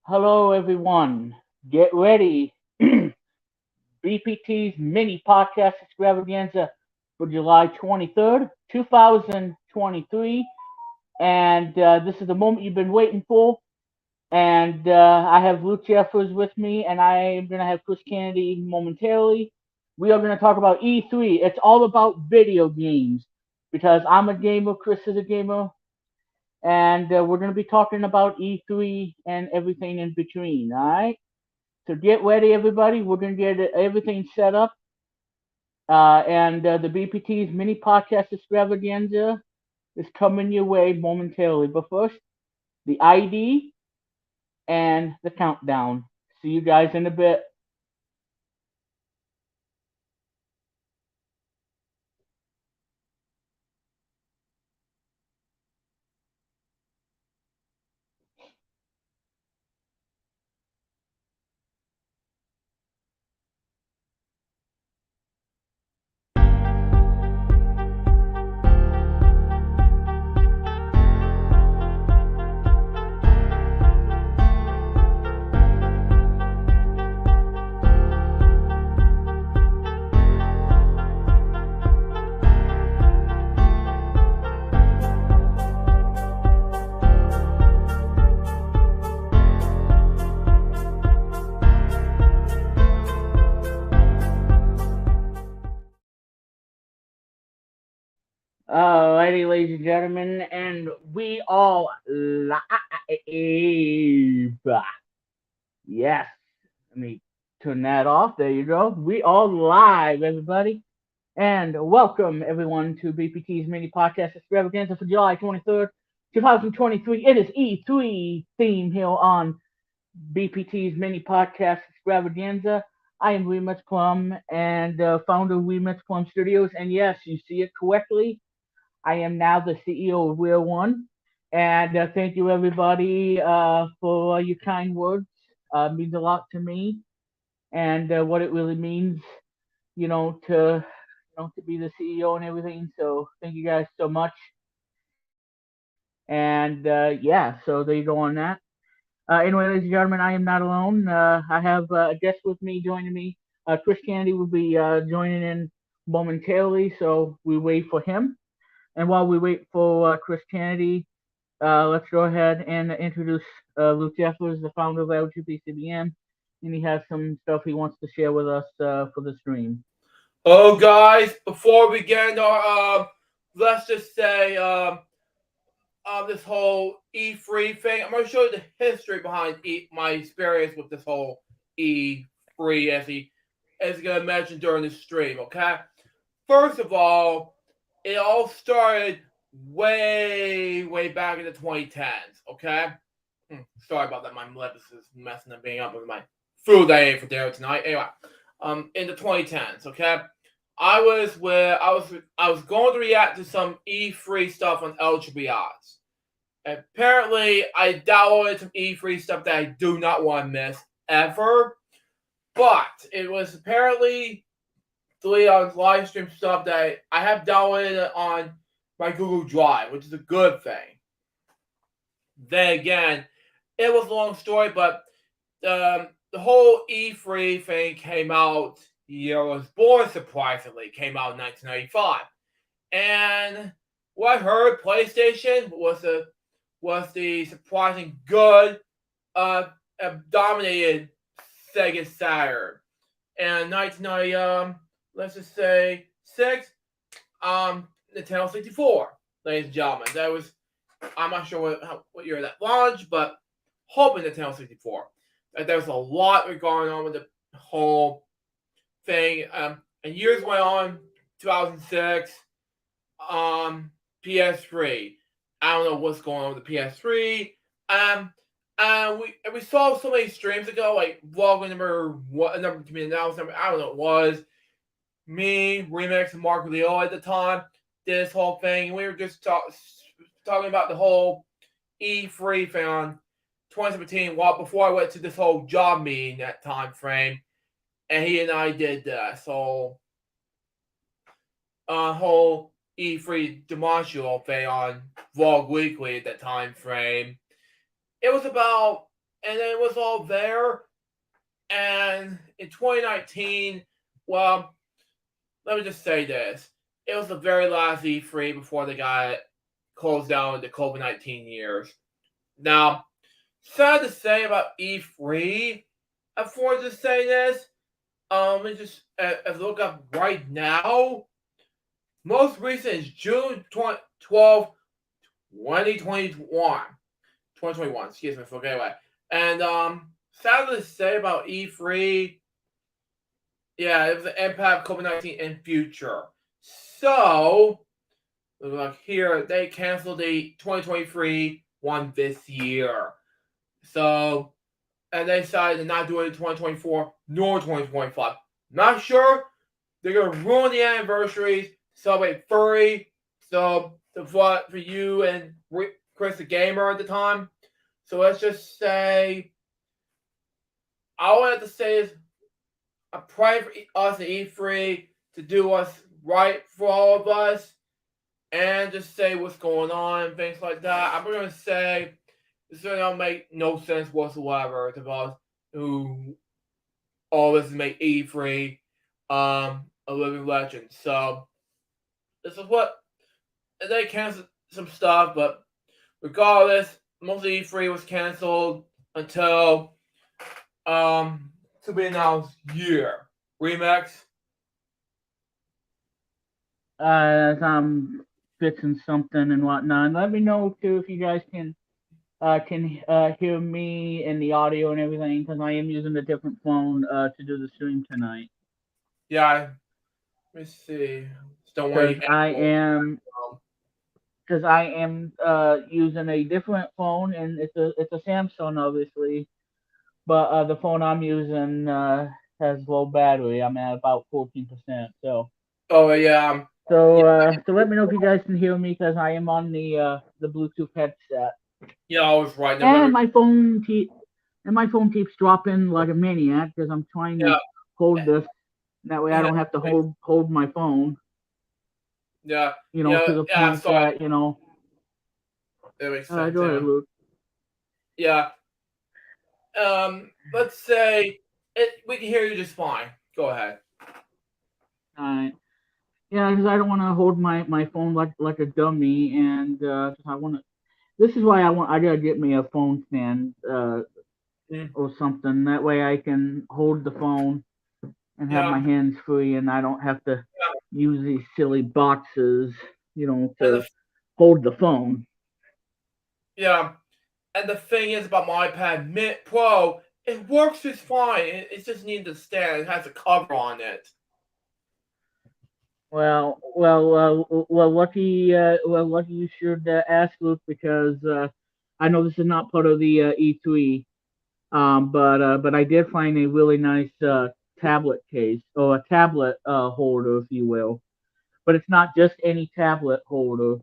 Hello, everyone. Get ready. BPTs mini podcast extravaganza for July 23rd, 2023. And this is the moment you've been waiting for. And I have Luke Jeffers with me, and I am going to have Chris Kennedy momentarily. We are going to talk about E3. It's all about video games because I'm a gamer, Chris is a gamer, and we're going to be talking about E3 and everything in between, all right? So get ready, everybody. We're going to get everything set up. And the BPT's mini podcast extravaganza is coming your way momentarily. But first, the ID and the countdown. See you guys in a bit. Alrighty, ladies and gentlemen, and we all live. Yes, let me turn that off. There you go. We all live, everybody. And welcome, everyone, to BPT's mini podcast extravaganza for July 23rd, 2023. It is E3 theme here on BPT's mini podcast extravaganza. I am Remix Plum and founder of Remix Plum Studios. And yes, you see it correctly. I am now the CEO of Real One. And thank you, everybody, for your kind words. It means a lot to me and what it really means, to be the CEO and everything. So thank you guys so much. And yeah, so there you go on that. Anyway, ladies and gentlemen, I am not alone. I have a guest with me joining me. Chris Kennedy will be joining in momentarily, so we wait for him. And while we wait for Chris Kennedy, let's go ahead and introduce Luke Jeffers, the founder of LGBTCBN, and he has some stuff he wants to share with us for the stream. Oh, guys, before we get into our, let's just say, this whole E3 thing, I'm going to show you the history behind my experience with this whole E3 as you going to mention during the stream, okay? First of all, it all started way back in the 2010s, okay? Sorry about that. My lip is messing up being up with my food I ate for dinner tonight. Anyway, in the 2010s, okay? I was going to react to some E3 stuff on LGBTs. Apparently, I downloaded some E3 stuff that I do not want to miss ever. But it was apparently deleted on live stream stuff that I have downloaded on my Google Drive, which is a good thing. Then again, it was a long story, but the whole E3 thing came out. Year I was born, surprisingly, came out in 1995, and what I heard, PlayStation was the surprising good, dominated Sega Saturn, and 1990, let's just say 6, Nintendo 64, ladies and gentlemen. That was, I'm not sure what year that launched, but hoping Nintendo 64. There was a lot going on with the whole thing. And years went on, 2006, PS3. I don't know what's going on with the PS3. And we saw so many streams ago, like vlog number to be announced. Number, I don't know what it was. Me, Remix, and Mark Leo at the time did this whole thing, and we were just talking about the whole E3 thing on 2017. Well, before I went to this whole job meeting that time frame, and he and I did that. So, whole E3 demonstration thing on Vlog Weekly at that time frame. It was about and it was all there. And in 2019, well, let me just say this: it was the very last E3 before they got closed down with the COVID-19 years. Now, sad to say about E3, I'm forced to say this. Let me just look up right now. Most recent is June 12, 2021. 2021, excuse me, okay, anyway. And sad to say about E3, yeah, it was the impact of COVID-19 in future. So, look here, they canceled the 2023 one this year. So, and they decided to not do it in 2024 nor 2025. Not sure. They're going to ruin the anniversaries, celebrate furry. So, for you and Chris the Gamer at the time. So, let's just say, all I have to say is, I pray for us at E3 to do what's right for all of us and just say what's going on and things like that. I'm going to say this don't make no sense whatsoever to us who always make E3 a living legend. So this is what they canceled some stuff, but regardless, most of E3 was canceled until to be announced year. Remix. I'm fixing something and whatnot. Let me know too if you guys can hear me and the audio and everything, because I am using a different phone to do the stream tonight. Yeah. Let me see. Don't Because worry. I am using a different phone, and it's a Samsung, obviously. But the phone I'm using has low battery. I'm at about 14%. So Oh yeah. so let me know if you guys can hear me, because I am on the Bluetooth headset. Yeah, I was right. And my phone keeps dropping like a maniac, because I'm trying to hold this. That way I don't have to hold my phone. Yeah. To the point that That makes sense. Go ahead, Luke. Yeah. Let's say we can hear you just fine. Go ahead. All right. Yeah, because I don't want to hold my phone like a dummy, and I want to. This is why I gotta get me a phone stand or something. That way I can hold the phone and have my hands free, and I don't have to use these silly boxes, to hold the phone. Yeah, and the thing is about my iPad Mini Pro, it works just fine. It just needs a stand. It has a cover on it. Lucky you should ask Luke, because I know this is not part of the E3, but I did find a really nice tablet case, or a tablet holder, if you will. But it's not just any tablet holder.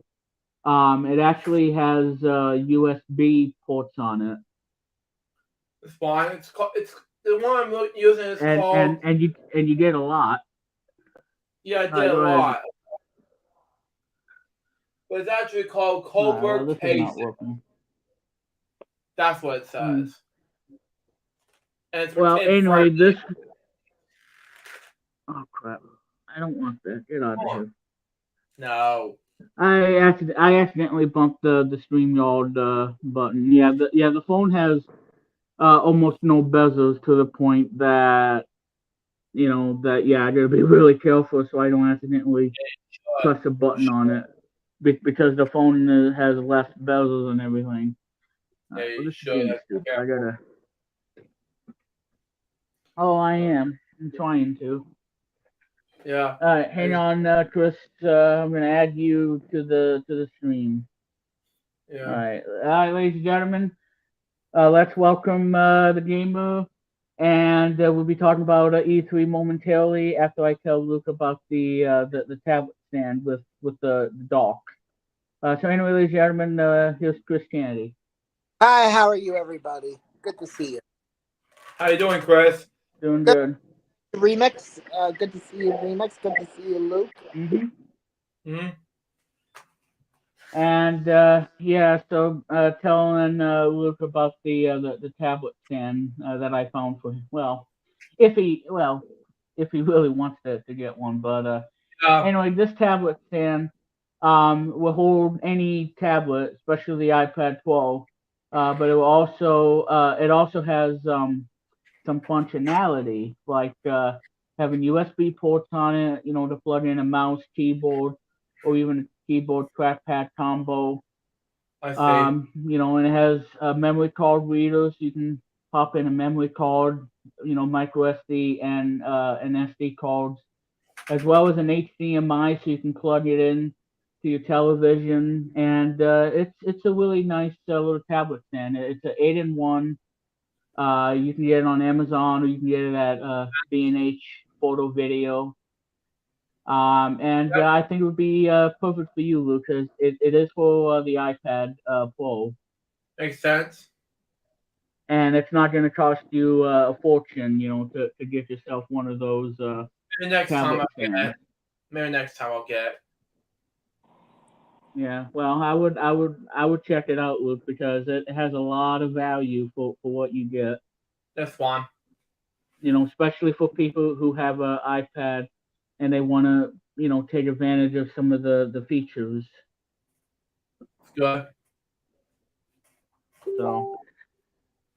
It actually has USB ports on it. It's fine. It's the one I'm using is called. And you get a lot. Yeah, I did a lot. But it's actually called Colbert this is not working. That's what it says. And it's anyway, this. Oh crap! I don't want that. Get out of here. No. I accidentally bumped the StreamYard button. Yeah, the phone has almost no bezels, to the point that I gotta be really careful so I don't accidentally press a button on it, because the phone has less bezels and everything. Yeah, you should. I gotta. Oh, I am. I'm trying to. Yeah. All right, hang on, Chris. I'm gonna add you to the stream. Yeah. All right, ladies and gentlemen. Let's welcome the gamer, and we'll be talking about E3 momentarily after I tell Luke about the tablet stand with the dock. So anyway, ladies and gentlemen, here's Chris Kennedy. Hi, how are you, everybody? Good to see you. How you doing, Chris? Doing good. Remix, good to see you, Remix. Good to see you, Luke. Mm-hmm. And yeah, so telling Luke about the tablet stand that I found for him. If he really wants to get one, but Yeah, anyway, this tablet stand will hold any tablet, especially the iPad 12. But it also has some functionality like having USB ports on it, to plug in a mouse, keyboard, or even a keyboard trackpad combo. I see. And it has a memory card reader, so you can pop in a memory card, micro SD and SD cards, as well as an HDMI, so you can plug it in to your television. And it's a really nice little tablet stand. It's an 8-in-1. You can get it on Amazon, or you can get it at B&H Photo Video. And That I think it would be perfect for you, Luke, because it is for the iPad Pro, makes sense. and it's not going to cost you a fortune, to get yourself one of those Maybe next time tablet I'll get stands. it. Maybe next time I'll get it. Yeah, well, I would check it out, Luke, because it has a lot of value for what you get. This one. Especially for people who have an iPad and they want to, take advantage of some of the features. It's good. So,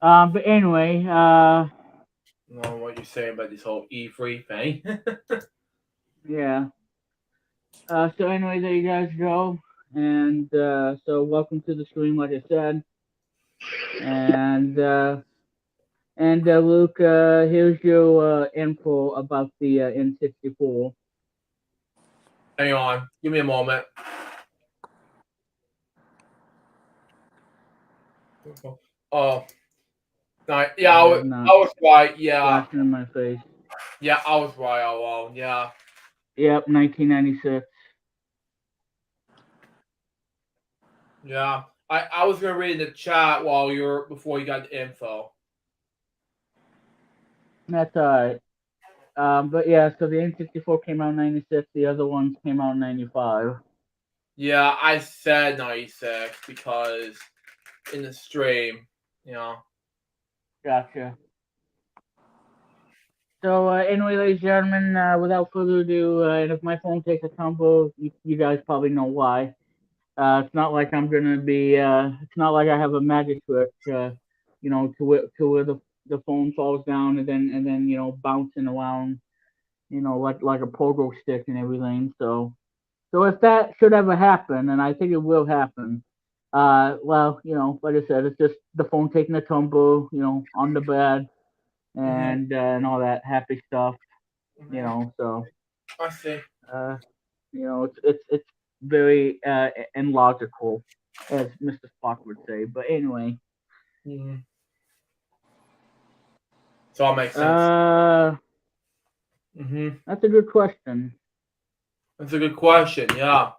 but anyway, I don't know what you're saying about this whole E3 thing. yeah. So anyway, there you guys go. And so welcome to the stream, like I said. And Luke, here's your info about the N64. Hang on. Give me a moment. Oh, no, yeah, I have I not was right. Yeah, flashing in my face. yeah, I was right all along. Yeah, Yep, 1996. yeah. I was gonna read in the chat before you got the info. That's alright. But yeah, so the N64 came out in 96. The other ones came out in 95. Yeah, I said 96 because in the stream, you know. Gotcha. So anyway, ladies and gentlemen, without further ado, and if my phone takes a tumble, you guys probably know why. It's not like I'm gonna be. It's not like I have a magic trick. To where the phone falls down and then bouncing around. Like a pogo stick and everything. So if that should ever happen, and I think it will happen, well, like I said, it's just the phone taking a tumble, on the bed Mhm. and all that happy stuff. Mhm. So I see. uh, it's very and logical, as Mr. Spock would say. But anyway, Mhm. So all makes sense. uh, Mhm. that's a good question. That's a good question. Yeah.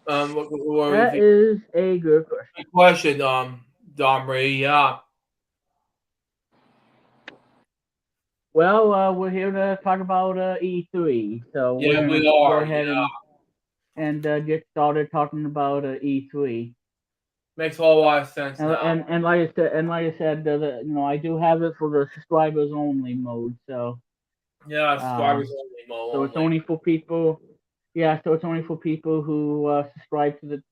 What do you That think? is a good question. Good question. Domri. Yeah. Well, we're here to talk about E3, so we're Yeah, gonna we go are. ahead Yeah. and get started talking about E3. Makes a whole lot of sense now. And like I said, I do have it for the subscribers only mode. Yeah, Uh, subscribers only, Mo so it's only. only for people. Yeah, so it's only for people who subscribe to the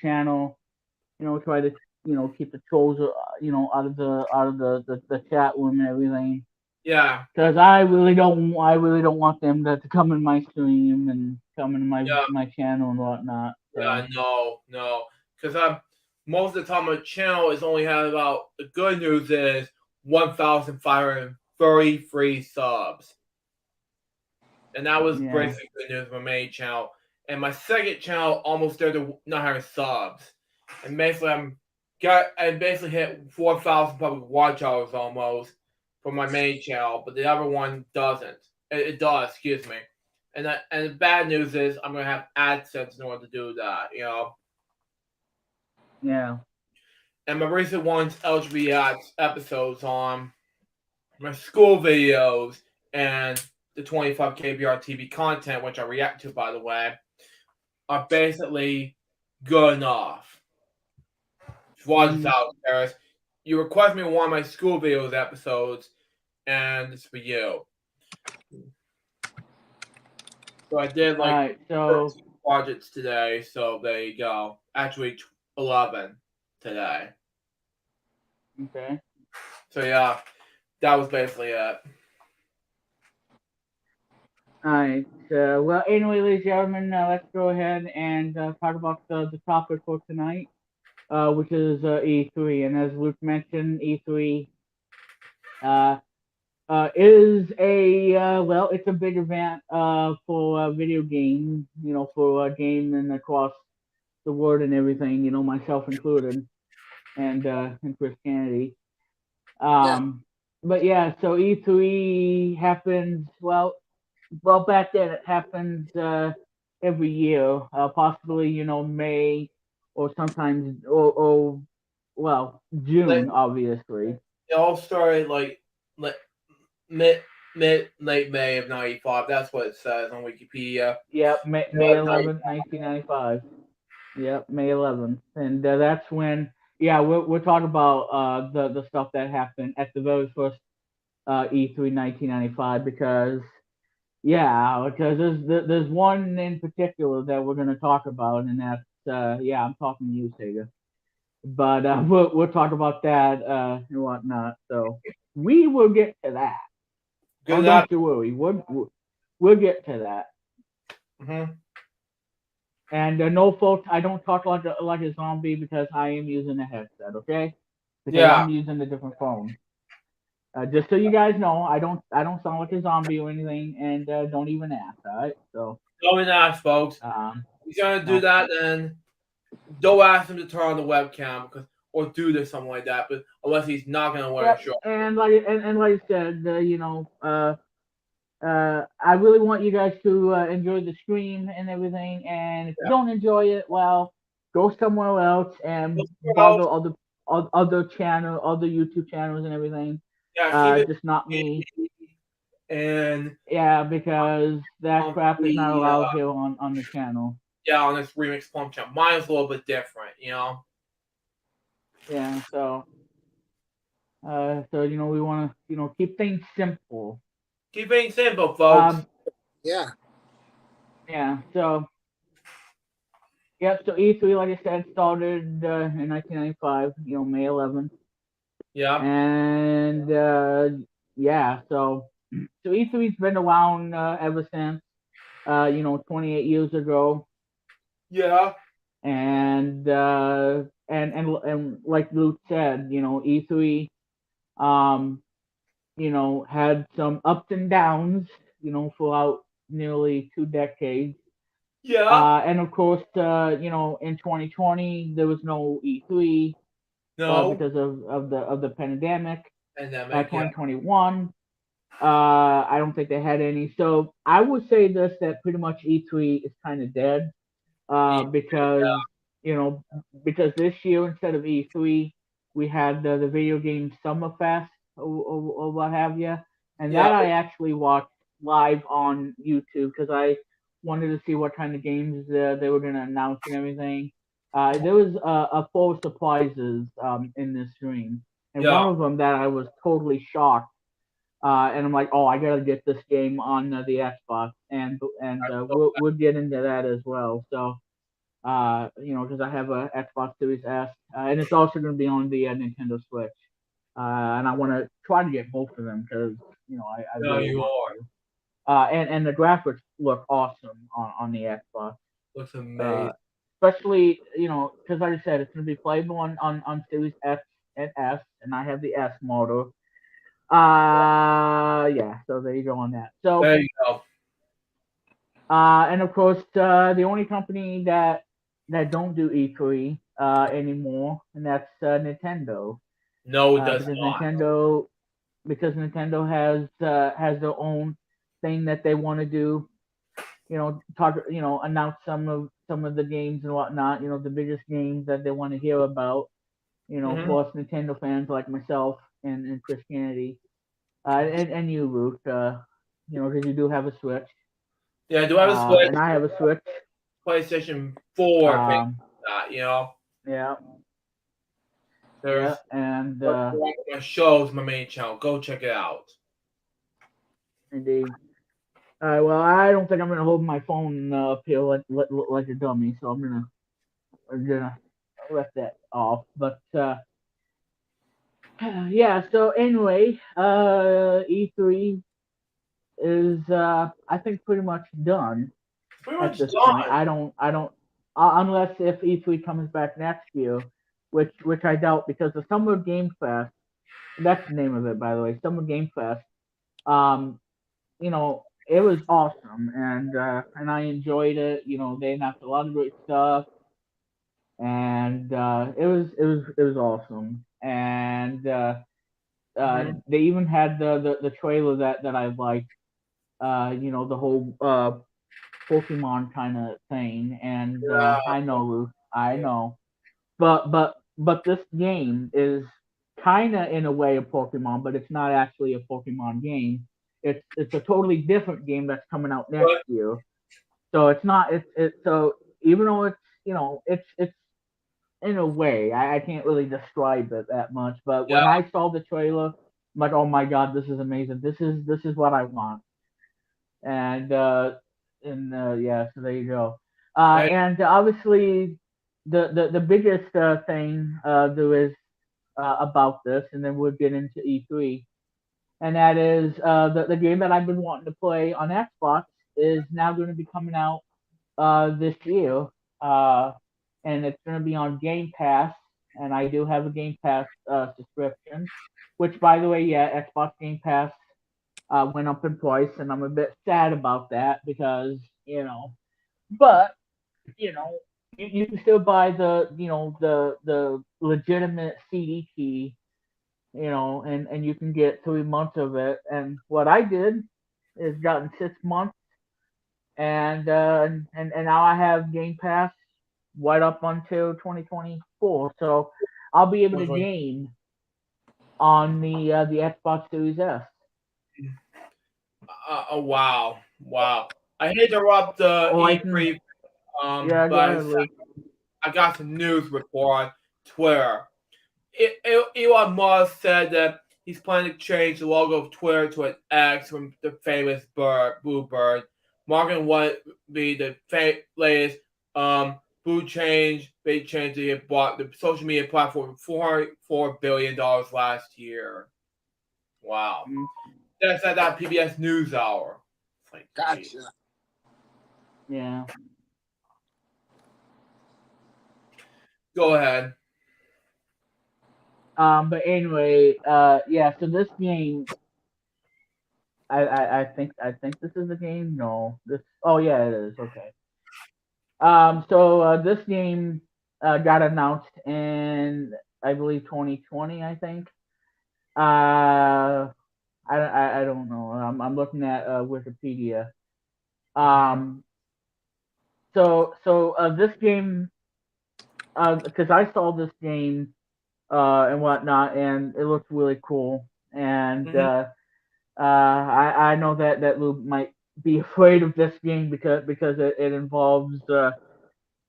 channel. Try to keep the trolls out of the chat room and everything. Yeah. Because I really don't want them to come in my stream and come in Yeah. my channel and whatnot. Yeah. So No. Because most of the time my channel is only had about the good news is 1,533 subs. And that was yeah, basically good news for my main channel. And my second channel almost there to 900 subs. And basically I basically hit 4,000 public watch hours almost for my main channel, but the other one doesn't. It does, excuse me. And the bad news is I'm gonna have AdSense in order to do that, you know. yeah, And my recent ones LGBT episodes on my school videos and the 25 KBR TV content, which I react to, by the way. are basically good enough. Watch this out, Paris. You request me one of my school videos episodes, and it's for you. So I did like Alright, so 13 projects today, so there you go. Actually, 11 today. okay. So yeah, that was basically it. Alright. Well, anyway, ladies and gentlemen, let's go ahead and talk about the topic for tonight, which is E3. And as Luke mentioned, E3 is well, it's a big event for video games, for gaming across the world and everything, myself included, and Chris Kennedy. Yeah. But yeah, so E3 happens, well, back then it happens every year, possibly, May or sometimes, or well, Like, June, obviously. it all started like mid late May of '95. That's what it says on Wikipedia. Yep, May 11th, 1995. Yep, May 11th. And that's when, yeah, we're talking about the stuff that happened at the very first E3 1995 because, yeah, because there's one in particular that we're going to talk about, and that's, yeah, I'm talking to you, Sega. But we'll talk about that and whatnot. So we will get to that. Good Oh, enough. don't you worry. We'll get to that. Mm-hmm. And no, folks, I don't talk like a zombie because I am using a headset, okay? Because Yeah. I'm using a different phone. Just so you guys know, I don't sound like a zombie or anything, and don't even ask, all right? So, Don't ask, folks. He's gonna do no. that, then don't ask him to turn on the webcam or do this something like that. But unless he's not gonna wear a Yep, shirt. and like I said, I really want you guys to enjoy the stream and everything. And if you don't enjoy it, well, go somewhere else and bother other YouTube channels and everything. Yeah, keep it Just not me. and Yeah, because that crap is not the allowed here on the channel. yeah on this remix Plum channel. Mine's a little bit different, you know. Yeah, so we want to keep things simple. Keep it simple, folks. Yeah. Yeah, so. Yep, so E3, like I said, started in 1995, May 11th. Yeah. And yeah, so E3's been around ever since, 28 years ago. Yeah. And like Luke said, E3, um, had some ups and downs, throughout nearly 2 decades. Yeah. And of course, in 2020 there was no E3 No. because of the pandemic. Pandemic. Yeah. 2021, I don't think they had any. So I would say that pretty much E3 is kind of dead because you know because this year instead of E3 we had the video game Summer Fest or what have you, and Yeah. that I actually watched live on YouTube because I wanted to see what kind of games they were going to announce and everything. There was a full of surprises in this stream, and Yeah. one of them that I was totally shocked. And I'm like, oh, I gotta get this game on the Xbox, and we'll get into that as well. So, because I have a Xbox Series S, and it's also going to be on the Nintendo Switch, and I want to try to get both of them because I No, really you want are. to. And the graphics look awesome on the Xbox, Looks amazing. especially because like I said, it's going to be playable on Series X and S, and I have the S model. Yeah, so there you go on that. So, There you go. and of course, the only company that don't do E3 anymore, and that's Nintendo. No, it does Because not. Nintendo has their own thing that they want to do. Announce some of the games and whatnot. The biggest games that they want to hear about. Mhm. For us Nintendo fans like myself and Chris Kennedy, and you, Luke. Because you do have a Switch. Yeah, do I have a Switch? And I have a Switch. PlayStation 4 things Um, like that, you know? yeah, There's and my shows, my main channel. Go check it out. indeed. All right, well, I don't think I'm gonna hold my phone up here like a dummy, so I'm gonna let that off. But yeah. So anyway, E3 is I think pretty much done Pretty at much this point. done. I don't unless if E3 comes back next year, which I doubt because the Summer Game Fest. That's the name of it, by the way, Summer Game Fest. Um, you know, it was awesome, and I enjoyed it. You know, they announced a lot of great stuff, and it was awesome. And Mhm. they even had the trailer that I liked. You know, the whole Pokemon kind of thing. And Yeah. I know, Luke, I know, but this game is kind of in a way a Pokemon, but it's not actually a Pokemon game. It's a totally different game that's coming out next But year. So it's not it's so even though it's it's in a way I can't really describe it that much. But yeah, when I saw the trailer, I'm like, oh my god, this is amazing. This is what I want. And yeah, so there you go. and And obviously the biggest thing there is about this, and then we'll get into E3, and that is the game that I've been wanting to play on Xbox is now going to be coming out this year, uh, and it's going to be on Game Pass, and I do have a Game Pass subscription, which by the way, yeah, Xbox Game Pass went up in price, and I'm a bit sad about that because but you know, you can still buy the legitimate CD key, and you can get 3 months of it. And what I did is gotten 6 months, and now I have Game Pass right up until 2024. So I'll be able to was like, game on the Xbox Series S. wow, wow. I hate to interrupt the Or I can, E3, yeah, go but ahead, Luke. I got some news report on Twitter. Elon Musk said that he's planning to change the logo of Twitter to an X from the famous blue bird, marking what would be the latest blue change. Big change that he had bought the social media platform for $404 billion last year. Wow, Mm, that's at that PBS NewsHour. It's like, geez. Gotcha. yeah. Go ahead. But anyway, yeah. So this game, I think this is the game. No, this. Oh yeah, it is. Okay. So this game got announced in I believe 2020. I think. I don't know. I'm looking at Wikipedia. Hmm. Um. So this game, because I saw this game and whatnot, and it looks really cool. And Hmm. I know that Lou might be afraid of this game because it involves a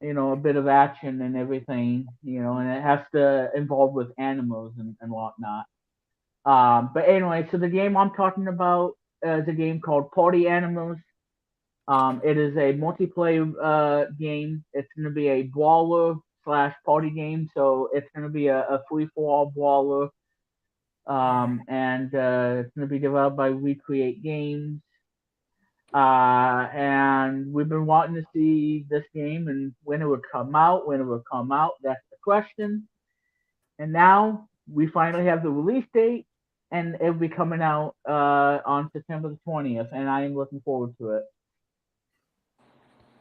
bit of action and everything, and it has to involve with animals and whatnot. But anyway, so the game I'm talking about is a game called Party Animals. It is a multiplayer game. It's going to be a brawler slash party game, so it's going to be a free for all brawler. And it's going to be developed by Recreate Games. And we've been wanting to see this game and when it would come out. When it would come out, that's the question. And now we finally have the release date, and it'll be coming out on September the 20th, and I am looking forward to it.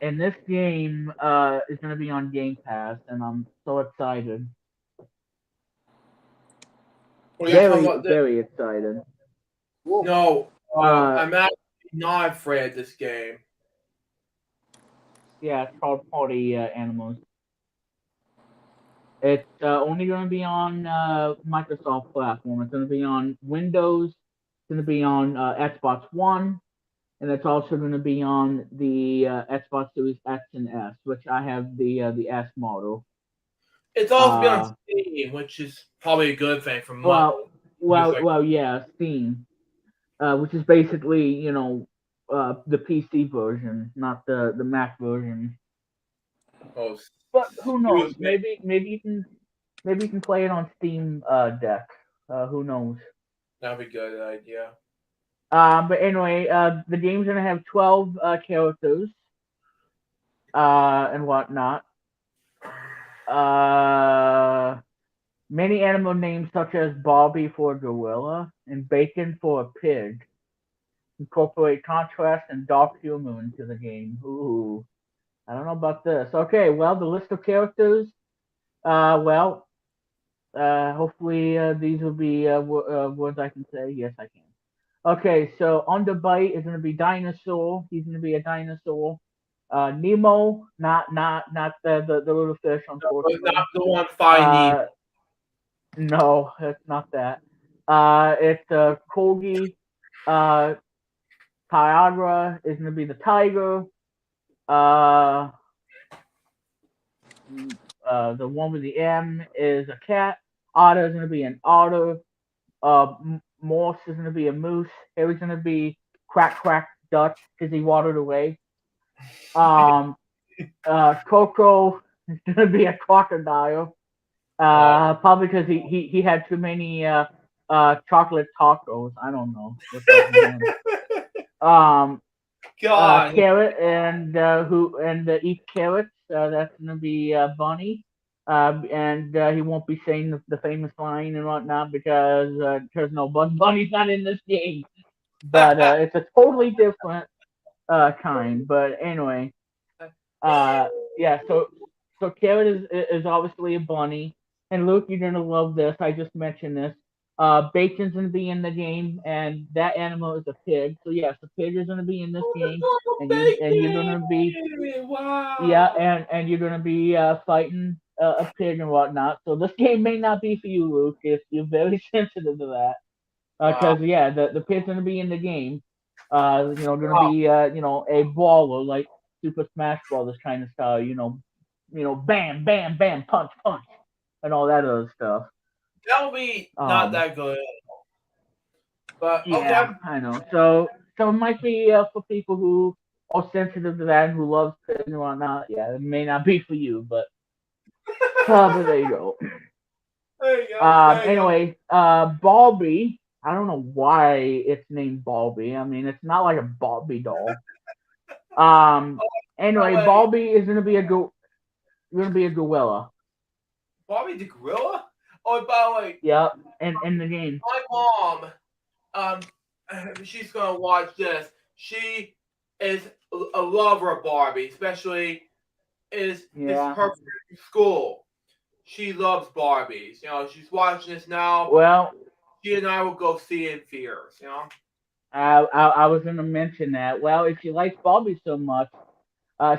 And this game is going to be on Game Pass, and I'm so excited. Well, you're talking Very, about this. very excited. Cool. No, Uh, I'm actually not afraid of this game. yeah, it's called Party Animals. It's only going to be on Microsoft platform. It's going to be on Windows. It's going to be on Xbox One. and it's also going to be on the Xbox Series X and S, which I have the S model. It's also be on Uh, Steam, which is probably a good thing for well, music. yeah, Steam, which is basically the PC version, not the Mac version. Oh, But who knows? excuse me. Maybe you can play it on Steam Deck. Who knows? That'd be a good idea. But anyway, the game's gonna have 12 characters and whatnot. Uh, Many animal names such as Bobby for a gorilla and Bacon for a pig incorporate contrast and dark humor into the game. Ooh, I don't know about this. Okay, well, the list of characters. Well, hopefully these will be words I can say. Yes, I can. Okay, so Underbite is going to be dinosaur. He's going to be a dinosaur. Nemo, not the little fish, But not unfortunately. the one finding. Uh, no, it's not that. It's Corgi. Uh, Tiagra is going to be the tiger. Uh, the one with the M is a cat. Otter is going to be an otter. Morse is going to be a moose. Harry's going to be quack quack Dutch because he watered away. Um, Coco is going to be a crocodile. Probably because he had too many chocolate tacos. I don't know what's up with him. Um, God. Carrot and who and eat carrots. That's gonna be Bunny. And he won't be saying the famous line and whatnot because there's no Bunny's not in this game. But it's a totally different kind. But anyway, yeah. So Carrot is obviously a bunny, and Luke, you're gonna love this. I just mentioned this. Bacon's gonna be in the game, and that animal is a pig. So yes, the pig is gonna be in this game, and you're gonna be yeah, Wow. and you're gonna be fighting a pig and whatnot. So this game may not be for you, Luke, if you're very sensitive to that. Wow. Because yeah, the pig's gonna be in the game. Gonna Wow. be a brawler like Super Smash Brothers kind of style. Bam, bam, bam, punch, punch, and all that other stuff. That'll be not Um, that good. But okay. yeah, I know. So it might be for people who are sensitive to that and who love pigs and whatnot. Yeah, it may not be for you, but there you go. There you go. There you go. Anyway, Balby. I don't know why it's named Balby. I mean, it's not like a Barbie doll. Um. By the Anyway, way, Balby is gonna be a gorilla. Bobby the Gorilla? Oh, by the way, Yep. In the game. my mom, um, she's gonna watch this. She is a lover of Barbie, especially is Yeah. her school. She loves Barbies. She's watching this now. Well, She and I will go see it in theaters. I was gonna mention that. Well, if she likes Balby so much,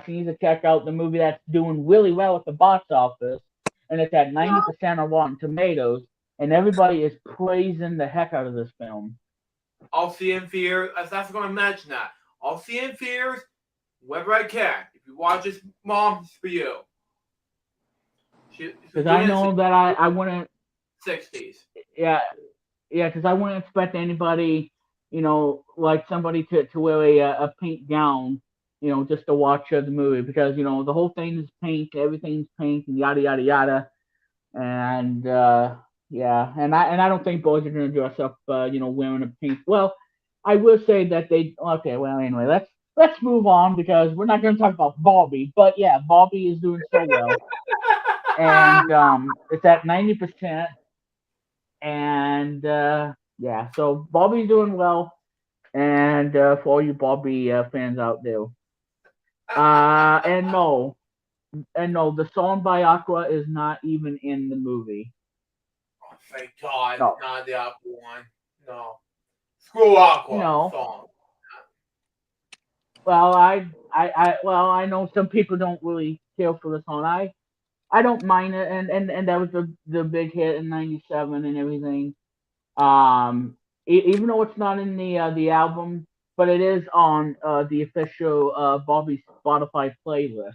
she needs to check out the movie that's doing really well at the box office, and it's at Yeah, 90% on Rotten Tomatoes, and everybody is praising the heck out of this film. I'll see it in theaters. That's going to mention that. I'll see it in theaters whenever I can. If you watch this, Mom, it's for you. She's Because I doing it know that I wouldn't, in the 60s. yeah, yeah, because I wouldn't expect anybody, like somebody to wear a pink gown, just to watch the movie because the whole thing is pink, everything's pink, and yada yada yada, and yeah, and I don't think boys are gonna dress up, wearing a pink. Well, I will say that they okay. Well, anyway, let's move on because we're not gonna talk about Barbie, but yeah, Barbie is doing so well, and it's at 90%, and yeah, so Barbie's doing well, and for all you Barbie fans out there, and no, the song by Aqua is not even in the movie. Oh, thank God, No, not the Aqua one. No. Screw Aqua no. song. Well, well, I know some people don't really care for the song. I don't mind it, and that was the big hit in '97 and everything. Um, even though it's not in the album but it is on the official Bobby Spotify playlist.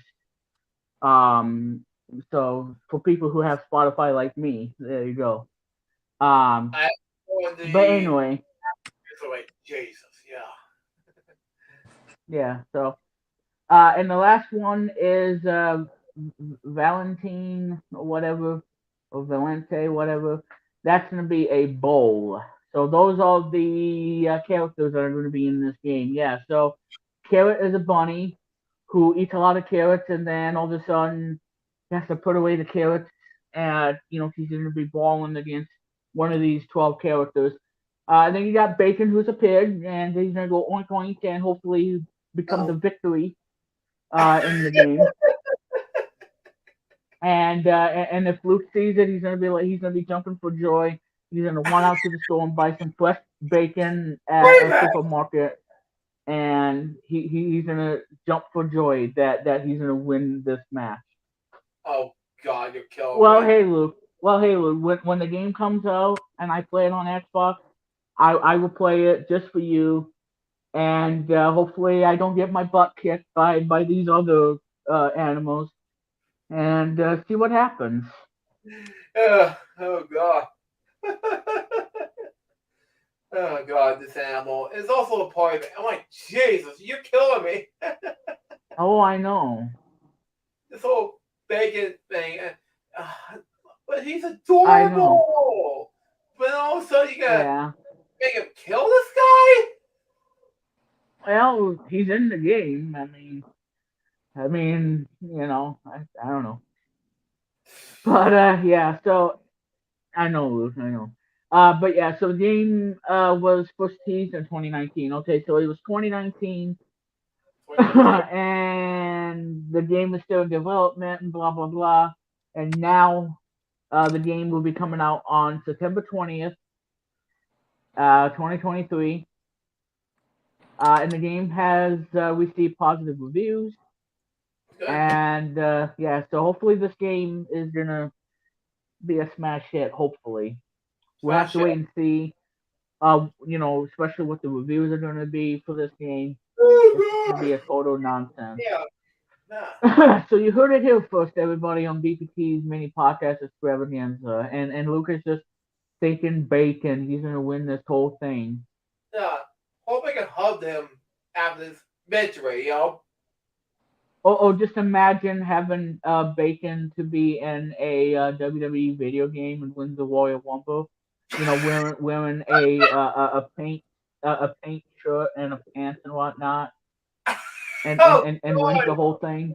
Um, so for people who have Spotify like me, there you go. I on But the. anyway, So wait, Jesus, yeah. yeah. So and the last one is Valentine or whatever, or Valente, whatever. That's going to be a bowl. So those are the characters that are going to be in this game. Yeah. So Carrot is a bunny who eats a lot of carrots, and then all of a sudden he has to put away the carrots, and he's going to be balling against one of these 12 characters. And then you got Bacon, who's a pig, and he's going to go oink oink and hopefully become the Oh, victory in the game. And if Luke sees it, he's gonna be jumping for joy. He's gonna run out to the store and buy some fresh bacon at Wait a a minute. supermarket, and he's gonna jump for joy that he's gonna win this match. Oh God, you're killing Well, me. hey Luke. Well, hey Luke. When the game comes out and I play it on Xbox, I will play it just for you, and hopefully I don't get my butt kicked by these other animals, and see what happens. Oh God. Oh God, this animal is also a part of it. I'm like, Jesus, you're killing me. Oh, I know. This whole bacon thing. Uh, but he's I know. adorable. But all of a sudden you gotta Yeah. make him kill this guy? Well, he's in the game. I don't know. But yeah. So I know, Luke. I know. But yeah. So the game was first teased in 2019. Okay, so it was 2019, 2019. and the game is still in development and blah blah blah. And now the game will be coming out on September 20th, 2023. And the game has received positive reviews. Good. And yeah, so hopefully this game is gonna be a smash hit. Hopefully, we'll have Smash to it. wait and see. Especially what the reviews are gonna be for this game. It's Oh gonna God. be a total nonsense. Yeah. Nah. So you heard it here first, everybody, on BPT's mini podcast extravaganza, and Lucas just thinking bacon. He's gonna win this whole thing. Nah. Hope I can hug him after this victory, yo. Oh, just imagine having Bacon to be in a WWE video game and win the Royal Rumble. Wearing a paint shirt and a pants and whatnot, and and, Oh and, and wins God. the whole thing,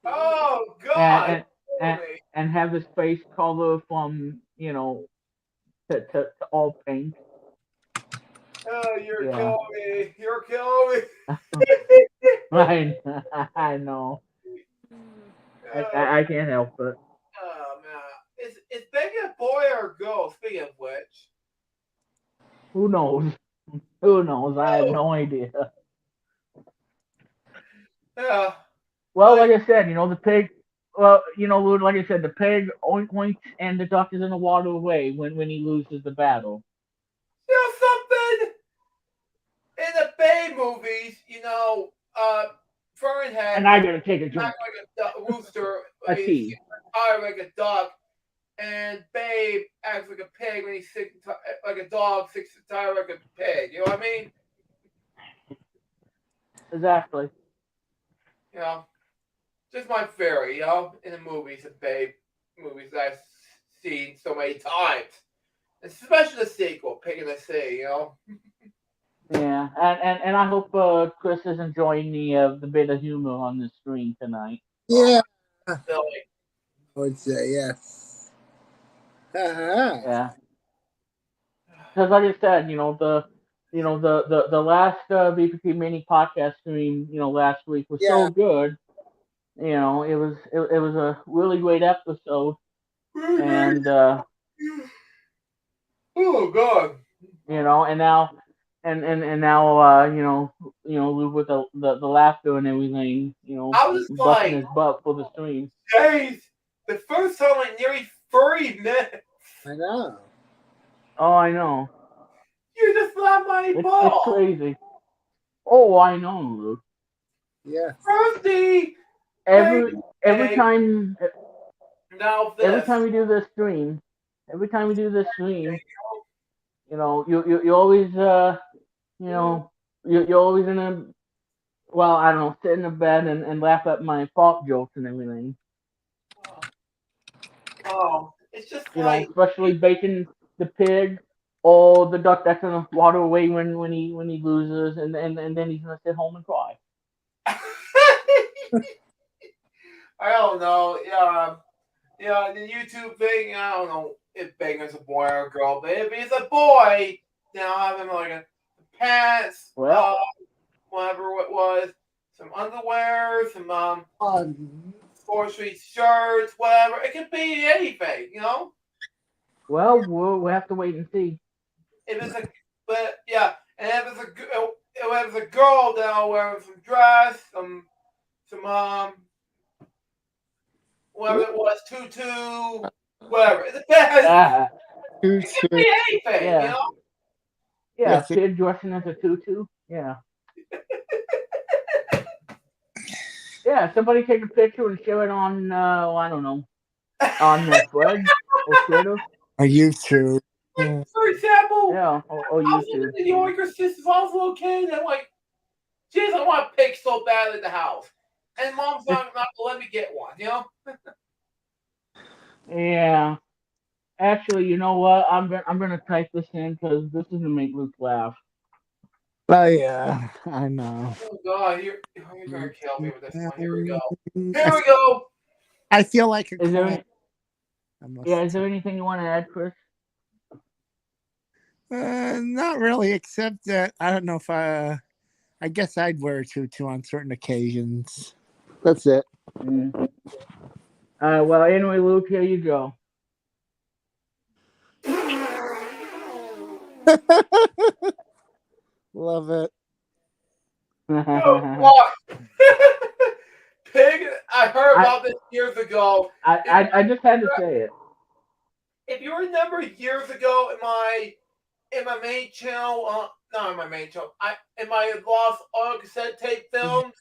Oh and God. and Kill and, me. and have his face color from to all pink. Oh, you're Yeah, killing me. You're killing I I know. me. I, Oh, I I can't help it. oh man. Is Megan a boy or a girl? Speaking of which. Who knows? Who knows? I have Oh, no idea. yeah. Well, like Like, I said, the pig. Well, Lou, like I said, the pig oink oinks and the duck is in the water away when he loses the battle. you know something? In the Bay movies, Fern had And I gotta take a act drink. like a rooster, A he's tea. tired like a duck, and Babe acts like a pig when he's sick, like a dog, sick and tired like a pig. You know what I mean? Exactly. You know, just my theory. In the movies, the Babe movies that I've seen so many times, especially the sequel, Pig in the Sea. Yeah, and I hope Chris is enjoying the bit of humor on the screen tonight. yeah. Silly. I would say yes. Haha. Yeah, because like I said, the last BPP mini podcast stream, last week was so Yeah. good. It was a really great episode, and Oh God. and now and now with the laughter and everything, I was busting like, his butt for the stream. jeez, the first time like nearly 30 minutes. I know. Oh, I know. You just slapped my It's ball. crazy. Oh, I know, Luke. Yes. Rusty, Every every hey, time now every this. time we do this stream, every time we do this stream, you always you're always in a well, I don't know, sit in the bed and laugh at my fart jokes and everything. Oh, it's just like Especially bacon the pig or the duck that's gonna water away when he loses and then he's gonna sit home and cry. I don't know. Yeah, the YouTube thing. I don't know if Bacon's a boy or a girl, but if he's a boy, then I'll have him like a pants, Well, whatever it was, some underwear, some Um, grocery shirts, whatever. It could be anything. we'll have to wait and see. If it's a, but yeah, and if it's a girl, then I'll wear some dress, some whatever it was, tutu, whatever. It depends. Ah, It could be anything, you yeah, know. yeah, yes. kid dressing as a tutu. Yeah, yeah. Somebody take a picture and share it on I don't know, on Threads or Twitter. Are you too? Like for example, Yeah, or I was looking YouTube. at the Yorker sisters when I was a little kid, and I'm like, geez, I want a pig so bad in the house, and mom's not gonna let me get one. Yeah. Actually, you know what? I'm gonna type this in because this is gonna make Luke laugh. Oh yeah, I know. Oh God, you're gonna kill me with this one. Here we go. I, Here we go. I feel like a Is there clown. any? I must. Yeah. Is there anything you want to add, Chris? Not really, except that I don't know if I guess I'd wear a tutu on certain occasions. That's it. Mm. Well, anyway, Luke, here you go. Love it. Oh God. Pig. I heard I, about this years ago. I just had to say it. If you remember years ago in my main channel, not in my main channel, in my lost audio cassette tape films,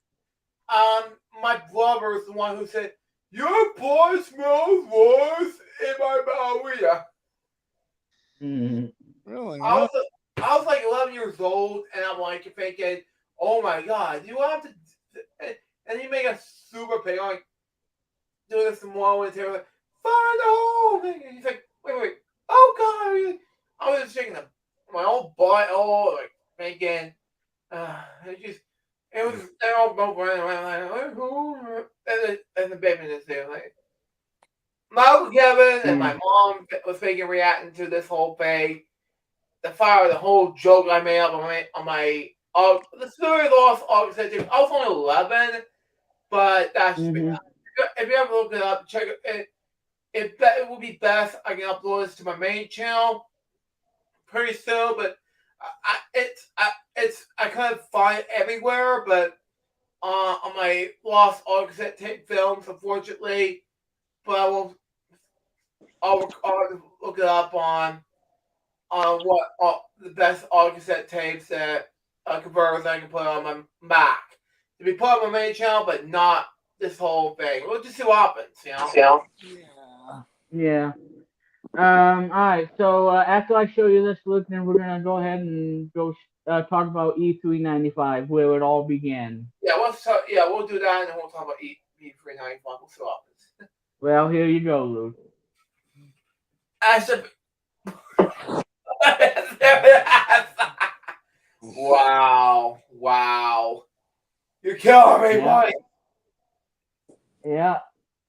my brother is the one who said, "Your boy smells worse in my mouth." Mm. Really? I was I was like 11 years old, and I'm like thinking, "Oh my God, you have to," and you make a super pig. I'm like doing this more with him, like, "Find the hole!" And he's like, "Wait, oh God!" I was just shaking my whole butt, like thinking, it was they're all both running around like, and the baby is there like. My Uncle Kevin and my Mm. mom was making reacting to this whole thing. The whole joke I made up the story lost August 17th. I was only 11, but that's just me. Mhm. If you ever look it up, check it. It would be best I can upload this to my main channel pretty soon, but I kind of find it everywhere, but on my lost August tape films, unfortunately. But I'll look it up on what the best audio cassette tapes that converters I can put on my Mac to be put on my main channel, but not this whole thing. We'll just see what happens. Yeah. Yeah. All right. So after I show you this, Luke, then we're gonna go ahead and go talk about E395, where it all began. Yeah, we'll do that, and then we'll talk about E395. We'll see what happens. Well, here you go, Luke. I said, wow, you're killing me, Yeah. buddy. Yeah.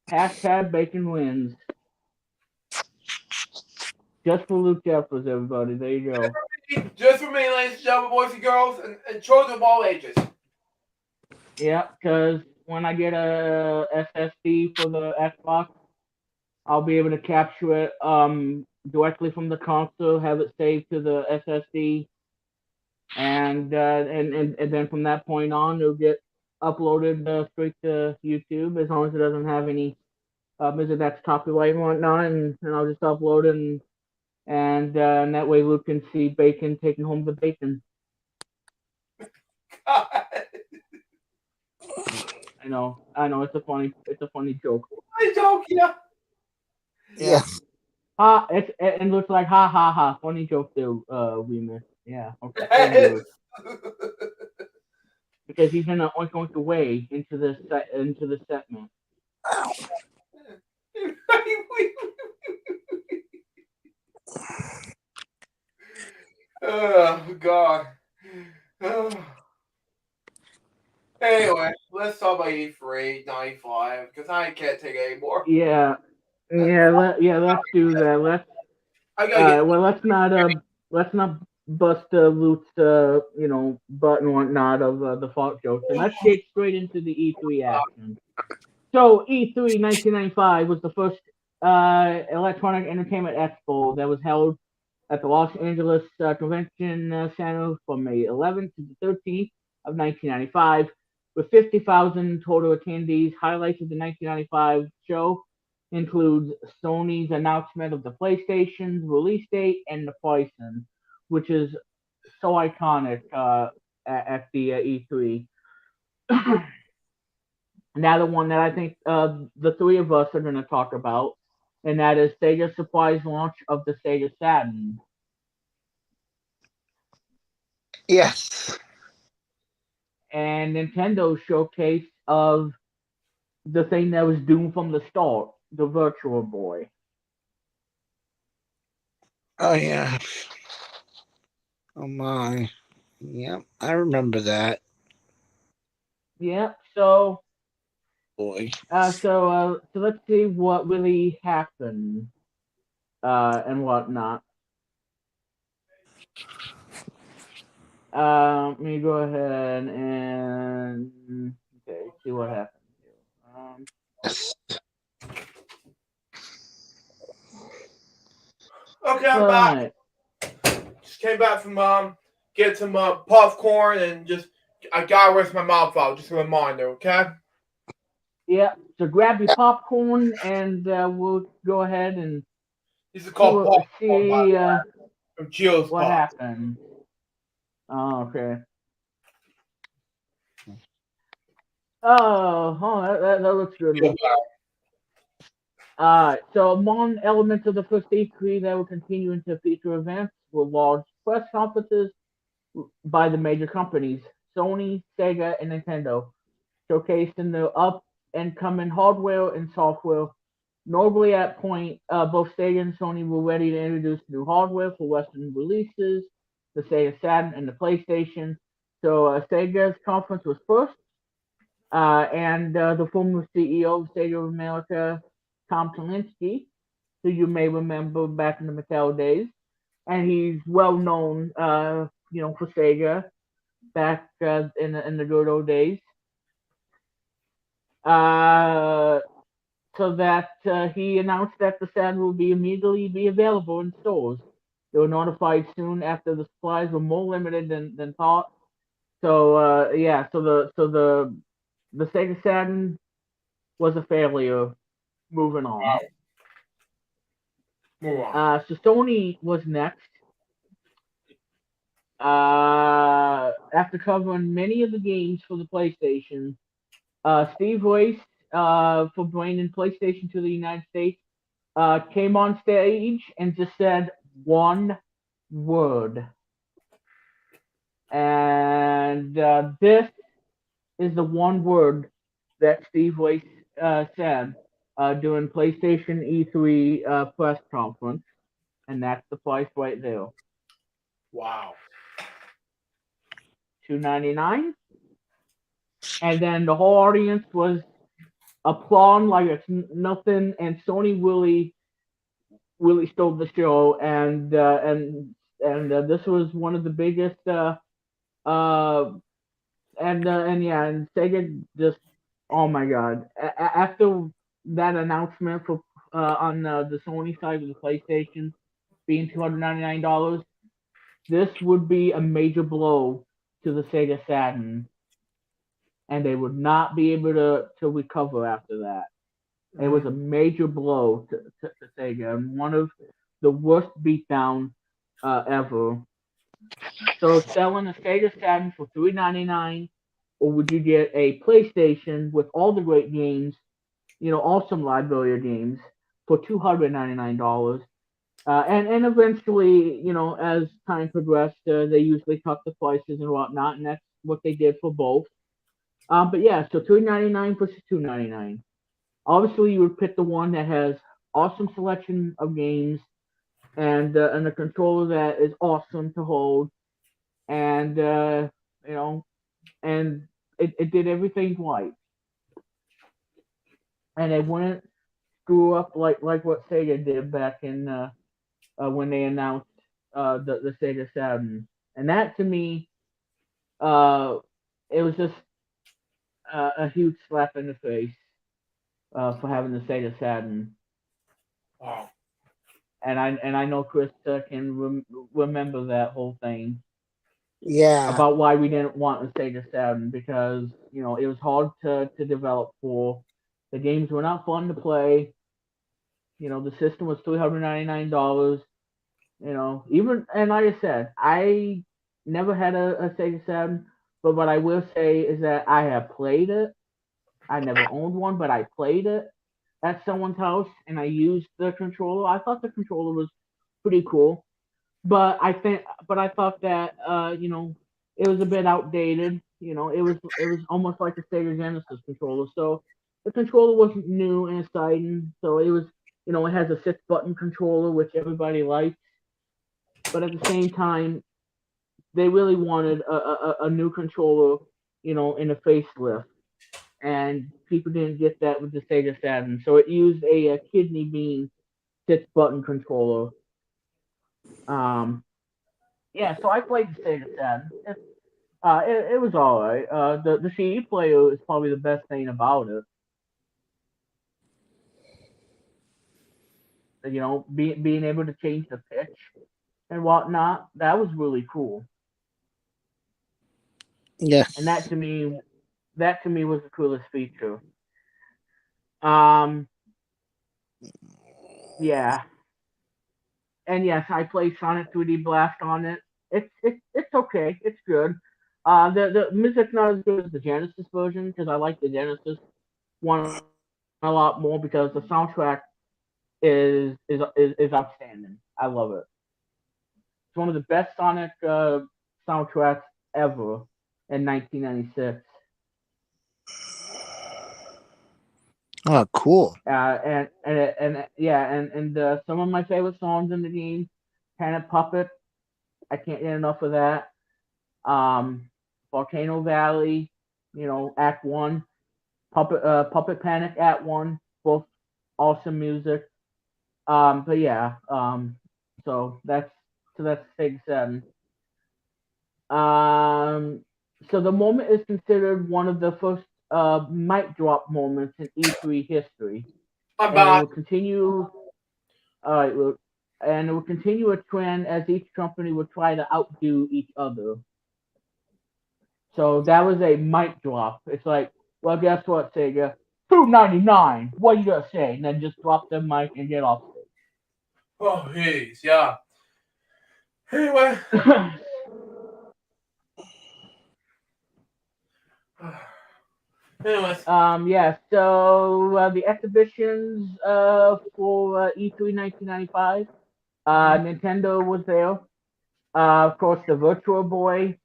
Hashtag bacon wins. Just for Luke Jeffers, everybody. There you go. Just for me, ladies and gentlemen, boys and girls, and children of all ages. Yeah, because when I get a SSD for the Xbox, I'll be able to capture it directly from the console, have it saved to the SSD, and then from that point on, it'll get uploaded straight to YouTube as long as it doesn't have any music that's copyright and whatnot, and I'll just upload it and that way Luke can see Bacon taking home the bacon. God, I know. It's a funny joke. I joke, yeah. Yeah. It looks like ha ha ha. Funny joke there, Remus. Yeah. Okay. Same here. Because he's in a oink oink away into the segment. Oh God. Anyway, let's talk about E3 95 because I can't take it anymore. Yeah. Let's do that. I gotta get. Let's not bust Luke's butt and whatnot of the fault jokes, and let's get straight into the E3 action. So E3 1995 was the first electronic entertainment expo that was held at the Los Angeles Convention Center from May 11th to the 13th of 1995, with 50,000 total attendees. Highlights of the 1995 show includes Sony's announcement of the PlayStation's release date and the pricing, which is so iconic at the E3. Now the one that I think the three of us are going to talk about, and that is Sega's surprise launch of the Sega Saturn. Yes. And Nintendo's showcase of the thing that was doomed from the start, the Virtual Boy. Oh yeah. Oh my. Yep, I remember that. Yeah, so Boy. so let's see what really happened and whatnot. Let me go ahead and okay, see what happens here. Yes. Okay, I'm back. Right. Just came back from get some popcorn and just I gotta rinse my mouth out. Just a reminder, okay? Yeah. So grab your popcorn and we'll go ahead and This is called popcorn, by see the way, from Jill's what Pop. happened. Oh, okay. That looks good. So among elements of the first E3 that will continue into future events were large press conferences by the major companies, Sony, Sega, and Nintendo, showcasing their up and coming hardware and software. Notably at point, both Sega and Sony were ready to introduce new hardware for Western releases, the Sega Saturn and the PlayStation. So Sega's conference was first, and the former CEO of Sega of America, Tom Kalinske, who you may remember back in the Mattel days, and he's well known, for Sega back in the good old days. Uh, so that he announced that the Saturn will be immediately be available in stores. They were notified soon after the supplies were more limited than thought. So the Sega Saturn was a failure. Moving on. Wow. Move on. So Sony was next. After covering many of the games for the PlayStation, Steve Royce, for bringing PlayStation to the United States, came on stage and just said one word. And this is the one word that Steve Royce said during PlayStation E3 press conference, and that's the price right there. Wow. $299, and then the whole audience was applauding like it's nothing. And Sony really stole the show, and this was one of the biggest. And Sega just, oh my god! After that announcement for on the Sony side of the PlayStation being $299, this would be a major blow to the Sega Saturn, and they would not be able to recover after that. It was a major blow to Sega and one of the worst beatdown ever. So selling a Sega Saturn for $399 or would you get a PlayStation with all the great games, awesome library of games for $299? And eventually, as time progressed, they usually cut the prices and whatnot, and that's what they did for both. But yeah, so $399 versus $299. Obviously, you would pick the one that has awesome selection of games and a controller that is awesome to hold, and you know, and it did everything right, and it wouldn't screw up like what Sega did back in when they announced the Sega Saturn, and that to me, uh, it was just a huge slap in the face for having the Sega Saturn. Wow. And I know Chris can remember that whole thing Yeah. about why we didn't want a Sega Saturn because it was hard to develop for. The games were not fun to play. The system was $399. Even and like I said, I never had a Sega Saturn, but what I will say is that I have played it. I never owned one, but I played it at someone's house and I used the controller. I thought the controller was pretty cool, but I thought that it was a bit outdated. It was almost like a Sega Genesis controller. So the controller wasn't new and exciting. So it has a 6-button controller which everybody likes, but at the same time they really wanted a new controller, in a facelift, and people didn't get that with the Sega Saturn. So it used a kidney bean 6-button controller. Um, yeah, so I played the Sega Saturn. It was all right. The CD player is probably the best thing about it. Being able to change the pitch and whatnot, that was really cool. And Yes. that to me was the coolest feature. Um, yeah, and yes, I played Sonic 3D Blast on it. It's okay. It's good. The music's not as good as the Genesis version because I like the Genesis one a lot more because the soundtrack is outstanding. I love it. It's one of the best Sonic soundtracks ever in 1996. Oh, cool. And some of my favorite songs in the game, Planet Puppet. I can't get enough of that. Um, Volcano Valley, Act One, Puppet Panic Act One, both awesome music. But yeah, so that's Fig Seven. Um, so the moment is considered one of the first mic drop moments in E3 history, I'm and it back. will continue. And it will continue a trend as each company will try to outdo each other. So that was a mic drop. It's like, well, guess what, Sega? $299. What you gonna say? And then just drop the mic and get off Oh, jeez, yeah. Anyway. stage. Anyways. Yeah. So the exhibitions for E3 1995. Nintendo was there. Of course, the Virtual Boy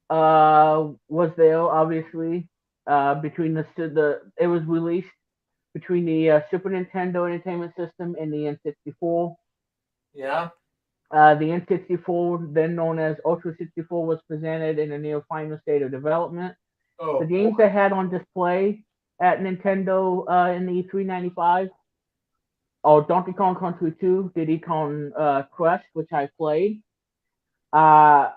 was there. Obviously, between the it was released between the Super Nintendo Entertainment System and the N64. Yeah. The N64, then known as Ultra 64, was presented in a near final state of development. Oh, The games they had on display at Nintendo in the E395 are Donkey Kong Country 2, Diddy Kong Quest, which I played. Uh,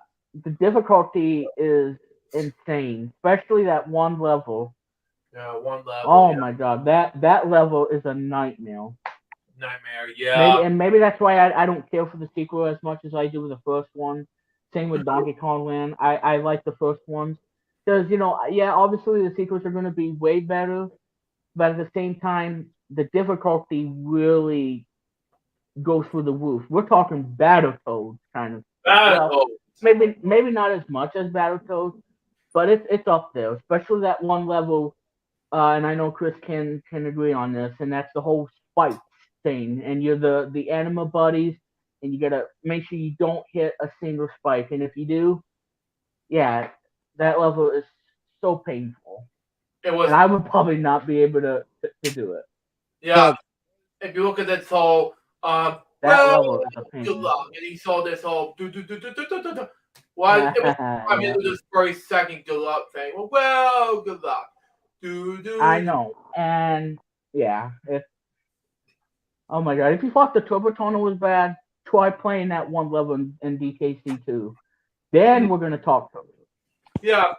the difficulty is insane, especially that one level. yeah, one level. Oh Yeah. my god, that level is a nightmare. Nightmare. Maybe Yeah. and maybe that's why I don't care for the sequel as much as I do with the first one. Same with Donkey Kong Land. I like the first ones because yeah, obviously the sequels are going to be way better, but at the same time the difficulty really goes through the roof. We're talking Battletoads kind of. Well, Battle. maybe not as much as Battletoads, but it's up there, especially that one level. And I know Chris can agree on this, and that's the whole spike thing. And you're the anima buddies, and you gotta make sure you don't hit a single spike. And if you do, yeah, that level is so painful. It was, And I would probably not be able to do it. yeah. If you look at this whole, That well, level is a good pain. luck, and he saw this whole do. Well, it was I mean, Yeah, it was this very second good luck thing. Well, good luck. I Do. know. And yeah, it's oh my god, if you thought the Turbo Toner was bad, try playing that one level in DKC 2. Then we're gonna talk to Yeah.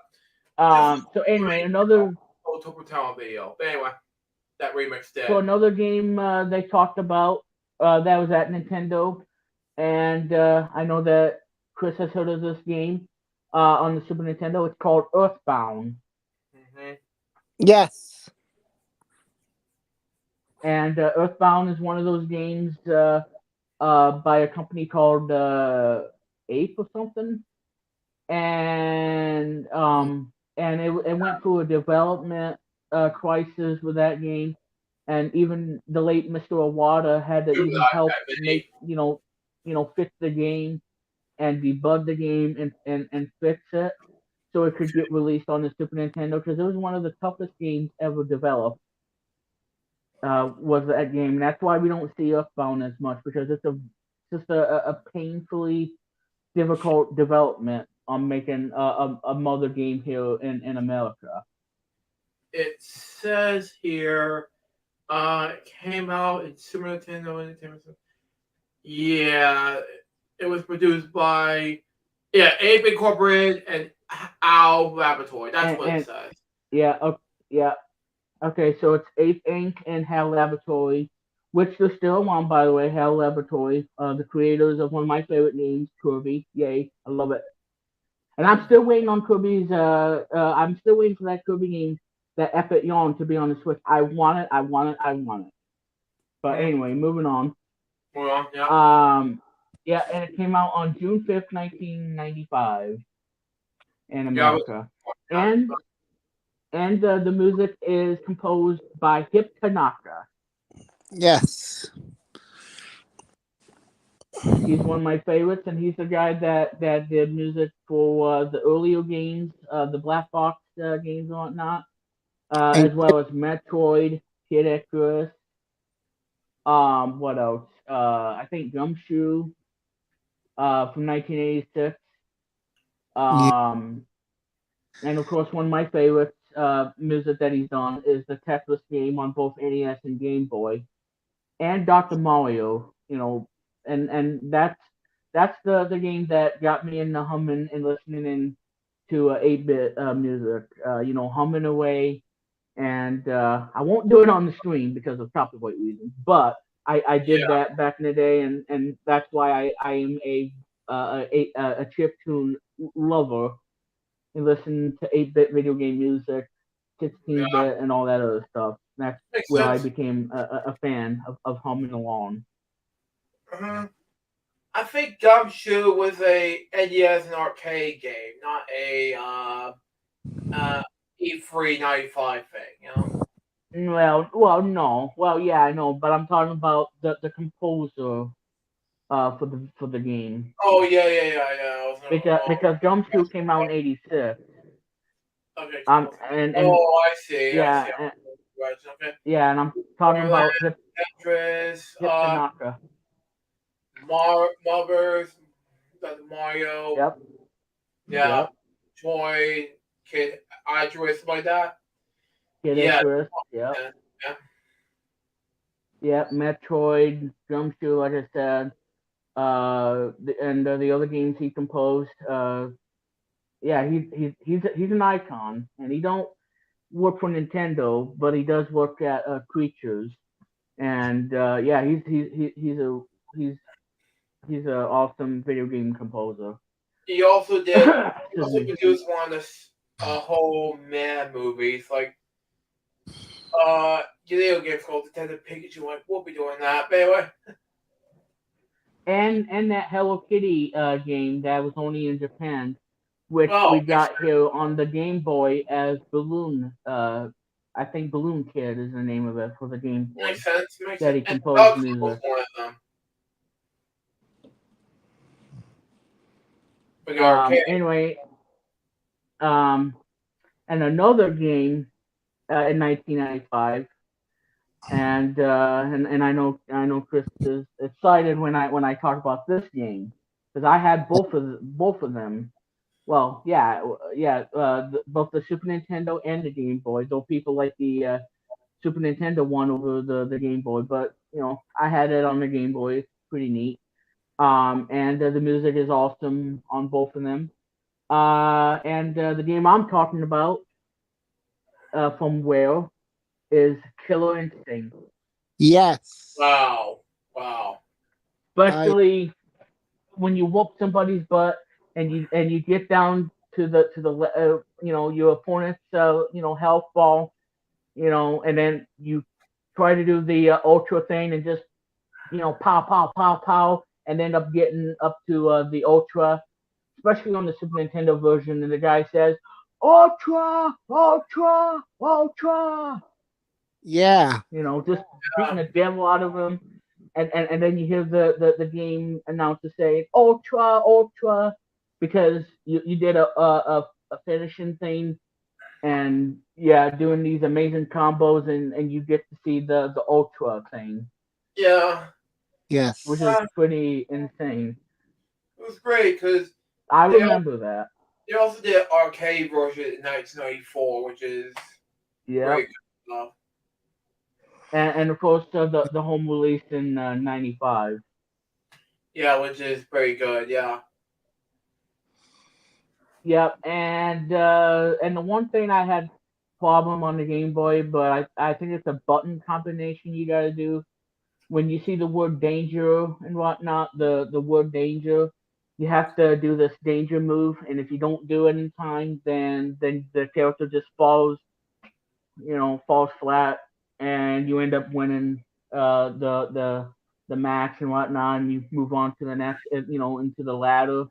So anyway, another Turbo Tower video. But anyway, that remix did. so another game they talked about that was at Nintendo, and I know that Chris has heard of this game on the Super Nintendo. It's called Earthbound, Mm-hmm. Yes. and Earthbound is one of those games by a company called Ape or something, and it went through a development crisis with that game, and even the late Mr. Iwata had to even help make fix the game and debug the game and fix it so it could get released on the Super Nintendo because it was one of the toughest games ever developed. Was that game? And that's why we don't see Earthbound as much because it's just a painfully difficult development on making a mother game here in America. It says here, it came out in Super Nintendo Entertainment System. Yeah, it was produced by Ape Incorporated and Owl Laboratory. That's what it says. Yeah, yeah. Okay, so it's Ape Inc. and HAL Laboratory, which they're still on, by the way. HAL Laboratory, the creators of one of my favorite games, Kirby. Yay, I love it. And I'm still waiting on Kirby's. I'm still waiting for that Kirby game, that Epic Yarn, to be on the Switch. I want it. I want it. I want it. But anyway, moving on. Yeah. Yeah, and it came out on June 5th, 1995, in America. And the music is composed by Hip Tanaka. Yes. He's one of my favorites, and he's the guy that did music for the earlier games, the Black Box games and whatnot, as well as Metroid, Kid Icarus. What else? I think Gumshoe from 1986. And of course, one of my favorites music that he's done is the Tetris game on both NES and Game Boy, and Dr. Mario. And that's the game that got me into humming and listening in to 8-bit music. Humming away, and I won't do it on the stream because of copyright reasons, but I did that back in the day, and that's why I am a chip tune lover and listen to 8-bit video game music, 16-bit, and all that other stuff. That's where I became a fan of humming along. I think Gumshoe was a NES and arcade game, not a E3 95 thing, Well, no. Well, yeah, I know, but I'm talking about the composer for the game. Oh yeah. Because Gumshoe came out in '86. Okay. And I see. Yeah, I see. Right. Okay. Yeah, and I'm talking about Tetris, Hip Tanaka. Muggers, Mario. Yep. Yeah. Yep. Toy, Kid, Icarus, like that. Kid Icarus. Yep. Yep. Metroid, Gumshoe, like I said. And the other games he composed. Yeah, he's an icon, and he don't work for Nintendo, but he does work at Creatures, and yeah, he's an awesome video game composer. He also produced one of the whole man movies, like video games called Detective Pikachu. Like, we'll be doing that, but anyway. And that Hello Kitty game that was only in Japan, which Well, we got here on the Game Boy as Balloon. I think Balloon Kid is the name of it for the Game Boy. makes sense. That he And composed Doug was music. one of them. For the arcade. Anyway, and another game in 1995, and I know Chris is excited when I talk about this game because I had both of them. Well, both the Super Nintendo and the Game Boy. Though people like the Super Nintendo one over the Game Boy, but I had it on the Game Boy. It's pretty neat. And the music is awesome on both of them. And the game I'm talking about from Whale is Killer Instinct. Yes. Wow. Wow. Especially when you whoop somebody's butt and you get down to the your opponent's health ball, and then you try to do the ultra thing and just pow pow pow pow and end up getting up to the ultra, especially on the Super Nintendo version, and the guy says ultra ultra ultra, Yeah. just beating the devil out of him. And then you hear the game announcer say ultra ultra because you did a finishing thing, and doing these amazing combos, and you get to see the ultra thing, Yeah. Yes. which is pretty insane. It was great because I remember that. they also did arcade version in 1994, which is Yeah. great stuff. And of course the home release in '95. Yeah, which is pretty good. Yeah. Yep, and the one thing I had problem on the Game Boy, but I think it's a button combination you gotta do when you see the word danger and whatnot. The word danger, you have to do this danger move, and if you don't do it in time, then the character just falls flat, and you end up winning the match and whatnot, and you move on to the next, into the ladder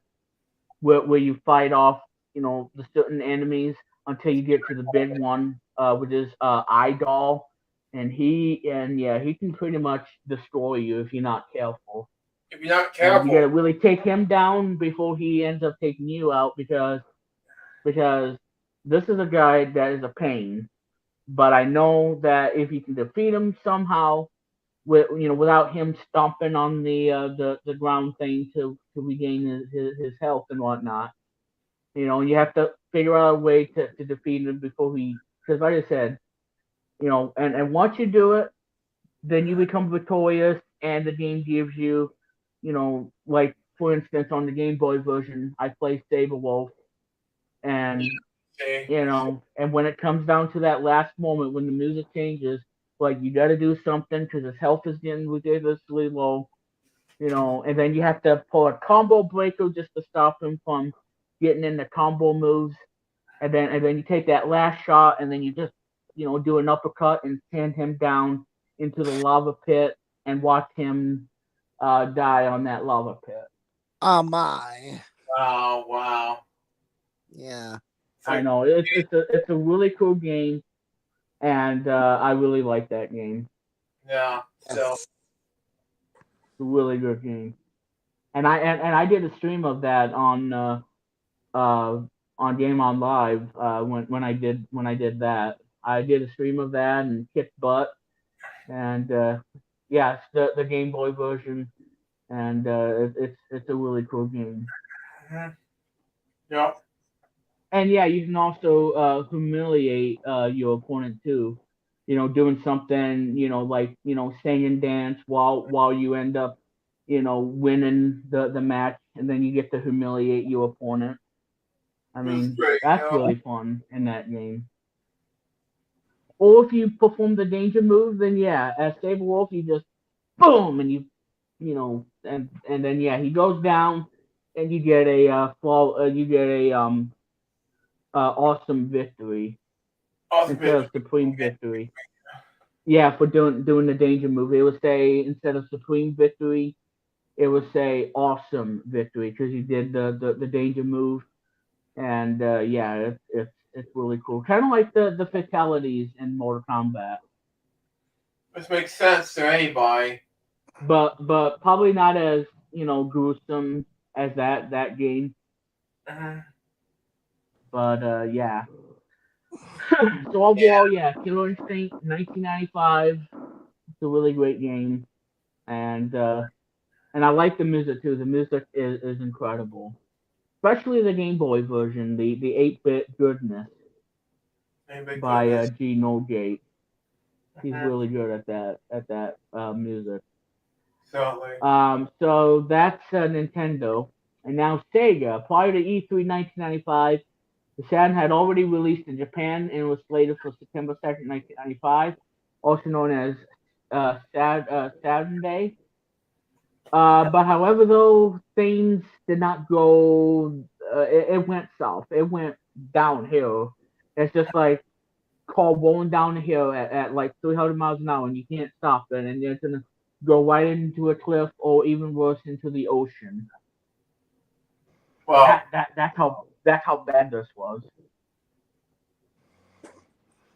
where you fight off, the certain enemies until you get to the big one, which is Idol, and he can pretty much destroy you if you're not careful. If you're not And you careful, gotta really take him down before he ends up taking you out because this is a guy that is a pain. But I know that if you can defeat him somehow, without him stomping on the ground thing to regain his health and whatnot, you have to figure out a way to defeat him before because like I said, and once you do it, then you become victorious, and the game gives you, like for instance on the Game Boy version, I play Saber Wolf, and see, and when it comes down to that last moment when the music changes, like you got to do something because his health is getting ridiculously low, and then you have to pull a combo breaker just to stop him from getting into combo moves, and then you take that last shot, and then you just do an uppercut and send him down into the lava pit and watch him die on that lava pit. Oh my. wow, wow. Yeah. So, I know it's a really cool game, and I really like that game. yeah. So Yes. It's a really good game, and I did a stream of that uh, on Game On Live when I did that. I did a stream of that and kicked butt, and it's the Game Boy version, and it's a really cool game. yeah. And you can also humiliate your opponent too. Doing something, like sing and dance while you end up, winning the match, and then you get to humiliate your opponent. I It was mean, great. that's really fun in that game. Or if you perform the danger move, then as Saber Wolf, you just boom, and and then he goes down, and you get a you get a awesome victory Awesome. instead of supreme victory. Yeah, for doing the danger move, it would say instead of supreme victory, it would say awesome victory because you did the danger move, and yeah, it's really cool. Kind of like the fatalities in Mortal Kombat, Which makes sense to anybody. but probably not as gruesome as that game. Mhm. But yeah. So Yeah. overall, yeah, Killer Instinct 1995. It's a really great game, and I like the music too. The music is incredible, especially the Game Boy version, the 8-bit goodness Hey, big by goodness. G Nogate. He's Mhm. really good at that music. Certainly. So that's Nintendo, and now Sega. Prior to E3 1995, the Saturn had already released in Japan and was slated for September 2nd, 1995, also known as Saturn Day. But however, though things did not go, it went south. It went downhill. It's just like car rolling down the hill at like 300 miles an hour, and you can't stop it, and you're gonna go right into a cliff, or even worse, into the ocean. Well, That's how bad this was.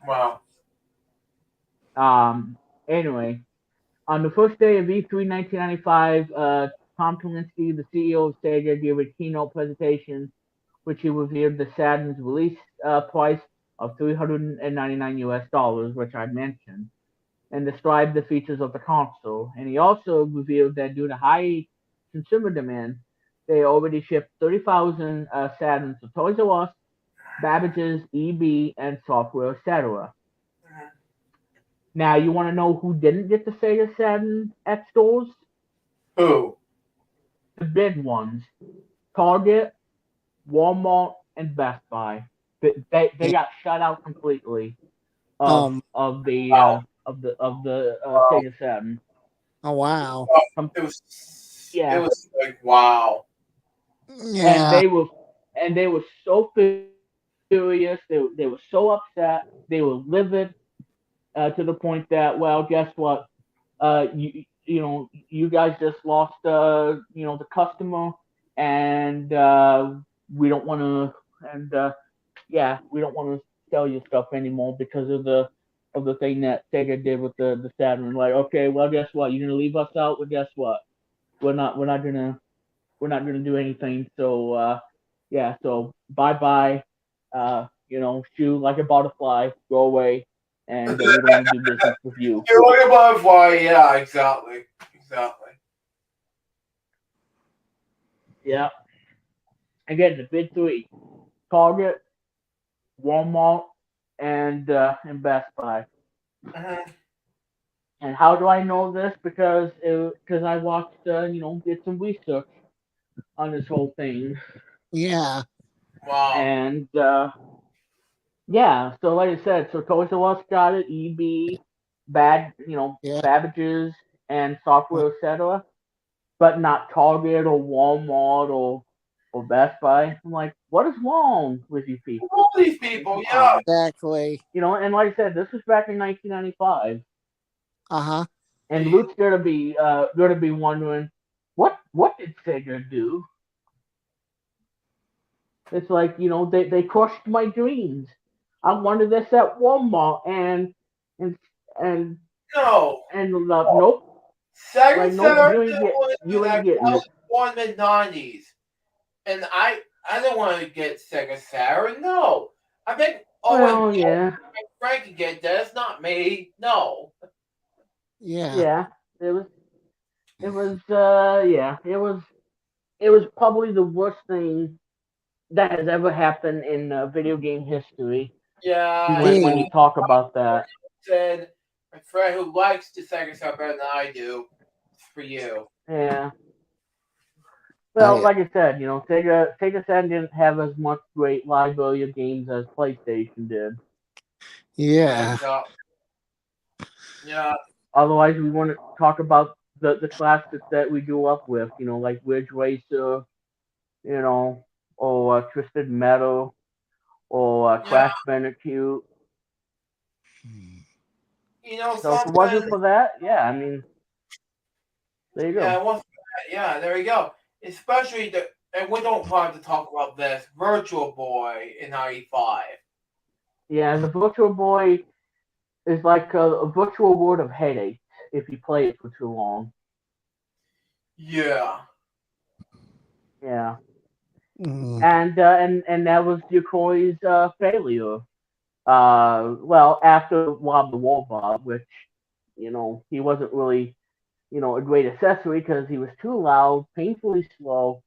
well. Um. Anyway, on the first day of E3 1995, Tom Kalinske, the CEO of Sega, gave a keynote presentation which he revealed the Saturn's release price of 399 US dollars, which I mentioned, and described the features of the console. And he also revealed that due to high consumer demand, they already shipped 30,000 Saturns to Toys R Us, Babbage's, EB, and Software, etc. Mhm. Now, you want to know who didn't get the Sega Saturn at stores? Who? The big ones: Target, Walmart, and Best Buy. They Yeah. got shut out completely of Um. of the Wow. Sega Saturn. Oh wow. Well, Com- it was. It yeah, was like wow. and Yeah. they were so furious. They were so upset. They were livid to the point that, well, guess what? You guys just lost the customer, and we don't want to, and yeah, we don't want to sell you stuff anymore because of the thing that Sega did with the Saturn. Like, okay, well, guess what? You're gonna leave us out. Well, guess what? We're not gonna do anything. So yeah, so bye bye. Shoot like a butterfly, go away, and we don't want to do business with you. You're like a butterfly. Yeah, exactly. Exactly. Yeah. Again, the big three: Target, Walmart, and Best Buy. Mhm. And how do I know this? Because I watched, did some research on this whole thing, Yeah. Wow. and yeah. So like I said, so Toys R Us got it, EB, Yeah. Babbage's, and Well, Software, etc. But not Target or Walmart or Best Buy. I'm like, what is wrong with you people? All these Like, people. come Yeah. on. exactly. And like I said, this was back in 1995, Uh huh. and Luke's gonna be wondering, what did Sega do? It's like, they crushed my dreams. I wanted this at Walmart, and and No. nope, Second like nope, Saturday you ain't get wanted to do you ain't that. getting I it. was born mid-90s. And I didn't want to get Sega Saturn. No. I think Owen Well, yeah, and Frank can get that. It's not me. No. Yeah. yeah, it was probably the worst thing that has ever happened in video game history Yeah, when you when you Hey. talk about that. said my friend who likes the Sega Saturn better than I do. It's for you. Yeah. Well, I. like I said, Sega Saturn didn't have as much great library of games as PlayStation did. Yeah, Yeah. exactly. Yeah. Otherwise, we want to talk about the classics that we grew up with, like Ridge Racer, you know, or Twisted Metal, or Yeah. Crash Bandicoot. So if it wasn't Something. for that, yeah, I mean, there you Yeah, go. yeah, there you go. Especially And we don't want to talk about this Virtual Boy in '95. Yeah, the Virtual Boy is like a virtual world of headaches if you play it for too long. Yeah. Yeah, Mm. and that was Yokoi's failure. Well, after Wob the Warbot, which he wasn't really a great accessory because he was too loud, painfully slow,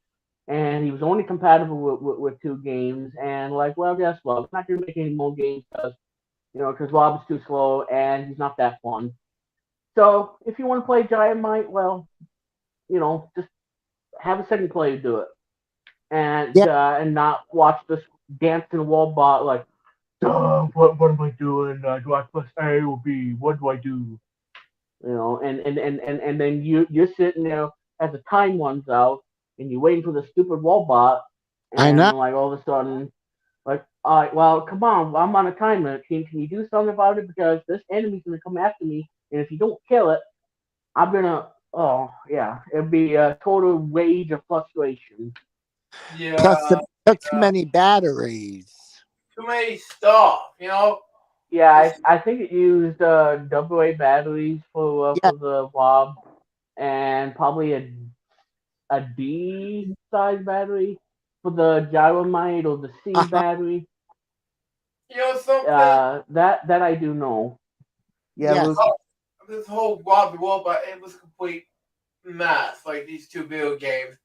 and he was only compatible with two games. And like, well, guess what? We're not gonna make any more games because Rob's too slow and he's not that fun. So if you want to play Giant Might, well, just have a second player do it, Yeah, and not watch this dancing Warbot like, what am I doing? Do I press A or B? What do I do? And then you're sitting there as the time runs out, and you're waiting for the stupid Warbot, I know. and like all of a sudden, like, all right, well, come on, I'm on a timer. Can you do something about it? Because this enemy's gonna come after me, and if you don't kill it, I'm gonna. Oh yeah, it'd be a total rage of frustration. Plus, Yeah. it took too many batteries. Too many stuff. Yeah, It's I think it used AA batteries Yeah. for the Wob, and probably a D size battery for the Gyromite or the C Uh-huh. battery. something. That I do know. Yeah, Yes. Luke. This whole Rob the World, but it was a complete mess. Like these two video games,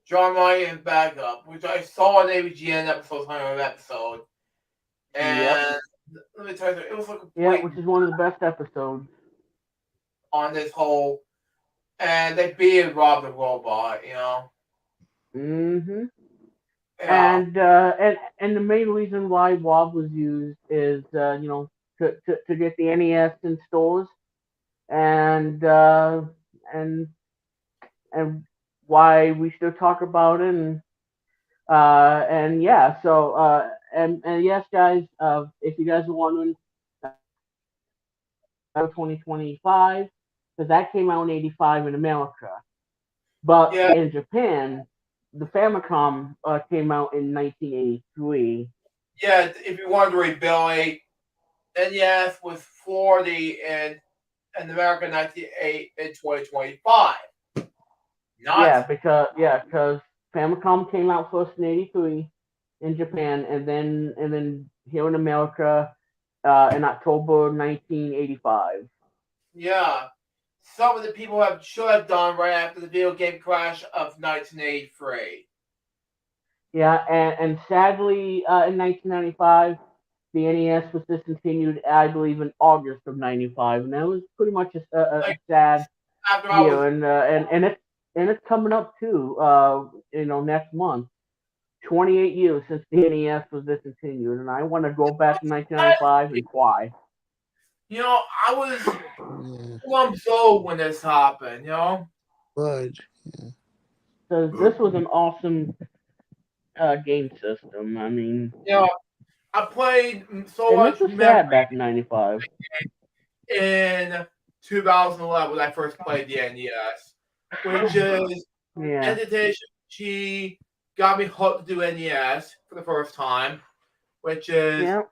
John Ryan and Backup, which I saw on AVGN episode 100 episode, Yep. and let me tell you, it was a Yeah, complete which is one of the best episodes. on this whole, and they beat Rob the Robot. Hmm Yeah, and the main reason why WoW was used is to get the NES in stores and and and why we still talk about it and yeah and yes guys if you guys are wondering 2025 because that came out in 85 in America but yeah, in Japan the Famicom came out in 1983. yeah. If you're wondering, Billy, NES was 40 in America 98 in 2025. Not Because Famicom came out first in '83 in Japan, and then here in America in October 1985. yeah. Some of the people should have done right after the video game crash of 1983. Yeah, and sadly in 1995 the NES was discontinued, I believe, in August of '95, and that was pretty much a Like sad after I was year, and it's coming up too, next month. 28 years since the NES was discontinued, and I want to go back to 1995 and cry. I was Yeah. 2 months old when this happened. Good. Because this was an awesome game system. I mean, You know, I played so and this much was memory sad back in '95. in 2011 when I first played the NES, which is Yeah, Editation She got me hooked to do NES for the first time, which is yeah,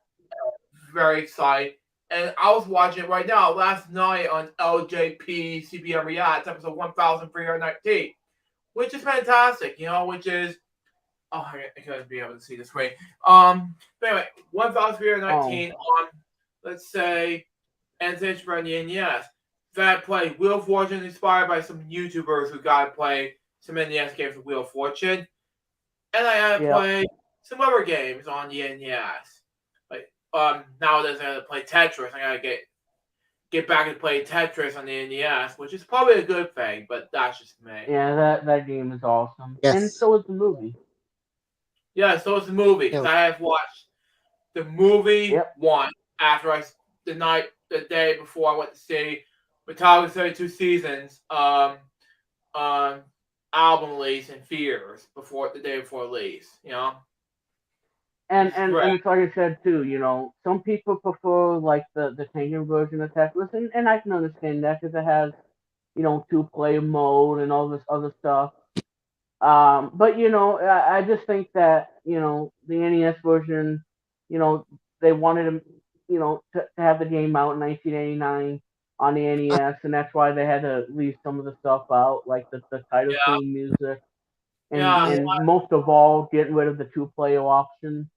very exciting. And I was watching it right now last night on LJP CBM Reacts, episode 1319, which is fantastic, which is I couldn't be able to see the screen. But anyway, oh, 1319 on let's say NCH for NES. That played Wheel of Fortune inspired by some YouTubers who got to play some NES games with Wheel of Fortune. And I had to yeah, play some other games on the NES. Like nowadays I gotta play Tetris. I gotta get back and play Tetris on the NES, which is probably a good thing, but that's just me. yeah. That game is awesome, and Yes. so is the movie. Yeah, so it's the movie because Yeah. I have watched the movie Yep, one after the day before I went to see Metallica 32 Seasons um album release in theaters before the day before release. and It's and great. and it's like I said too. Some people prefer like the Tengen version of Tetris, and I can understand that because it has two player mode and all this other stuff. But I just think that the NES version, you know, they wanted to have the game out in 1989 on the NES, and that's why they had to leave some of the stuff out, like the title Yeah, theme music, and yeah, and most of all, getting rid of the two-player option.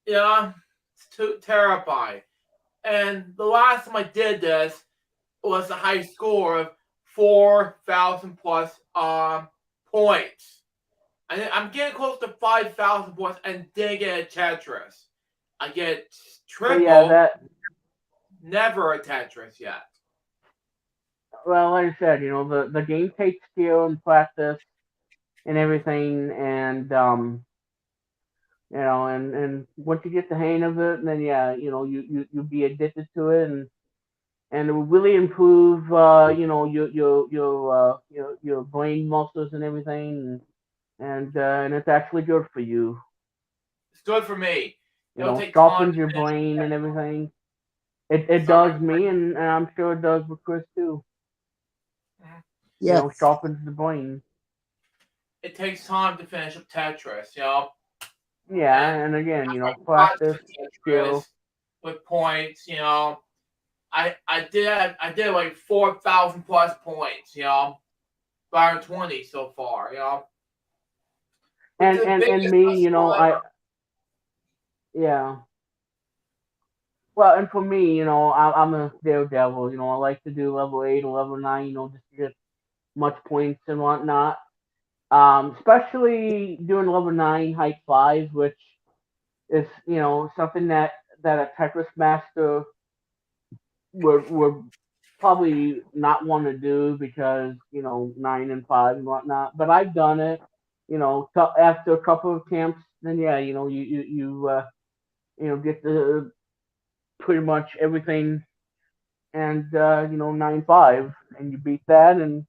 yeah. It's too terrifying. And the last time I did this was a high score of 4,000 plus points. I'm getting close to 5,000 points and didn't get a Tetris. I get But yeah, triple, never a Tetris yet. well, like I said, the game takes skill and practice and everything, and and once you get the hang of it, then yeah, you be addicted to it, and it will really improve, your brain muscles and everything, and it's actually good for you. It's good for me. It'll take time Sharpens to your finish brain and everything. It some. does me, and I'm sure it does with Chris too. Yes. Sharpens the brain. It takes time to finish up Tetris. Yeah, And and again, lots practice, of Tetris skill. with points. I did like 4,000 plus points. 520 so far. Which And is the and biggest and me, score I ever. yeah. Well, and for me, I'm a daredevil. I like to do level 8 or level 9, just to get much points and whatnot. Especially doing level 9 height 5, which is something that a Tetris master would probably not want to do because 9 and 5 and whatnot. But I've done it. After a couple of attempts, then yeah, you get the pretty much everything, and 9-5, and you beat that, and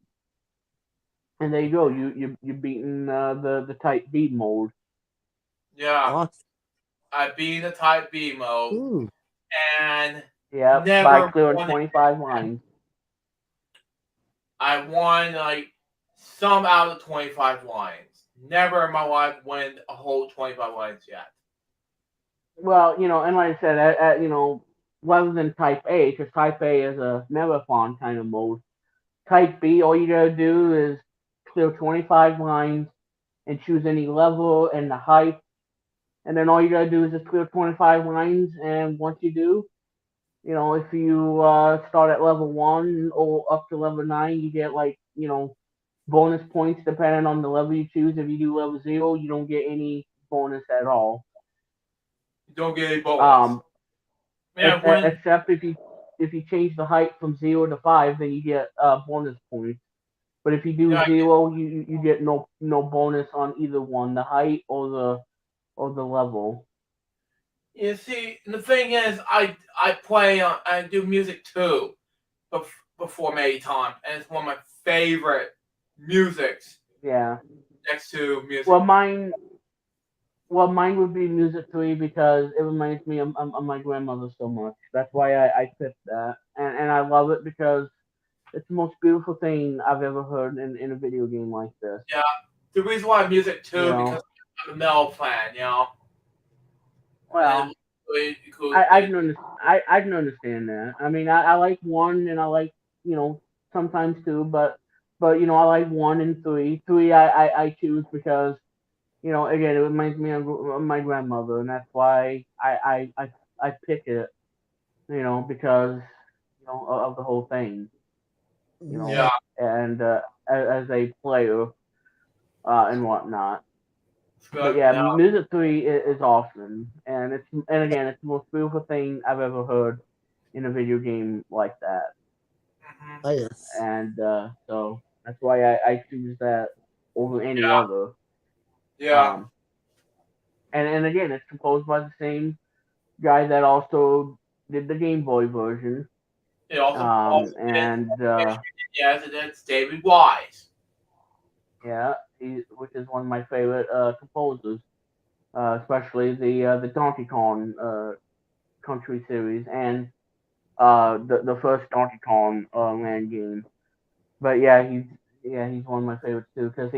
there you go. You've beaten the type B mode. Yeah, Awesome. I beat the Type B mode Ooh. and Yeah, by never clearing won it. 25 lines. I won like some out of 25 lines. Never in my life win a whole 25 lines yet. Well, and like I said, rather than type A, because type A is a marathon kind of mode. Type B, all you gotta do is clear 25 lines and choose any level and the height, and then all you gotta do is just clear 25 lines. And once you do, if you start at level 1 or up to level 9, you get like bonus points depending on the level you choose. If you do level 0, you don't get any bonus at all. You don't get any bonus. Um, Man, when except if you change the height from 0 to 5, then you get bonus points. But if you do yeah, 0, you get no bonus on either one, the height or the level. you see, the thing is, I do music too, before many times, and it's one of my favorite musics Yeah. next to music. Well, mine would be Music 3 because it reminds me of my grandmother so much. That's why I picked that, and I love it because it's the most beautiful thing I've ever heard in a video game like this. Yeah, the reason why music You too because know, I'm a metal fan, and well, it I includes I it. can I can understand that. I mean, I like one, and I like sometimes two, but I like one and three. Three I choose because again, it reminds me of my grandmother, and that's why I pick it. Because of the whole thing. You Yeah. know, Yeah, and as a player and whatnot. it's But good. yeah, Yeah. Music 3 is awesome, and again, it's the most beautiful thing I've ever heard in a video game like that. Hmm. Oh, yes. And so that's why I choose that over any Yeah. other. Yeah. Um, and again, it's composed by the same guy that also did the Game Boy version. It also did. And Yes, it's David Wise. yeah, which is one of my favorite composers, especially the Donkey Kong Country series and the first Donkey Kong land game. But yeah, he's one of my favorites too because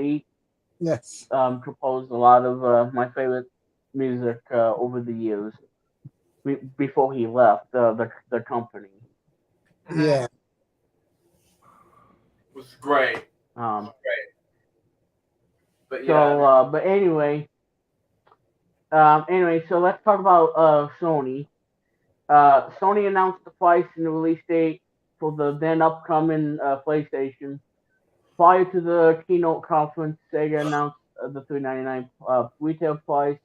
Yes. composed a lot of my favorite music over the years before he left the company. Mhm. Yeah. Was great. Um, Great. But yeah. but anyway, so let's talk about Sony. Sony announced the price and the release date for the then upcoming PlayStation. Prior to the keynote conference, Sega announced the $399 retail price,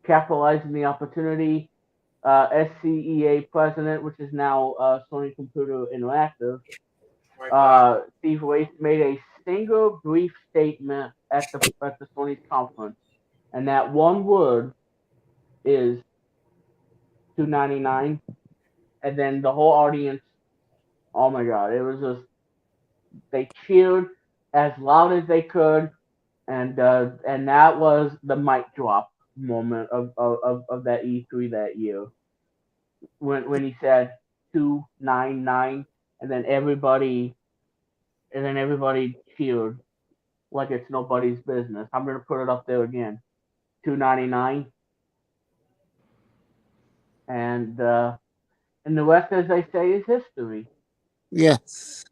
capitalizing the opportunity. SCEA president, which is now Sony Computer Interactive, Right back. Steve Race made a single brief statement at the Sony's conference, and that one word is 299. And then the whole audience, oh my god, it was just they cheered as loud as they could, and that was the mic drop moment of that E3 that year when he said 299, and then everybody cheered like it's nobody's business. I'm gonna put it up there again, 299, and the rest, as I say, is history. Yes.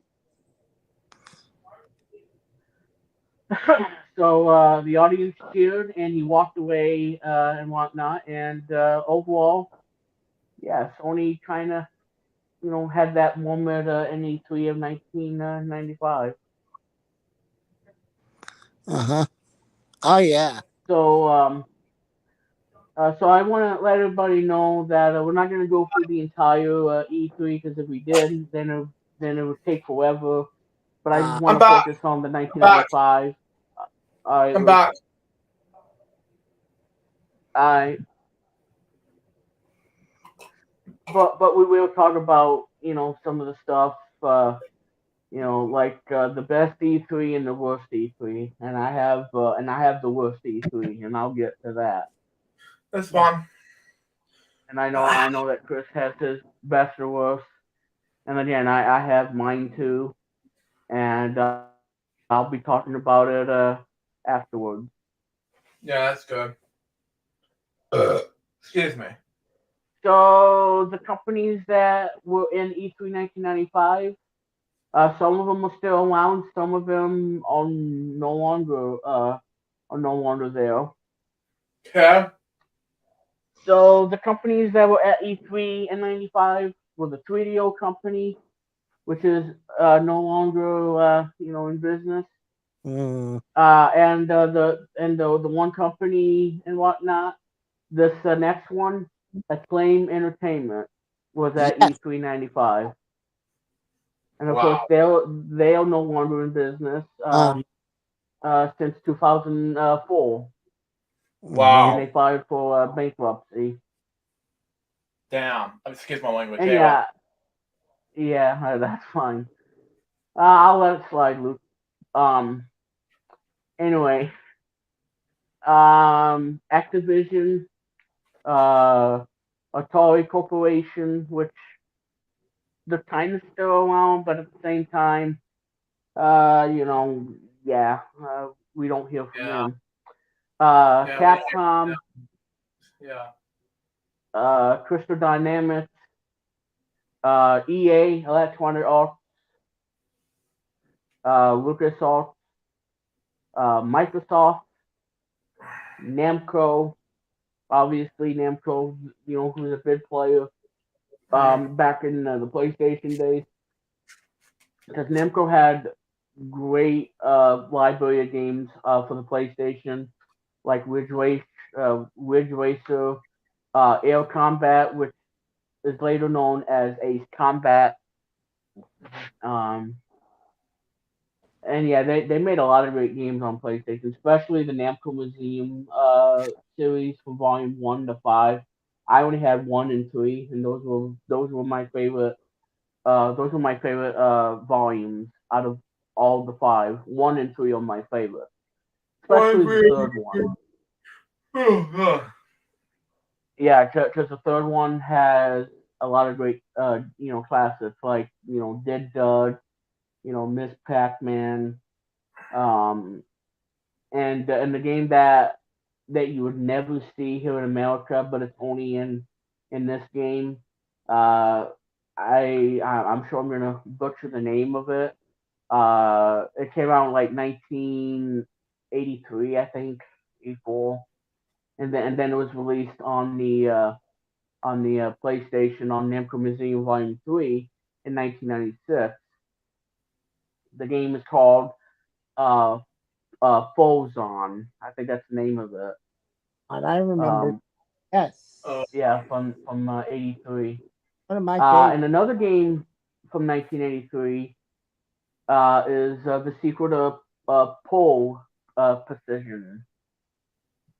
So the audience cheered, and he walked away and whatnot. And overall, yeah, Sony kind of had that moment in E3 of 1995. Uh huh. Oh yeah. So so I want to let everybody know that we're not going to go through the entire E3 because if we did, then it would take forever. But I just Uh, want I'm to back. focus on the I'm back. 1995. All right, I'm Luke. back. I but we will talk about some of the stuff like the best E3 and the worst E3, and I have the worst E3, and I'll get to that. This one. And I know that Chris has his best or worst, and again I have mine too, and I'll be talking about it afterwards. Yeah, that's good. Excuse me. So the companies that were in E3 1995, some of them are still around, some of them are no longer there. Okay. So the companies that were at E3 in '95 were the 3DO company, which is no longer in business, uh, and the one company and whatnot. This next one, Acclaim Entertainment, was at yes. E3 '95, and of course Wow. they are no longer in business Um. since 2004 when Mhm. Wow. they filed for bankruptcy. Damn. Excuse my language. And Anyway. yeah, that's fine. I'll let it slide, Luke. Um, anyway, Activision, uh, Atari Corporation, which they're kind of still around, but at the same time, yeah, we don't hear from Yeah. them. Yeah. Yeah. Capcom, Yeah. Crystal Dynamics, EA, Electronic Arts, LucasArts, Microsoft, Namco, obviously Namco, who's a big player Mhm. back in the PlayStation days, because Namco had great library of games for the PlayStation, like Ridge Racer, Air Combat, which is later known as Ace Combat. Um, and yeah, they made a lot of great games on PlayStation, especially the Namco Museum series from Volume 1 to 5. I only had 1 and 3, and those were my favorite. Those were my favorite volumes out of all the 5. 1 and 3 are my favorite, especially the third one. Yeah, because the third one has a lot of great classics like Dead Dud, Miss Pac Man, um, and the game that you would never see here in America, but it's only in this game. Uh, I'm sure I'm gonna butcher the name of it. It came out in like 1983, I think, 84, and then it was released on the PlayStation on Namco Museum Volume 3 in 1996. The game is called uh Fozon. I think that's the name of it. And I remember, Um, Uh, yes, yeah, from '83. one of my favorite And another game from 1983 is the sequel to Pole Precision.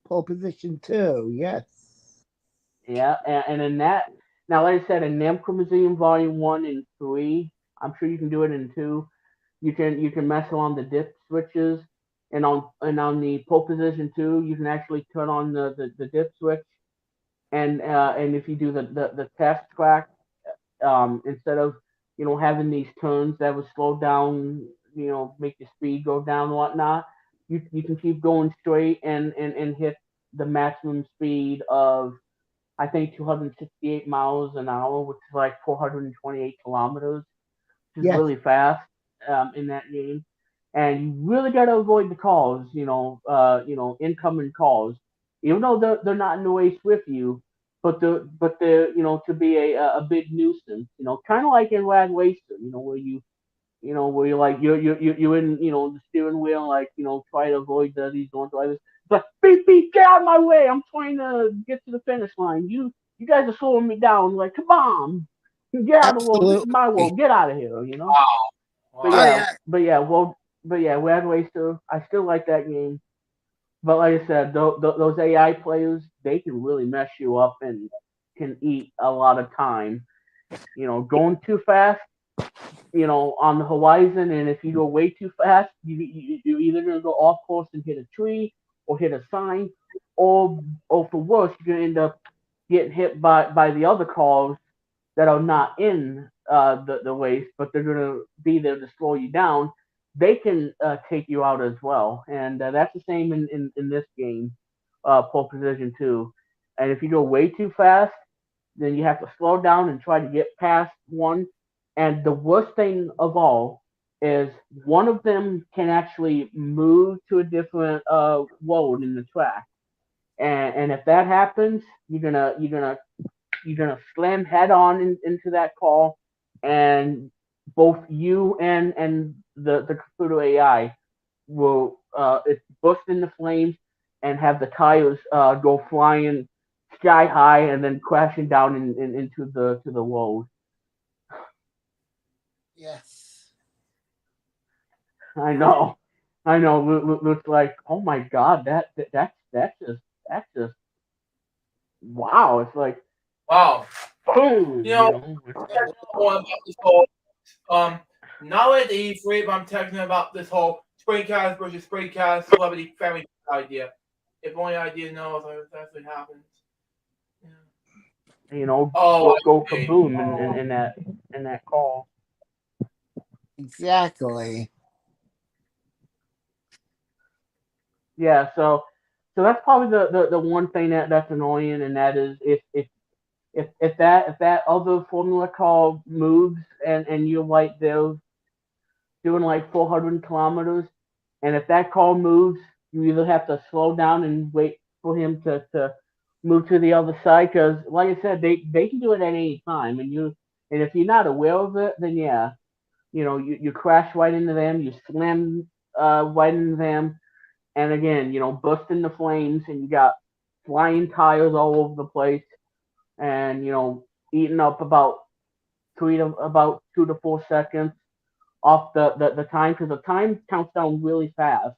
pole position too. Yes, Yeah, and in that, now like I said, in Namco Museum Volume 1 and 3, I'm sure you can do it in 2. You can mess around the dip switches, and on the pole position 2, you can actually turn on the dip switch, and if you do the test track, instead of having these turns that would slow down, make the speed go down and whatnot, you can keep going straight and hit the maximum speed of, I think, 268 miles an hour, which is like 428 kilometers, which is yes, really fast in that game. And you really got to avoid the calls, incoming calls, even though they're not in the race with you, but they're to be a big nuisance, kind of like in Rad Racer, where you're like you're in the steering wheel, like try to avoid these going drivers. But beep beep, get out of my way! I'm trying to get to the finish line. You guys are slowing me down. Like, come on, get out of the road. This is my absolutely. road. Get out of here. wow. But Oh Wow. yeah, yeah, Rad Racer. I still like that game. But like I said, those AI players, they can really mess you up and can eat a lot of time. Going too fast, on the horizon, and if you go way too fast, you're either gonna go off course and hit a tree or hit a sign, or for worse, you're gonna end up getting hit by the other cars that are not in the race, but they're gonna be there to slow you down. They can take you out as well, and that's the same in this game, pole position too. And if you go way too fast, then you have to slow down and try to get past one. And the worst thing of all is one of them can actually move to a different road in the track. And if that happens, you're gonna slam head on into that call, and both you and the computer AI will it burst into flames and have the tires go flying sky high and then crashing down into the road. yes. I know, I know. Looks like, oh my god, that's just wow. It's like Wow. boom, You know, Absolutely. one about this whole um not only the E3, but I'm talking about this whole screencast versus screencast celebrity family idea. If only I didn't know if it actually happens. Yeah. Oh, go I see. kaboom in that call. Exactly. Yeah, so that's probably the one thing that's annoying, and that is if that other formula call moves and you're like there doing like 400 kilometers, and if that call moves, you either have to slow down and wait for him to move to the other side, because like I said, they can do it at any time, and if you're not aware of it, then yeah, you crash right into them, you slam right into them, and again, burst into flames, and you got flying tires all over the place, and eating up about 2 to 4 seconds off the time, because the time counts down really fast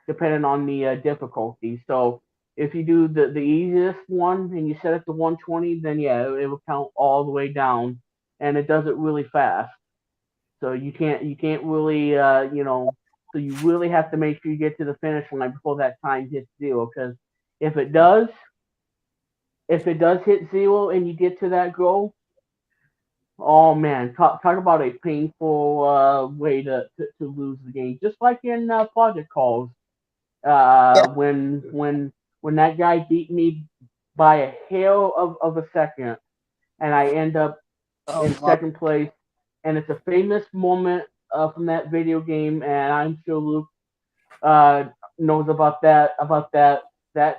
depending on the difficulty. So if you do the easiest one and you set it to 120, then yeah, it will count all the way down, and it does it really fast. So you can't really so you really have to make sure you get to the finish line before that time hits zero, because if it does if it does hit zero and you get to that goal, oh man, talk about a painful way to lose the game. Just like in Project Calls, When that guy beat me by a hair of a second, and I end up Oh, in second place, and it's a famous moment from that video game, and I'm sure Luke uh, knows about that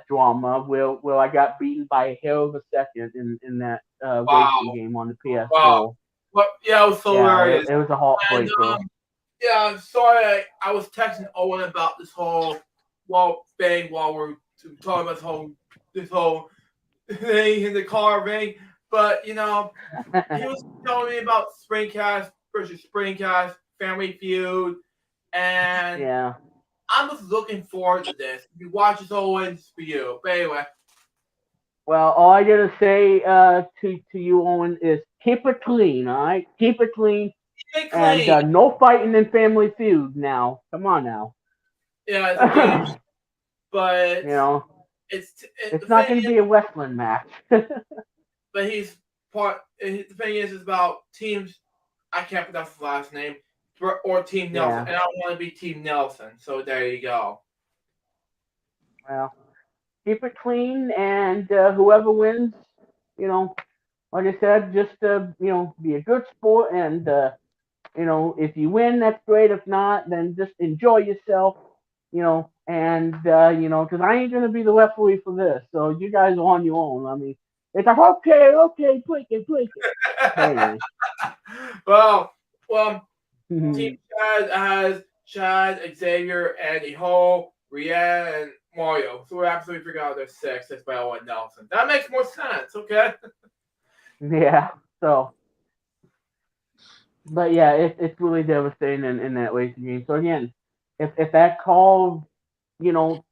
drama where I got beaten by a hair of a second in that racing Wow. game on the Wow. PS4. Well, yeah, it was Yeah, hilarious. it was a And heartbreaker. yeah, I'm sorry. I was texting Owen about this whole thing while we're talking about this whole thing in the car ring. But he was telling me about Springcast versus Springcast Family Feud, and Yeah. I'm just looking forward to this. If you watch this, Owen's for you. But anyway, Well, all I gotta say to you, Owen, is keep it clean. All right, keep it clean, stay and clean. no fighting in Family Feud. Now, come on now. Yeah, it's a game, You but know, the it's not thing gonna is, be a wrestling match. but he's part. The thing is about teams. I can't pronounce his last name, or Team Nelson, Yeah. and I want to be Team Nelson. So there you go. Well, keep it clean, and whoever wins, you know, like I said, just be a good sport, and if you win, that's great. If not, then just enjoy yourself. And because I ain't gonna be the referee for this, so you guys are on your own. I mean, it's like okay, break it. But anyway, well, Team Chad has Chad, Xavier, Andy Ho, Rianne, and Mario. So we absolutely forgot there's six. That's by Owen Nelson. That makes more sense. Okay. yeah. So, but yeah, it's really devastating in that racing game. So again, if that call, you know,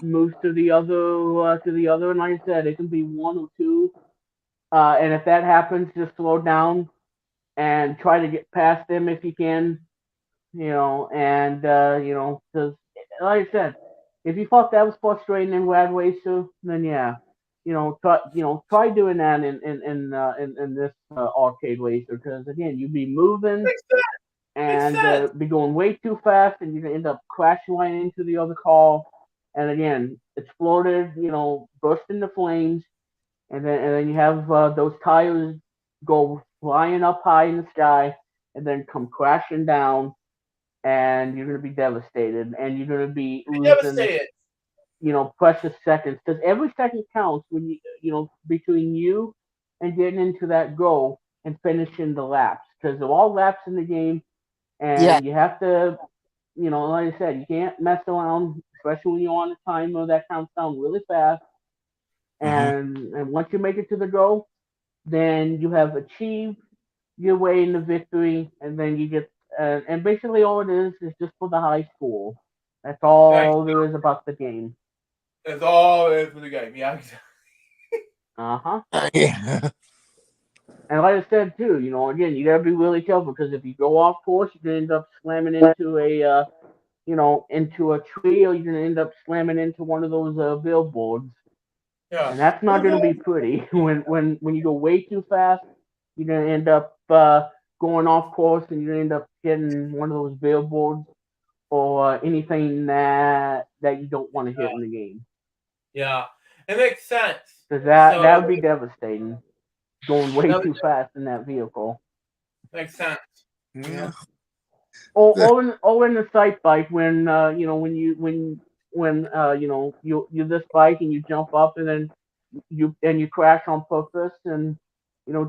moves to the other, and like I said, it can be one or two. And if that happens, just slow down and try to get past them if you can. And because like I said, if you thought that was frustrating in Rad Racer, then yeah, try doing that in this arcade racer because again, you'd be moving Makes sense. Makes and sense. be going way too fast, and you're gonna end up crashing right into the other car, and again, exploded, burst into flames, and then you have those tires go flying up high in the sky, and then come crashing down, and you're gonna be devastated, and you're gonna be Be losing, devastated. precious seconds, because every second counts when between you and getting into that goal and finishing the laps, because they're all laps in the game, yeah. and you have to, like I said, you can't mess around, especially when you're on a timer that counts down really fast. Uh-huh. And once you make it to the goal, then you have achieved your way in the victory, and then you get and basically all it is just for the high score. That's Nice. all there is about the game. That's all it is for the game. Yeah. Uh huh. Yeah. And like I said too, again, you gotta be really careful because if you go off course, you can end up slamming into into a tree, or you're gonna end up slamming into one of those billboards, Yeah. and that's not gonna be pretty. When you go way too fast, you're gonna end up going off course, and you're gonna end up hitting one of those billboards or anything that you don't want to hit in the game. Yeah. It makes sense. Because that So would be devastating, going way that too fast in that vehicle. makes sense. Yeah. Or in the sight bike when you're this bike and you jump up and then you crash on purpose, and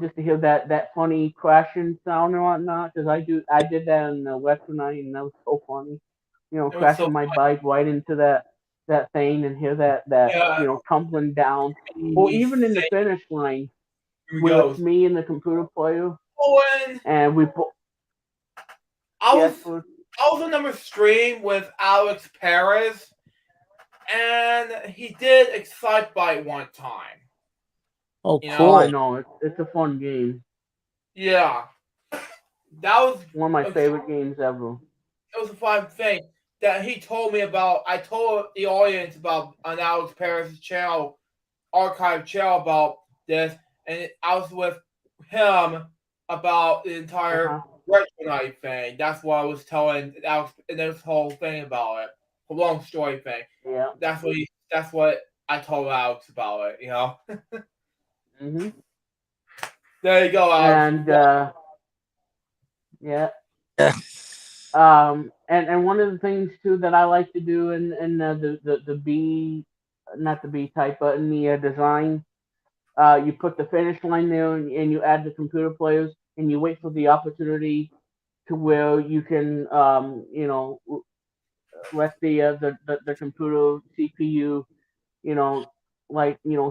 just to hear that funny crashing sound and whatnot, because I did that in Western Night, and that was so funny. It was so Crashing my bike right into that thing, and hear that yeah. tumbling down, or We even in the say finish line here we where it's go. me and the computer player, Owen, and we I was yes, we I was on number stream with Alex Perez, and he did Excite Bike one time. Oh, You oh, know, I cool. know, it's a fun game, yeah, that was one of my a, favorite games ever. it was a fun thing that he told me about. I told the audience about on Alex Perez's channel, archive channel about this, and I was with him about the entire Uh-huh. retro night thing. That's what I was telling Alex and this whole thing about it long story thing. Yeah. That's what I told Alex about it. Hmm. There you go, Alex. And yeah. Yeah. And one of the things too that I like to do in the B, not the B type, but in the design, you put the finish line there and you add the computer players and you wait for the opportunity to where you can let the computer CPU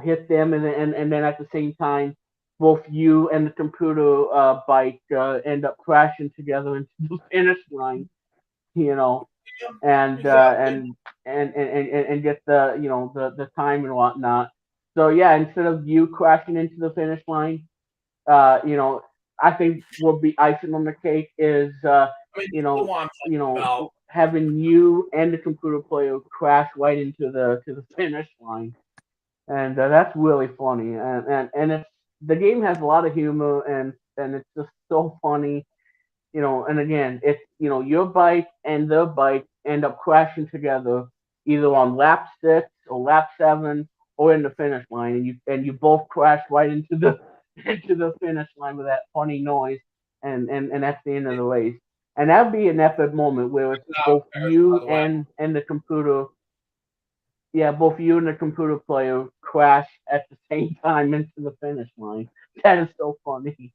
hit them and then at the same time both you and the computer bike end up crashing together into the finish line, you know, and uh, Exactly. and and get the time and whatnot. So yeah, instead of you crashing into the finish line, uh, you know, I think what be icing on the cake is I mean, you the know one I'm talking about. having you and the computer player crash right into the finish line, and that's really funny. And it's the game has a lot of humor and it's just so funny, and again, it's your bike and their bike end up crashing together either on lap 6 or lap 7 or in the finish line, and you both crash right into the into the finish line with that funny noise, and that's the end of the race. And that'd be an epic moment where it's Out both there, by you the way. and the computer, yeah, both you and the computer player crash at the same time into the finish line. That is so funny.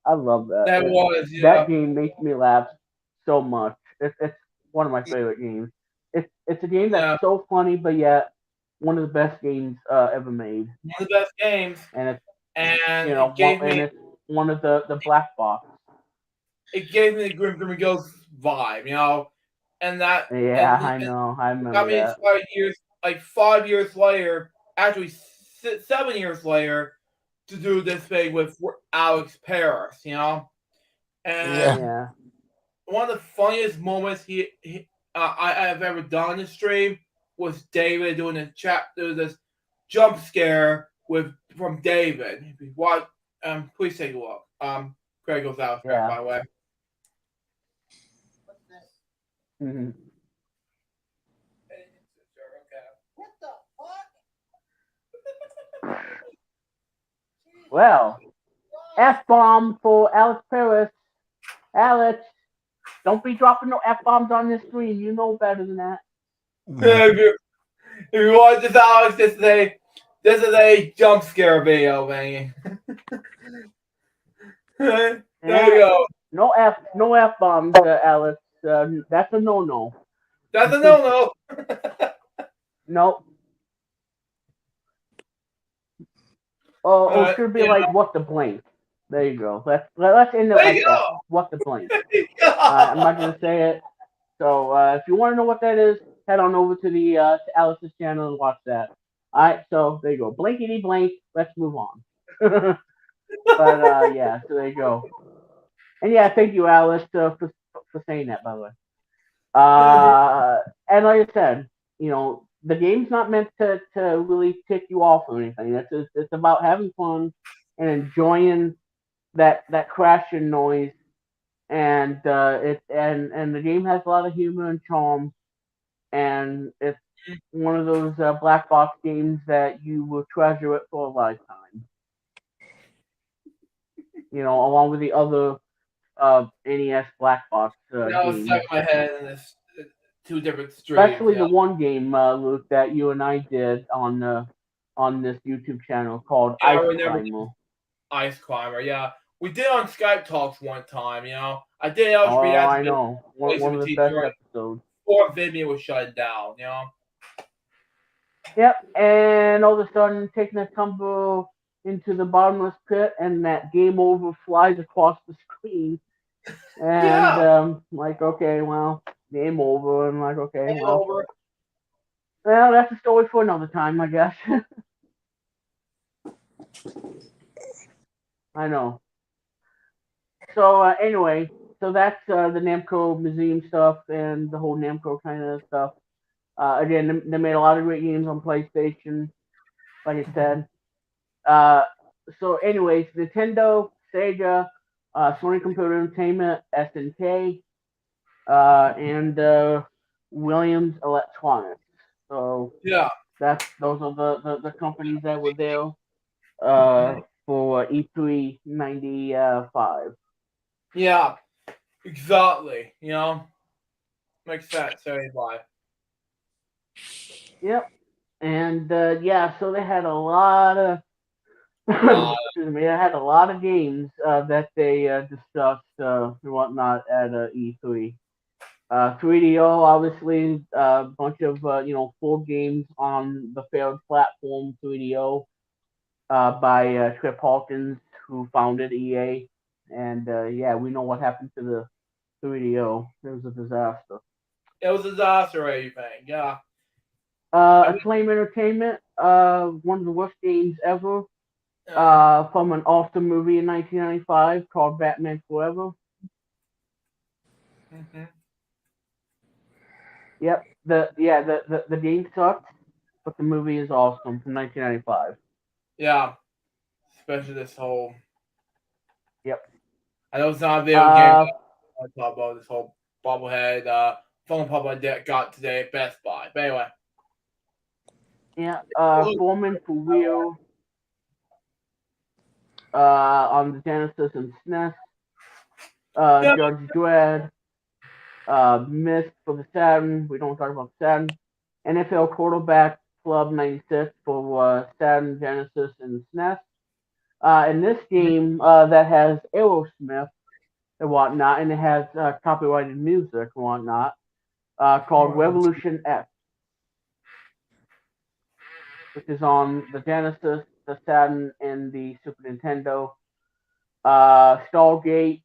I love that. That was, That game makes me laugh so much. It's one of my favorite games. It's a game that's yeah, so funny, but yet one of the best games ever made. one of the best games, And it's and it gave and me it's one of the black box. the Grim Ghost vibe, and that Yeah, and I know. I got remember me that. inspired years, like 5 years later, actually 7 years later, to do this thing with Alex Paris. And Yeah. Yeah. one of the funniest moments I have ever done in the stream was David doing a chat. There was this jump scare from David. What? Please take a look. Craig goes out there, Yeah. by the way. Hmm. Well, F bomb for Alex Paris. Alex, don't be dropping no F bombs on this screen. You know better than that. If you want this, Alex, this is a jump scare video, man. There you Yeah. go. No F bombs, Alex. That's a no. That's a no-no. No. Or should be Yeah. like what the blink. There you go. Let's end it There like you that. go. What the blink. There you I'm not go. gonna say it. So if you want to know what that is, head on over to the to Alice's channel and watch that. All right. So there you go. Blinkety blink. Let's move on. But yeah. So there you go. And yeah, thank you, Alice, for saying that. By the way. And like I said, the game's not meant to really tick you off or anything. It's about having fun and enjoying that crashing noise. And and the game has a lot of humor and charm. And it's one of those black box games that you will treasure it for a lifetime. Along with the other NES black box That was stuck games. in my head in this two different streams. Especially the one game, Luke, that you and I did on this YouTube channel called Yeah, I Ice remember Climber. Ice Climber. Yeah, we did on Skype talks one time. I did algebra Oh, at I the know. place One of of a the best teacher episodes. before Vimeo was shut down. Yep, and all of a sudden taking a tumble into the bottomless pit, and that game over flies across the screen. And Yeah, like, okay, well, game over. And like, okay, game well, over. that's a story for another time, I guess. I know. So anyway, so that's the Namco Museum stuff and the whole Namco kind of stuff. Again, they made a lot of great games on PlayStation, like I said. Uh, so anyways, Nintendo, Sega, Sony Computer Entertainment, SNK, and Williams Electronics. So Yeah. those are the companies that were there Mhm. for E3 '95. Yeah. Exactly. Makes sense. 75. Yep. And yeah, so they had a lot of Lot. excuse me, they had a lot of games that they discussed and whatnot at E3. 3DO, obviously, a bunch of full games on the failed platform 3DO by Trip Hawkins, who founded EA. And yeah, we know what happened to the 3DO. It was a disaster. It was a disaster, everything. Yeah. I mean, Acclaim Entertainment, one of the worst games ever, uh, from an awesome movie in 1995 called Batman Forever. mhm. Yep, the game sucks, but the movie is awesome from 1995. Yeah. Especially this whole. Yep. I know it's not a video game, Uh, but I talk about this whole bobblehead phone pop I got today at Best Buy. But anyway. yeah. It looks Foreman for alright. Wheel, on the Genesis and SNES. Yeah. Judge Dredd, Mist for the Saturn. We don't talk about Saturn. NFL Quarterback Club '96 for Saturn, Genesis, and SNES. In this game, that has Aerosmith and whatnot, and it has copyrighted music and whatnot, called Revolution X, which is on the Genesis, the Saturn, and the Super Nintendo. Stargate,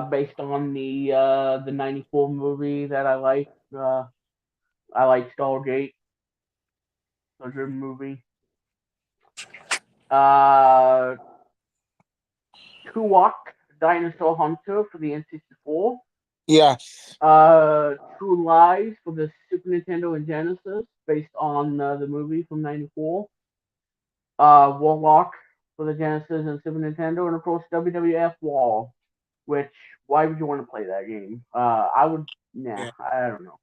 based on the '94 movie that I like. I like Stargate, a good movie. Uh, Turok, Dinosaur Hunter for the N64. Yes. True Lies for the Super Nintendo and Genesis, based on the movie from '94. Warlock for the Genesis and Super Nintendo, and of course WWF Wall. Which, why would you want to play that game? I would, nah, Yeah. I don't know.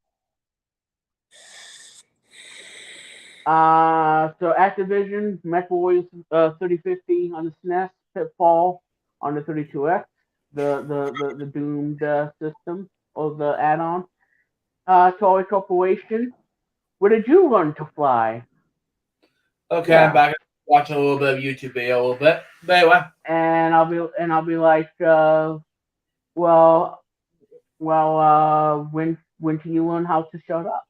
So Activision, Mech Warriors 3050 on the SNES, Pitfall on the 32X, the Doomed system, or the add-on. Toy Corporation, where did you learn to fly? Okay, I'm Yeah, back watching a little bit of YouTube video a little bit. But anyway. and I'll be like, well, when can you learn how to shut up?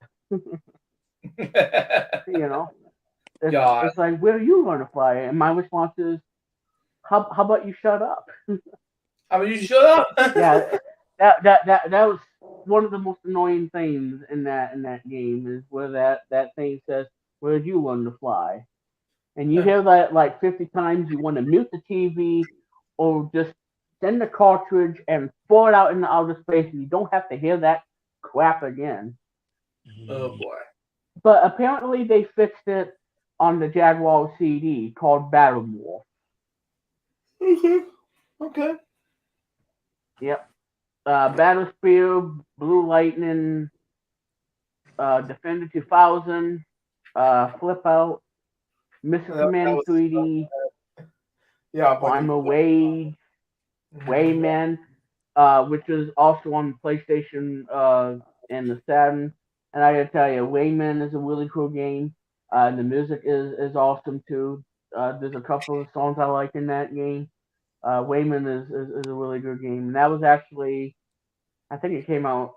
You know, God. it's like, where do you learn to fly? And my response is, how about you shut up? I mean, you shut up. Yeah, that was one of the most annoying things in that game is where that thing says, "Where did you learn to fly?" And you hear that like 50 times. You want to mute the TV or just send the cartridge and throw it out into outer space, and you don't have to hear that crap again. Oh boy. But apparently they fixed it on the Jaguar CD called Battle Morph. Okay. Okay. Yep. Battle Spear, Blue Lightning, Defender 2000, Flip Out, Missile That Command was 3D, yeah, a bunch of Primal Wage, Mhm. Rayman, which is also on the PlayStation and the Saturn. And I gotta tell you, Rayman is a really cool game. The music is awesome too. There's a couple of songs I like in that game. Wayman is a really good game. And that was actually, I think it came out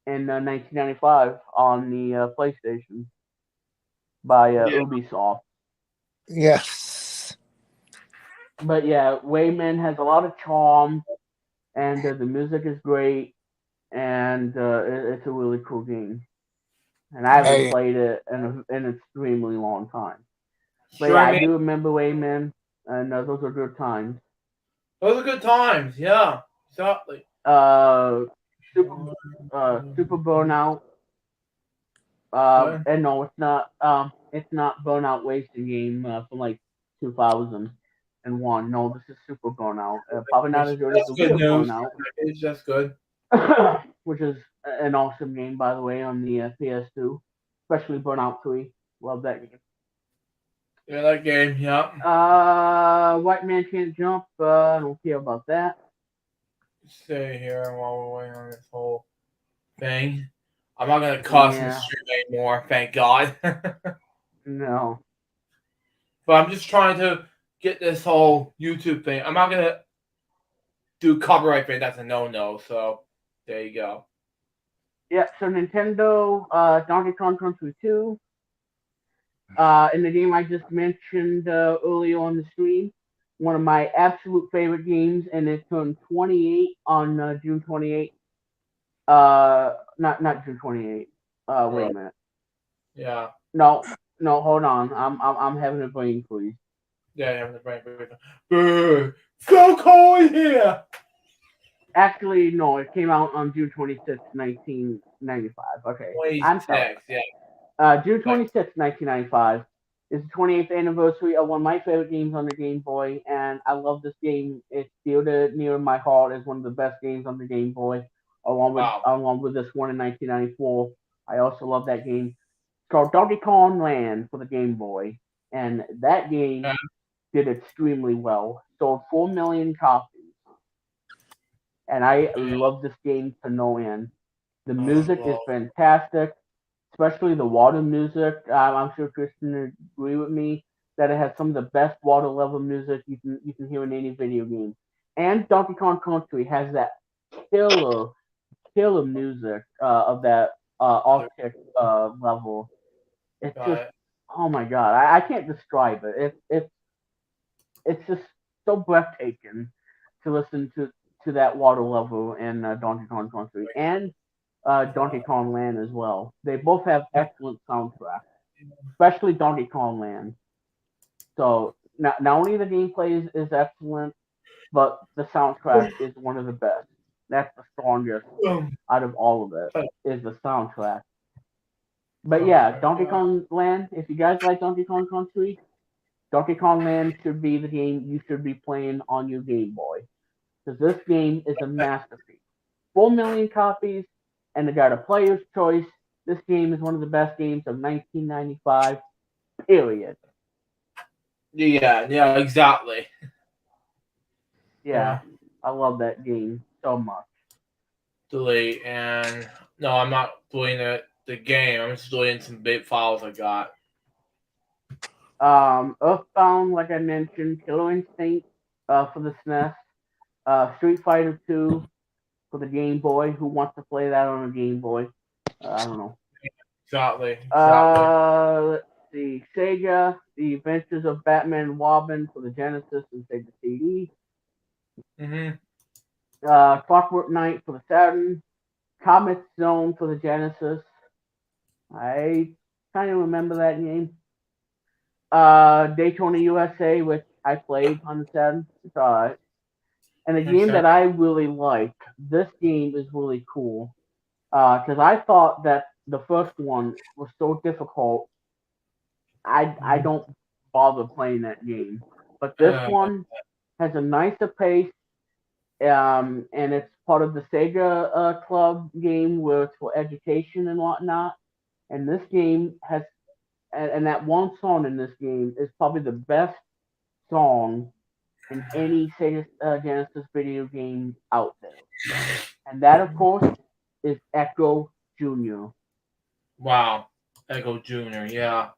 in 1995 on the PlayStation by Yeah. Ubisoft. Yes. But yeah, Wayman has a lot of charm, and the music is great, and it's a really cool game. And I haven't I, played it in an extremely long time. But Sure, yeah, I I mean, do remember Wayman, and those are good times. those are good times. Yeah, exactly. Uh, Super Super Burnout. Okay. And no, it's not Burnout Racing game from like 2001. No, this is Super Burnout. Probably not Which as good as that's the good real news. Burnout. It's just good. which is an awesome game, by the way, on the PS2, especially Burnout 3. Love that game. Yeah, that game. Yeah. White Man Can't Jump. I don't care about that. Stay here while we're waiting on this whole thing. I'm not gonna cuss in the Yeah, stream anymore, thank God. no. But I'm just trying to get this whole YouTube thing. I'm not gonna do copyright thing. That's a no-no. So there you go. Yeah, so Nintendo, Donkey Kong Country 2, in the game I just mentioned earlier on the stream, one of my absolute favorite games, and it turned 28 on June 28th. Not June 28th. Wait a minute. Yeah. No, no, hold on. I'm having a brain freeze. Yeah, yeah, the brain. Boo! So cold here. Actually, no, it came out on June 26th, 1995. Okay, I'm sorry. 26. Yeah. June Like, 26th, 1995 is the 28th anniversary of one of my favorite games on the Game Boy, and I love this game. It's dear to near my heart as one of the best games on the Game Boy, wow. along with this one in 1994. I also love that game. It's called Donkey Kong Land for the Game Boy, and that game Yeah. did extremely well. Sold 4 million copies, and I love this game to no end. The music is Well, fantastic, especially the water music. I'm sure Kristen would agree with me that it has some of the best water level music you can hear in any video game. And Donkey Kong Country has that killer killer music of that Arctic level. It's just got it. oh my god, I can't describe it. It's just so breathtaking to listen to that water level in Donkey Kong Country and Donkey Kong Land as well. They both have excellent soundtracks, especially Donkey Kong Land. So not only the gameplay is excellent, but the soundtrack is one of the best. That's the strongest out of all of it is the soundtrack. But Oh yeah, my Donkey God. Kong Land. If you guys like Donkey Kong Country, Donkey Kong Land should be the game you should be playing on your Game Boy because this game is a masterpiece. 4 million copies, and it got a player's choice. This game is one of the best games of 1995. Period. Yeah, yeah, exactly. Yeah, Yeah. I love that game so much. Delete and no, I'm not deleting the game. I'm just deleting some big files I got. Earthbound, like I mentioned, Killer Instinct for the SNES, Street Fighter 2 for the Game Boy. Who wants to play that on a Game Boy? I don't know. Exactly. Exactly. Let's see. Sega, The Adventures of Batman and Robin for the Genesis and Sega CD. Mhm. Clockwork Knight for the Saturn. Comet Zone for the Genesis. I kind of remember that game. Daytona USA, which I played on the Saturn. It's alright. And a game Okay. that I really like. This game is really cool. Because I thought that the first one was so difficult. I Mhm. don't bother playing that game. But this Uh, one has a nicer pace. And it's part of the Sega Club game where it's for education and whatnot. And this game has, and that one song in this game is probably the best song in any Sega Genesis video game out there. And that, of course, is Echo Jr. wow. Echo Junior. Yeah.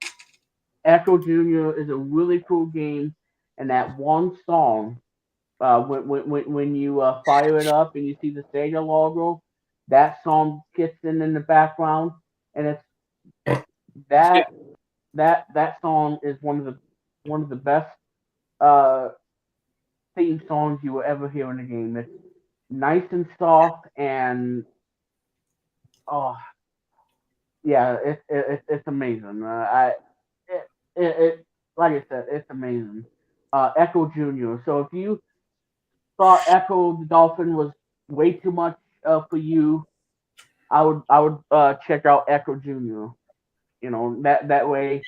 Echo Jr. is a really cool game, and that one song, when you fire it up and you see the Sega logo, that song kicks in the background, and it's that that song is one of the best uh, theme songs you will ever hear in a game. It's nice and soft, and oh yeah, it's amazing. It like I said, it's amazing. Echo Jr. So if you thought Echo the Dolphin was way too much for you, I would check out Echo Jr. That way,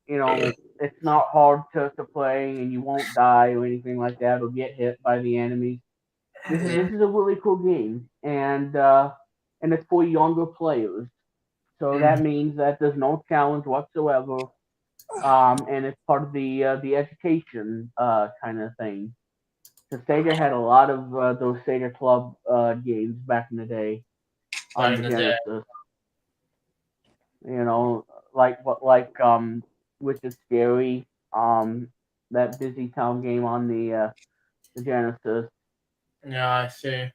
it's not hard to play and you won't die or anything like that or get hit by the enemies. This is a really cool game, and it's for younger players. So that means that there's no challenge whatsoever, and it's part of the education kind of thing. So Sega had a lot of those Sega Club games back in the day on Back the in the day. Genesis. You know, which is scary. That Busy Town game on the Genesis. Yeah, I see.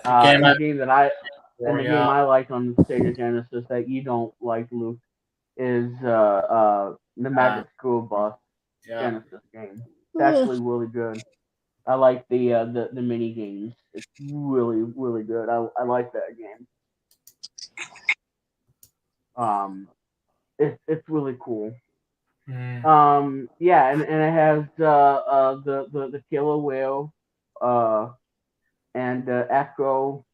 The Uh, game and I the game that I and for the yeah, game I like on the Sega Genesis that you don't like, Luke, is the uh, Magic School Bus yeah. Genesis game. It's actually really good. I like the mini games. It's really good. I like that game. Um, it's really cool. Mm. Yeah, and it has the killer whale, uh, and Echo,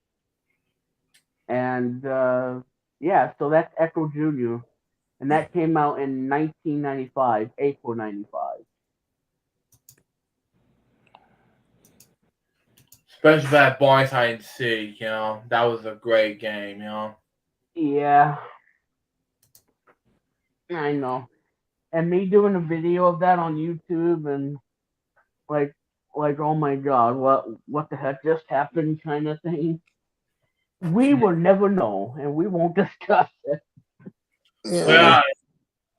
and yeah, so that's Echo Junior, and that came out in 1995, April '95. Especially that Boys Hide and Seek, that was a great game. Yeah, I know. And me doing a video of that on YouTube and like oh my god, what the heck just happened kind of thing. We will never know, and we won't discuss it. Yeah. Yeah,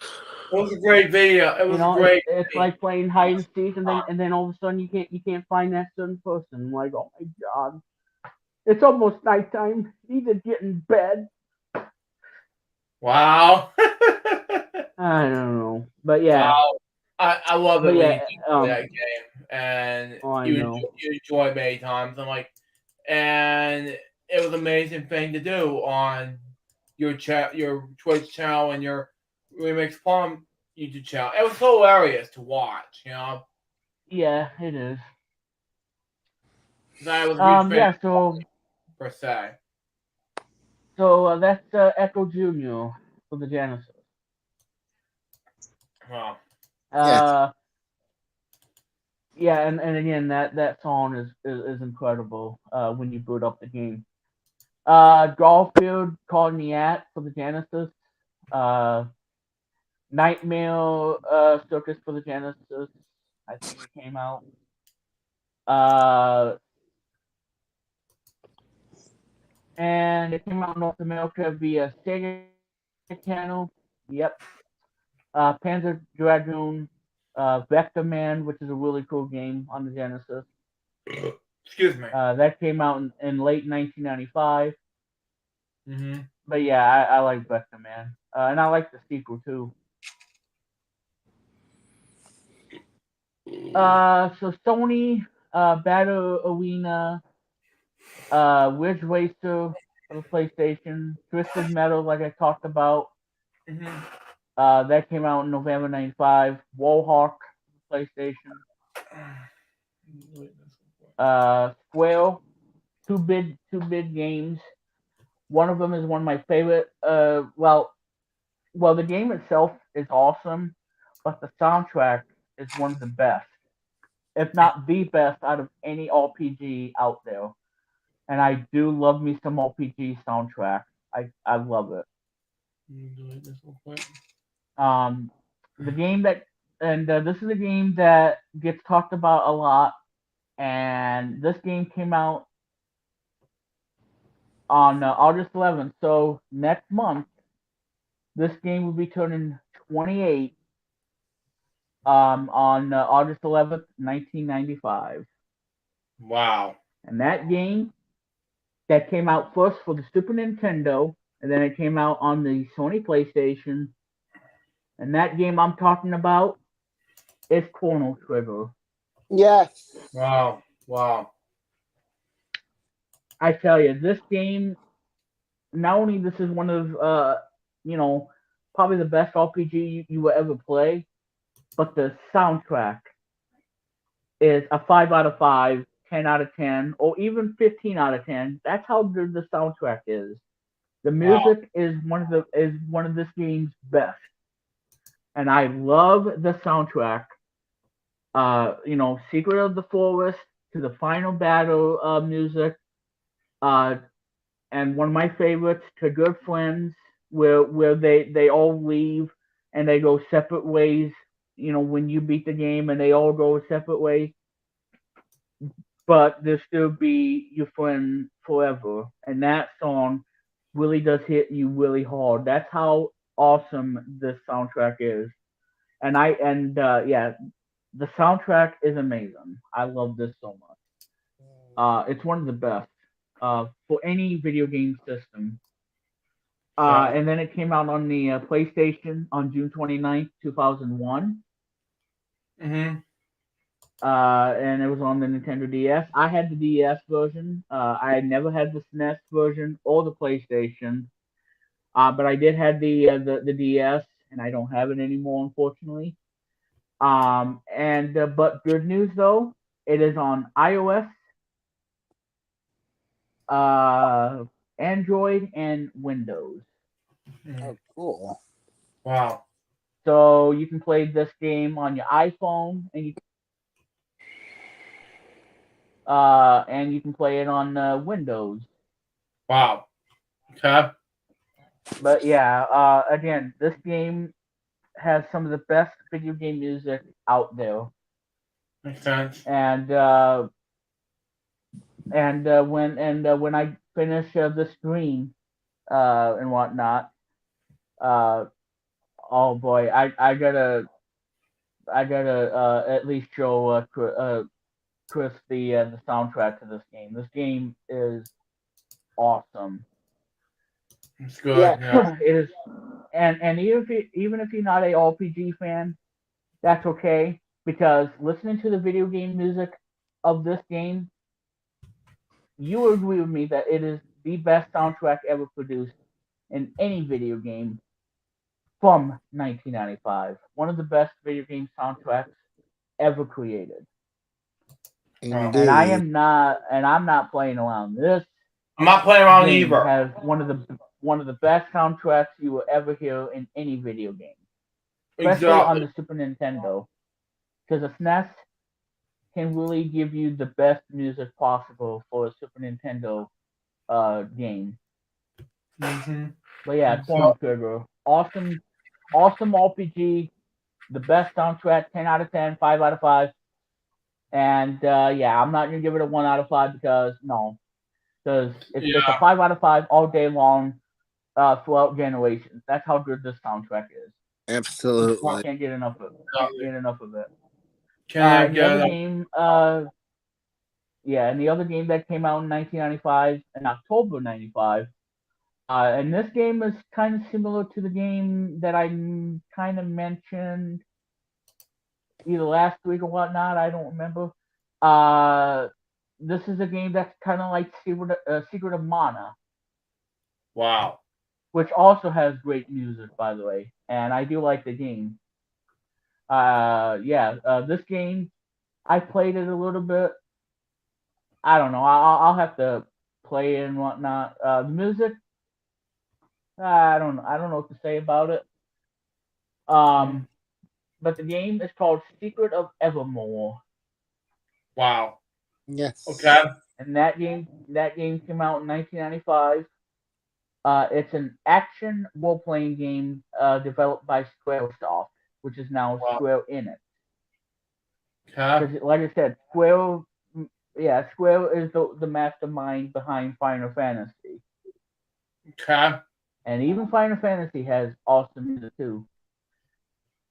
it was a great video. It You was a know, great it's video. like playing hide and seek, and then all of a sudden you can't find that certain person. I'm like, oh my god, it's almost nighttime. Need to get in bed. Wow. I don't know, but yeah, Wow. I love it but when yeah, you do that game and oh I you know, enjoy it many times. I'm like, and it was an amazing thing to do on your Twitch channel and your Remix Plum YouTube channel. It was hilarious to watch. yeah, it is. 'Cause I was a huge fan Yeah, per se. that's Echo Junior for the Genesis. Wow. Yes. Uh, yeah, and again, that song is incredible. When you boot up the game. Garfield called me at for the Genesis. Uh, Nightmare Circus for the Genesis. I think it came out. Uh, and it came out in North America via Sega Channel. Yep. Panzer Dragoon, Vector Man, which is a really cool game on the Genesis. Excuse me. That came out in late 1995. Mm-hmm. But yeah, I like Vector Man, and I like the sequel too. So Sony, Battle Arena, Ridge Racer for the PlayStation, Twisted Metal, like I talked about, Mm-hmm. that came out in November '95. Warhawk for the PlayStation, Square, two bid games. One of them is one of my favorite. Well, the game itself is awesome, but the soundtrack is one of the best, if not the best, out of any RPG out there. And I do love me some RPG soundtrack. I love it. Um, the game that and This is a game that gets talked about a lot. And this game came out on August 11th. So next month, this game will be turning 28 on August 11th, 1995. Wow. And that game that came out first for the Super Nintendo, and then it came out on the Sony PlayStation. And that game I'm talking about is Chrono Trigger. Yes. Wow. Wow. I tell you, this game, not only this is one of you know probably the best RPG you will ever play, but the soundtrack is a 5 out of 5, 10 out of 10, or even 15 out of 10. That's how good the soundtrack is. The Wow. music is one of this game's best, and I love the soundtrack. Secret of the Forest. to the final battle music, uh, and one of my favorites, to Good Friends, where they all leave and they go separate ways. You know, when you beat the game and they all go separate ways, but they'll still be your friend forever. And that song really does hit you really hard. That's how awesome this soundtrack is. Yeah, the soundtrack is amazing. I love this so much. It's one of the best for any video game system. Yeah. And then it came out on the PlayStation on June 29th, 2001. Mm-hmm. And it was on the Nintendo DS. I had the DS version. I had never had the SNES version or the PlayStation. But I did have the DS, and I don't have it anymore, unfortunately. And but good news though, it is on iOS, uh, Android, and Windows. Mm-hmm. Oh, cool. Wow. So you can play this game on your iPhone, and you can play it on Windows. Wow. Okay. But yeah, again, this game has some of the best video game music out there, Makes sense. and when I finish the stream and whatnot, uh, oh boy, I gotta at least show Chris the soundtrack to this game. This game is awesome. It's good. Yeah. It is, and even if you're not a RPG fan, that's okay because listening to the video game music of this game, you will agree with me that it is the best soundtrack ever produced in any video game from 1995. One of the best video game soundtracks ever created. And Indeed. I'm not playing around. This I'm not playing around game either. has one of the best soundtracks you will ever hear in any video game, especially on Exactly. the Super Nintendo, because the SNES can really give you the best music possible for a Super Nintendo game. Mm-hmm. But yeah, So, Chrono Trigger, awesome RPG, the best soundtrack, 10 out of 10, 5 out of 5. And yeah, I'm not gonna give it a 1 out of 5 because it's a yeah. 5 out of 5 all day long throughout generations. That's how good this soundtrack is. Absolutely. Can't get enough of it. Can't get enough of it. Can And the other get game, yeah, and the other game that came out in 1995, in October '95, and this game is kind of similar to the game that I kind of mentioned either last week or whatnot. I don't remember. Uh, this is a game that's kind of like Secret of Mana, wow. which also has great music, by the way, and I do like the game. Yeah, this game I played it a little bit. I don't know. I'll have to play it and whatnot. The music, I don't know what to say about it. Mm. Um, but the game is called Secret of Evermore, Wow. Okay. Yes. and that game came out in 1995. It's an action role-playing game developed by SquareSoft, which is now Wow. Square Enix. Okay. Because, like I said, Square is the mastermind behind Final Fantasy, Okay. and even Final Fantasy has awesome music too.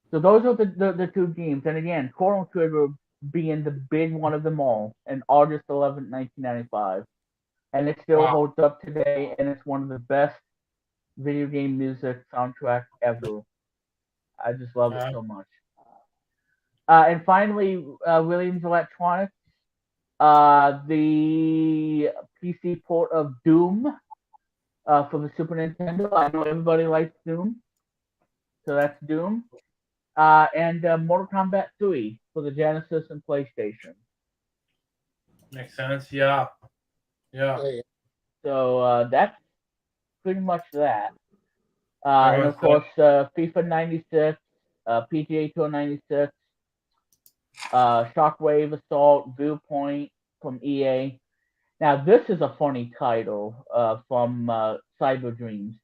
So those are the two games, and again, Chrono Trigger being the big one of them all, in August 11th, 1995, and it still Wow. holds up today, and it's one of the best video game music soundtracks ever. I just love it Okay. so much. And finally, Williams Electronics, the PC port of Doom for the Super Nintendo. I know everybody likes Doom, so that's Doom. And Mortal Kombat 3 for the Genesis and PlayStation. Makes sense. Yeah. Yeah. Oh, yeah. So that's pretty much that. Very And much of so. course, FIFA 96, PGA Tour 96, Shockwave Assault, Viewpoint, from EA. Now this is a funny title from Cyber Dreams.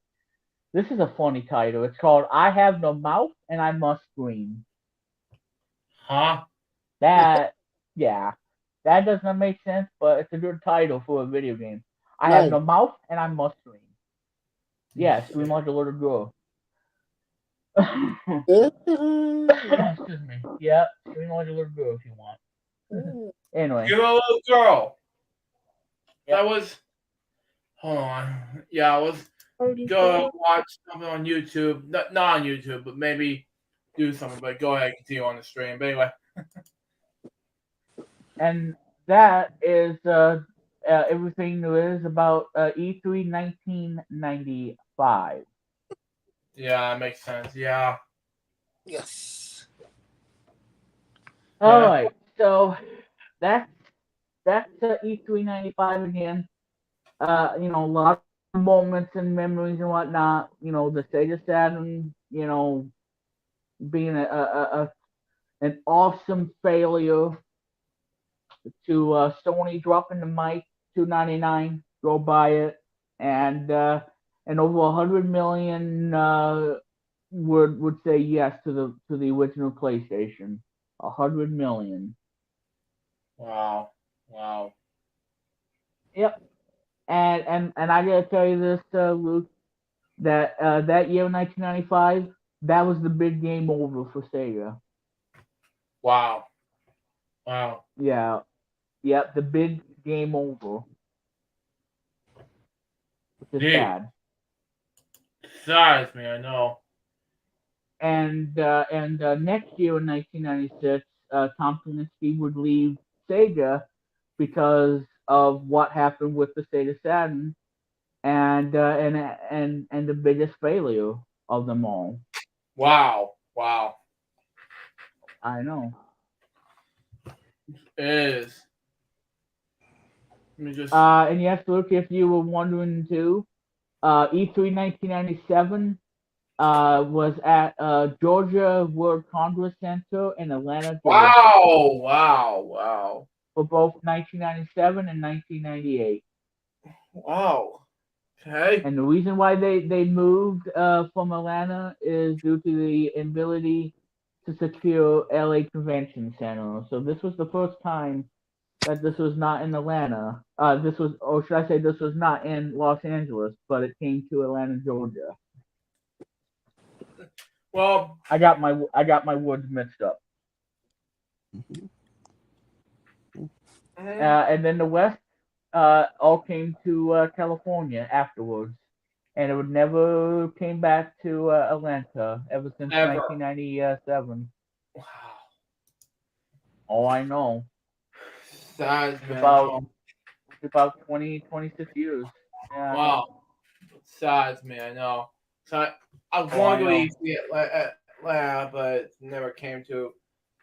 This is a funny title. It's called "I Have No Mouth and I Must Scream." Huh? That, yeah, that doesn't make sense, but it's a good title for a video game. I have Right. no mouth and I must scream. Yeah, scream like a little girl. Excuse me. Yeah, scream like a little girl if you want. Anyway, You're a little girl. Yep. That was. Hold on. Yeah, I was go watch something on YouTube. Not on YouTube, but maybe do something. But go ahead, continue on the stream. But anyway. and that is everything there is about E3 1995. Yeah, that makes sense. Yeah. Yes. All Yeah. right, so that's E3 '95 again. A lot of moments and memories and whatnot. The Sega Saturn, being an awesome failure to Sony dropping the mic, 299, go buy it, and over 100 million would say yes to the original PlayStation. 100 million. Wow. Wow. Yep. And I gotta tell you this, Luke, that that year, 1995, that was the big game over for Sega. Wow. Wow. Yeah. Yep. The big game over. Which is Neat. sad. Size me, I know. And next year in 1996, Tom Kalinske would leave Sega because of what happened with the Sega Saturn and the biggest failure of them all. Wow. Wow. I know. It is. Let me just. And yes, Luke, if you were wondering too, E3 1997 was at Georgia World Congress Center in Atlanta, Georgia, Wow. Wow. Wow. for both 1997 and 1998. Wow. Okay. And the reason why they moved from Atlanta is due to the inability to secure LA Convention Center. So this was the first time that this was not in Atlanta. This was, or should I say, this was not in Los Angeles, but it came to Atlanta, Georgia. Well. I got my words mixed up. And then the West all came to California afterwards, and it would never came back to Atlanta ever since Ever. 1997. Wow. Oh, I know. Size It's me, I about know. it's about 26 years. Yeah. Wow. Size me, I know. So I was Oh, going I to know. at Atlanta, but never came to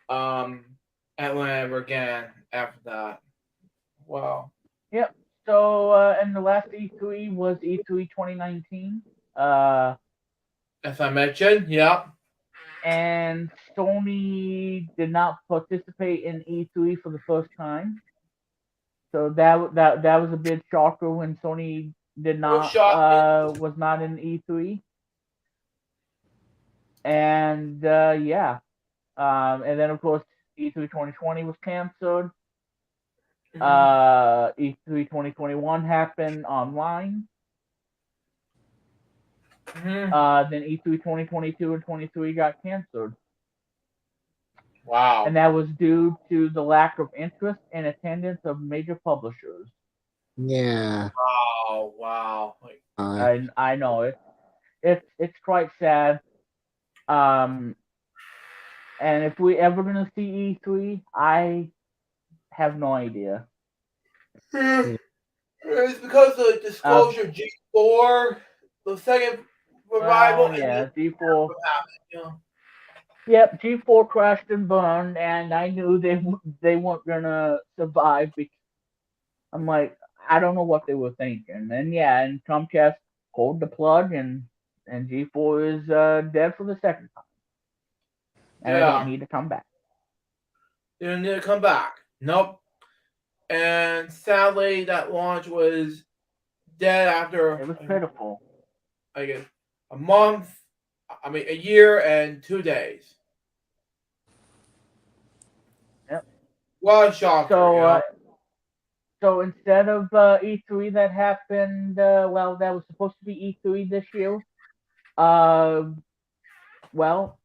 um Atlanta ever again after that. Wow. Yep. So, and the last E3 was E3 2019. As I mentioned, yeah. And Sony did not participate in E3 for the first time. So that was a big shocker when Sony did No not shocking. was not in E3. And yeah, and then of course E3 2020 was canceled. E3 2021 happened online. Then E3 2022 and 23 got canceled. Wow. And that was due to the lack of interest and attendance of major publishers. Yeah. Wow. Wow. Like, I know it's quite sad. Um, and if we ever gonna see E3, I have no idea. it's because of the disclosure G4, the second revival, and Yeah, this G4. happened. You know. Yep, G4 crashed and burned, and I knew they weren't gonna survive. Because I'm like, I don't know what they were thinking. And yeah, and Comcast pulled the plug, and G4 is dead for the second time, and I don't Yeah. need to come back. You don't need to come back. Nope. and sadly, that launch was dead after It was pitiful. I guess a month. I mean, a year and 2 days. Yep. What a shocker, you So, know. so instead of E3 that happened, well, that was supposed to be E3 this year. Uh, well,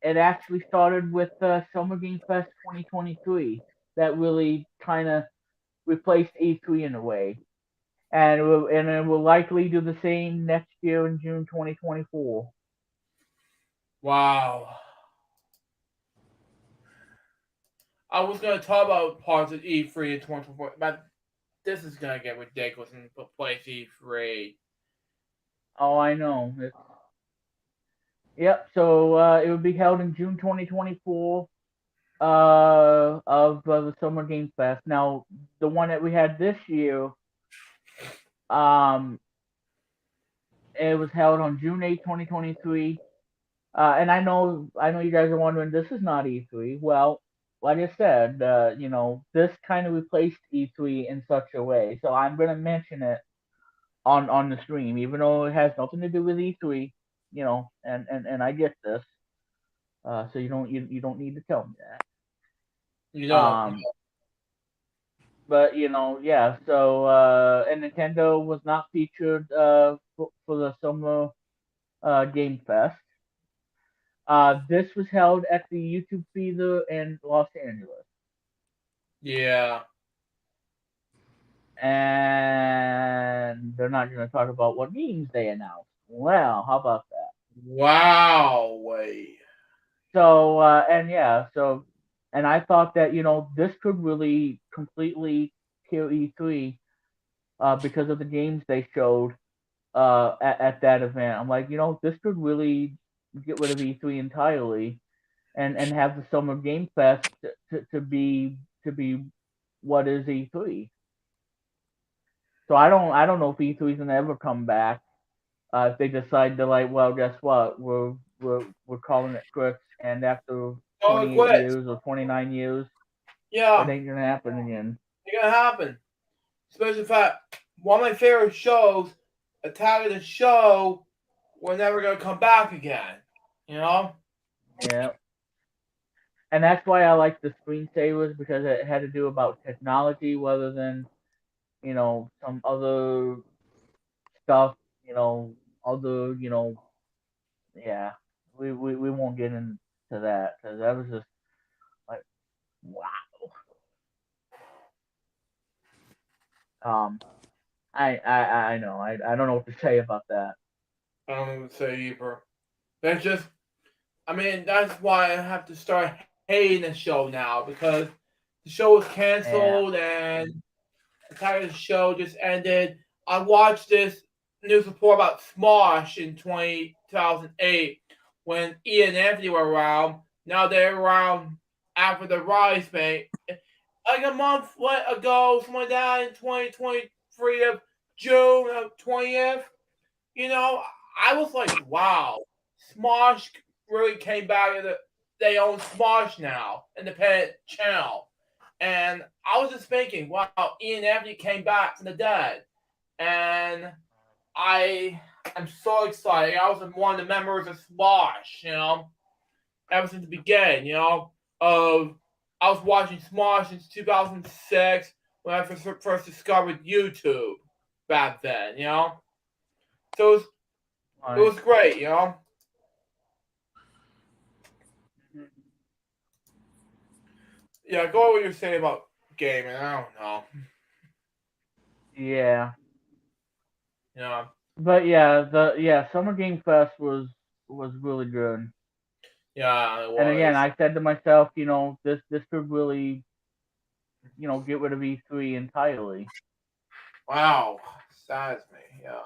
it actually started with Summer Game Fest 2023. That really kind of replaced E3 in a way, and it will likely do the same next year in June 2024. Wow. I was gonna talk about parts of E3 in 2024, but this is gonna get ridiculous in place E3. Oh, I know. Yep. So it will be held in June 2024 of the Summer Game Fest. Now, the one that we had this year, um, it was held on June 8th, 2023. And I know you guys are wondering, this is not E3. Well, like I said, this kind of replaced E3 in such a way. So I'm gonna mention it on the stream, even though it has nothing to do with E3. And I get this. So you don't need to tell me You that. know, But yeah. So and Nintendo was not featured for the Summer Game Fest. This was held at the YouTube Theater in Los Angeles, yeah. and they're not going to talk about what games they announced. Well, how about that? Wow. Wait. So and yeah, and I thought that this could really completely kill E3 because of the games they showed at that event. I'm like, this could really get rid of E3 entirely and have the Summer Game Fest to be what is E3. So I don't know if E3 is gonna ever come back. If they decide to, like, well, guess what, we're calling it quits, and after Oh, it 28 quit. years or 29 years, it Yeah, ain't gonna happen again. it's gonna happen. Especially the fact one of my favorite shows, Attack of the Show, we're never gonna come back again. You know? Yeah, and that's why I like the screensavers, because it had to do about technology rather than some other stuff. You know, other yeah. We won't get into that because that was just like, wow. Um, I know. I don't know what to say about that. I don't even say either. That's just, I mean, that's why I have to start hating the show now because the show was Yeah. canceled and the entire show just ended. I watched this news report about Smosh in 2008 when Ian and Anthony were around. Now they're around after the Rise mate. Like a month ago, something like that, in 2023 of June of 20th. You know, I was like, wow, Smosh really came back. They own Smosh now, independent channel. And I was just thinking, wow, Ian Anthony came back from the dead. And I am so excited. I was one of the members of Smosh, ever since the beginning, of I was watching Smosh since 2006 when I first discovered YouTube back then. So it Right. was great. Yeah, go over what you're saying about gaming. I don't know. Yeah. Yeah, But yeah, the Summer Game Fest was really good. yeah, it And again, was. I said to myself, this could really, get rid of E3 entirely. Wow, saddens me. Yeah.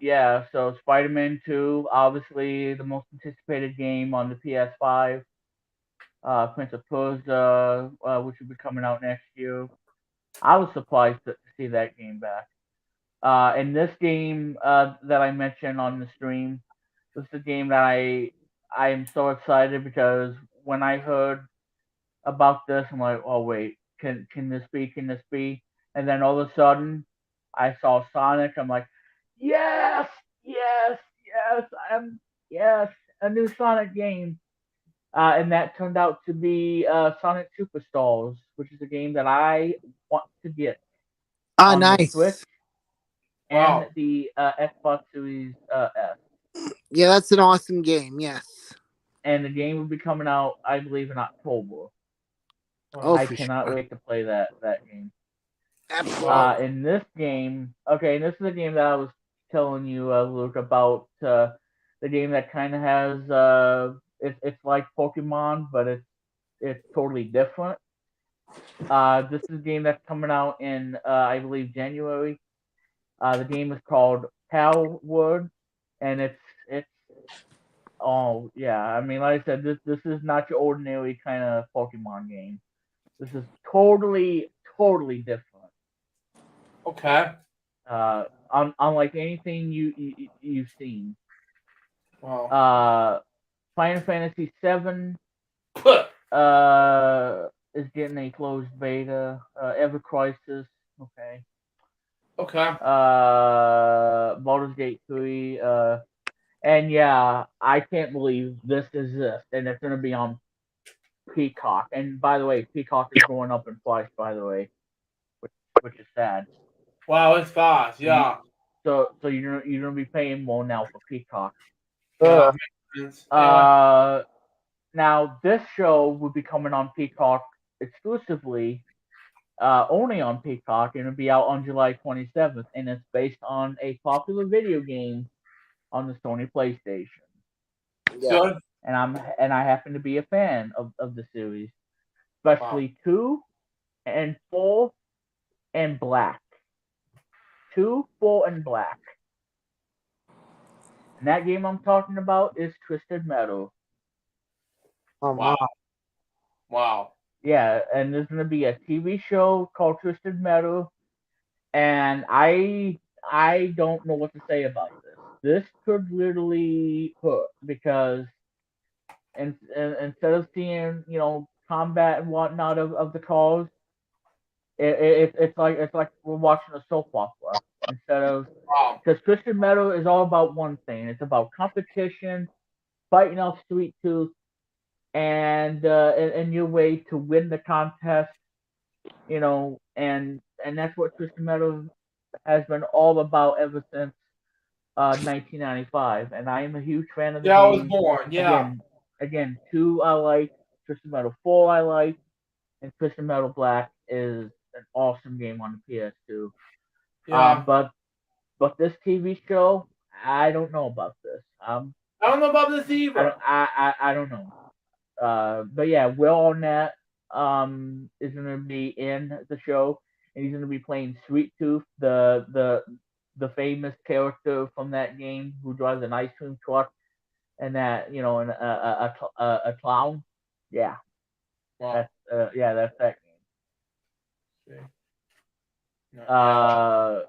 Yeah, so Spider-Man 2, obviously the most anticipated game on the PS5. Prince of Persia, which will be coming out next year. I was surprised to see that game back. And this game that I mentioned on the stream, this is a game that I am so excited because when I heard about this. I'm like, oh wait, can this be? Can this be? And then all of a sudden, I saw Sonic. I'm like, yes, yes, yes. Yes, a new Sonic game. And that turned out to be Sonic Superstars, which is a game that I want to get Ah, on the Switch nice. and Wow. the Xbox Series S. Yeah, that's an awesome game. Yes. And the game will be coming out, I believe, in October. Oh, Wow. I for cannot sure. wait to play that game. Absolutely. Wow. In this game, okay, and this is the game that I was telling you, Luke, about the game that kind of has it's like Pokemon, but it's totally different. This is a game that's coming out in I believe January. The game is called Palworld, and it's oh yeah, I mean like I said, this is not your ordinary kind of Pokemon game. This is totally different. Okay. Unlike anything you've seen. Wow. Uh, Final Fantasy VII is getting a closed beta. Ever Crisis, okay. Okay. Baldur's Gate 3. And yeah, I can't believe this exists, and it's gonna be on Peacock. And by the way, Peacock is going up in price. By the way, which which is sad. Wow, it's fast. So you Yeah. so you're gonna be paying more now for Peacock. Yeah. Ugh. Makes sense. Anyway. Uh, Now this show will be coming on Peacock exclusively, only on Peacock, and it'll be out on July 27th, and it's based on a popular video game on the Sony PlayStation. Yeah. Good. And I happen to be a fan of the series, Wow. especially 2 and 4 and Black. 2, 4, and Black. And that game I'm talking about is Twisted Metal. Oh Wow. my. Wow. Yeah, and there's gonna be a TV show called Twisted Metal, and I don't know what to say about this. This could literally hurt because instead of seeing combat and whatnot of the cars, it's like we're watching a soap opera instead of Wow. because Christian Metal is all about one thing. It's about competition, fighting off Sweet Tooth, and your way to win the contest. And that's what Christian Metal has been all about ever since 1995. And I am a huge fan of the Yeah, I was game. born. Yeah. Again, two I like, Christian Metal 4 I like, and Christian Metal Black is an awesome game on the PS2. Yeah. But this TV show, I don't know about this. I don't know about this either. I don't know. But yeah, Will Arnett is gonna be in the show, and he's gonna be playing Sweet Tooth, the famous character from that game who drives an ice cream truck, and that a clown. Yeah, Wow. that's that See. No, game. yeah.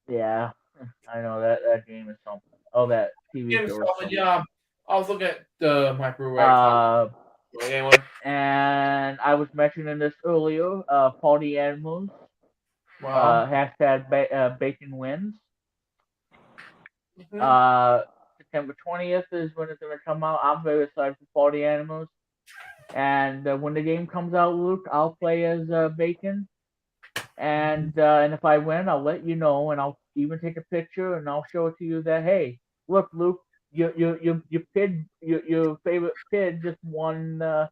Yeah. Yeah, I know that game is something. Oh, that TV Game show is solid, something. yeah. I was looking at my Blu-ray. Uh, Anyway. and I was mentioning this earlier. Party Animals. Wow. Hashtag bacon wins. Mhm. September 20th is when it's gonna come out. I'm very excited for Party Animals. And when the game comes out, Luke, I'll play as Bacon. And if I win, I'll let you know, and I'll even take a picture and I'll show it to you that hey, look, Luke, your favorite pid just won the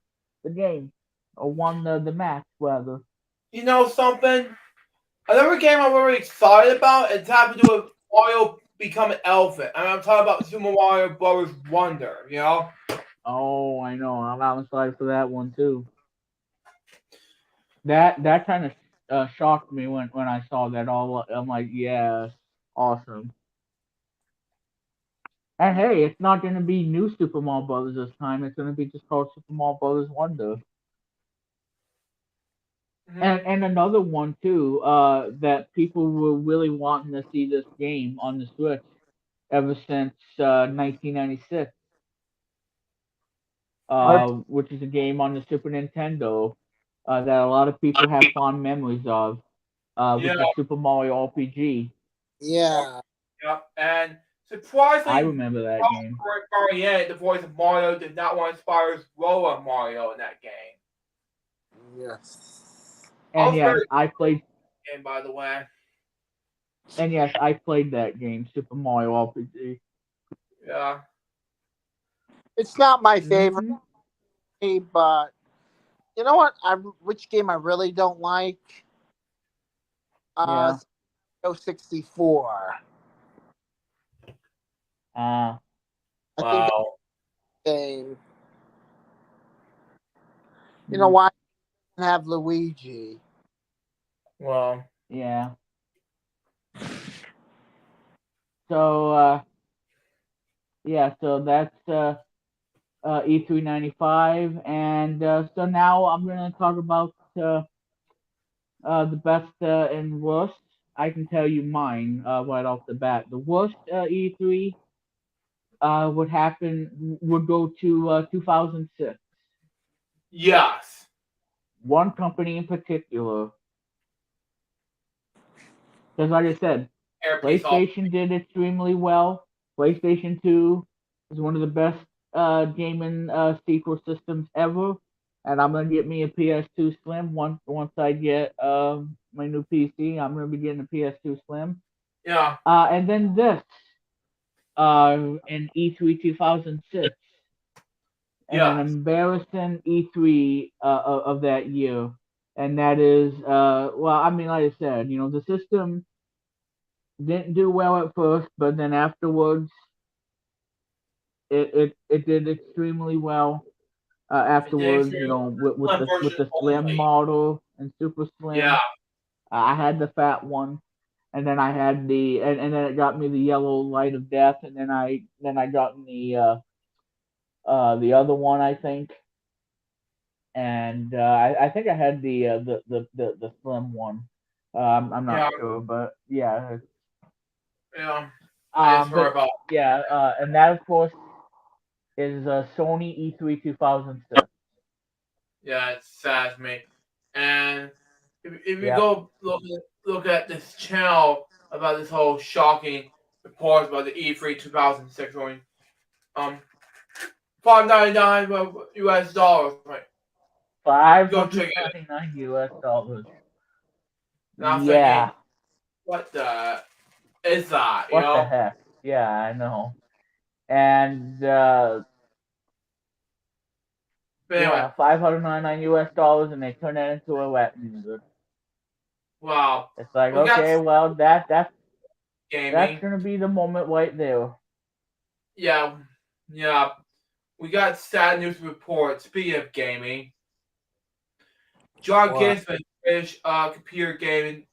game or won the match rather. You know something? Another game I'm very excited about. It's having to do with Mario become an elephant. And I'm talking about Super Mario Brothers Wonder. You know? Oh, I know. I'm excited for that one too. That kind of shocked me when I saw that. All I'm like, yes, awesome. And hey, it's not going to be new Super Mario Brothers this time. It's going to be just called Super Mario Brothers Wonder. Hmm. And another one too, that people were really wanting to see this game on the Switch ever since 1996. which is a game on the Super Nintendo that a lot of people have fond memories of, Yeah, which is Super Mario RPG. Yeah. yeah. And I surprisingly, remember that game. Mario, the voice of Mario, did not want to inspire his role of Mario in that game. Yes. And Also, yes, very I played. good game, by the way. And yes, I played that game, Super Mario RPG. Yeah, It's not my favorite, Hmm. but you know what? Which game I really don't like? Uh, Yeah. 64. Uh, I think that wow. game. You know mm, why? It doesn't have Luigi. Well, yeah. So yeah, so that's E395, and so now I'm gonna talk about the best and worst. I can tell you mine right off the bat. The worst E3 would go to 2006. yes. One company in particular, because like I said, Airpiece off. PlayStation did extremely well. PlayStation 2 is one of the best gaming sequel systems ever, and I'm gonna get me a PS2 Slim once I get my new PC. I'm gonna be getting a PS2 Slim. Yeah, And then this in E3 2006, and an yes. embarrassing E3 of that year, and that is well, I mean, like I said, the system didn't do well at first, but then afterwards, it did extremely well. It did Afterwards, through with one the version slim only. model and super Yeah, slim. I had the fat one, and then I had and then it got me the yellow light of death, and then I got the other one, I think, and I think I had the slim one. I'm not yeah, sure, but yeah. yeah. I just heard But about. yeah, and that of course is Sony E3 2006. Yeah, it saddens me. And if you Yep. go look at this channel about this whole shocking reports about the E3 2006 going, um, $5.99 US dollars. Right, go check it. 599 US dollars. And I'm Yeah. thinking, what the is that? You What the know? heck? Yeah, I know. And But anyway, yeah, 599 US dollars, and they turn that into a rap music. wow. It's like, We got okay, well, that's gaming. gonna be the moment right there. Yeah, yeah. We got sad news to report. Speaking of gaming, John What? Gisman, British computer game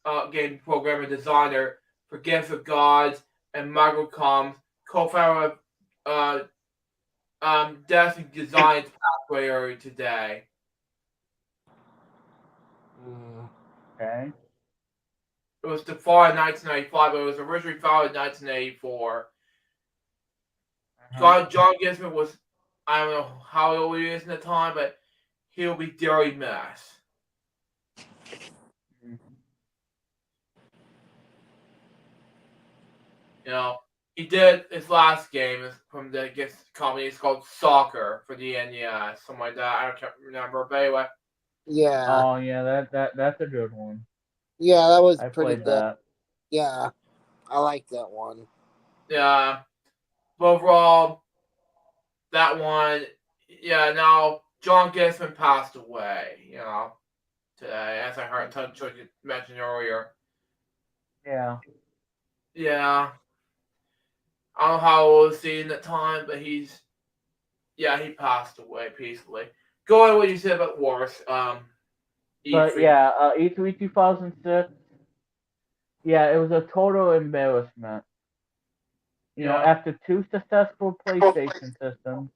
programmer designer for Gifts of Gods and Microcoms, co-founder of Destiny Designs Pathway earlier today. Mm. Okay. It was defined in 1995, but it was originally founded in 1984. Uh-huh. John Gisman was, I don't know how old he is in the time, but he'll be dearly missed. Mhm. You know, he did his last game from the company. It's called Soccer for the NES, something like that. I can't remember, but anyway, Yeah. Oh yeah, that's a good one. Yeah, that was I pretty played good. that. Yeah, I like that one. yeah. But overall, that one, yeah. Now John Gisman passed away. Today, as I heard Touch mentioned earlier. Yeah. Yeah, I don't know how old was he in the time, but he passed away peacefully. Go ahead, what you said about Wars. But E3. yeah, E3 2006. Yeah, it was a total embarrassment. Yeah. After two successful PlayStation systems,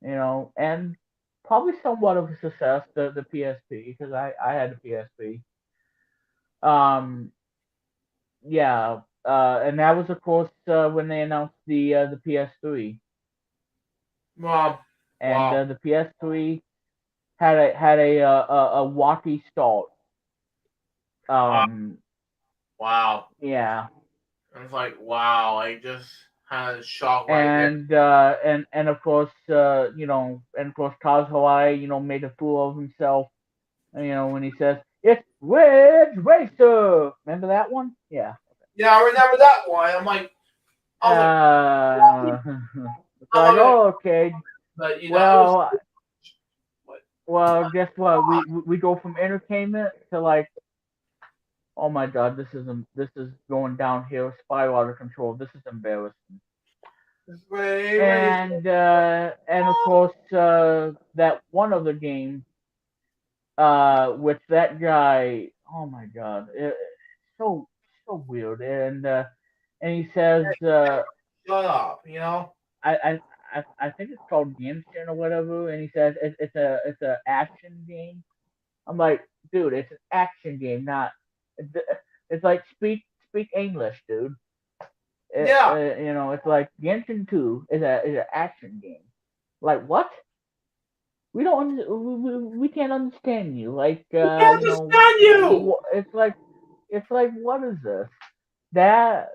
and probably somewhat of a success, the PSP, because I had a PSP. Um, yeah, and that was of course when they announced the PS3. Well. and Wow. the PS3 had a walkie start. Wow. Um, Wow. yeah, It's like wow. I just had a shock right there. and of course, and of course, Kaz Hawaii, made a fool of himself. When he says it's Ridge Racer. Remember that one? Yeah. Yeah, I remember that one. I was like, Uh, it's I'm like, like, oh, okay. but it was Well, what? well, guess what? We go from entertainment to like, oh my God, this is going downhill, spiral out of control. This is embarrassing. Ray, Ray. And of course, that one other game, with that guy. Oh my God, so so weird. And he says, Shut up. You know. I think it's called Genshin or whatever, and he says it's a action game. I'm like, dude, it's an action game, not. It's like speak English, dude. Yeah. It's like Genshin 2 is an action game. Like what? We don't we can't understand you. Like I can't understand you. it's like what is this? That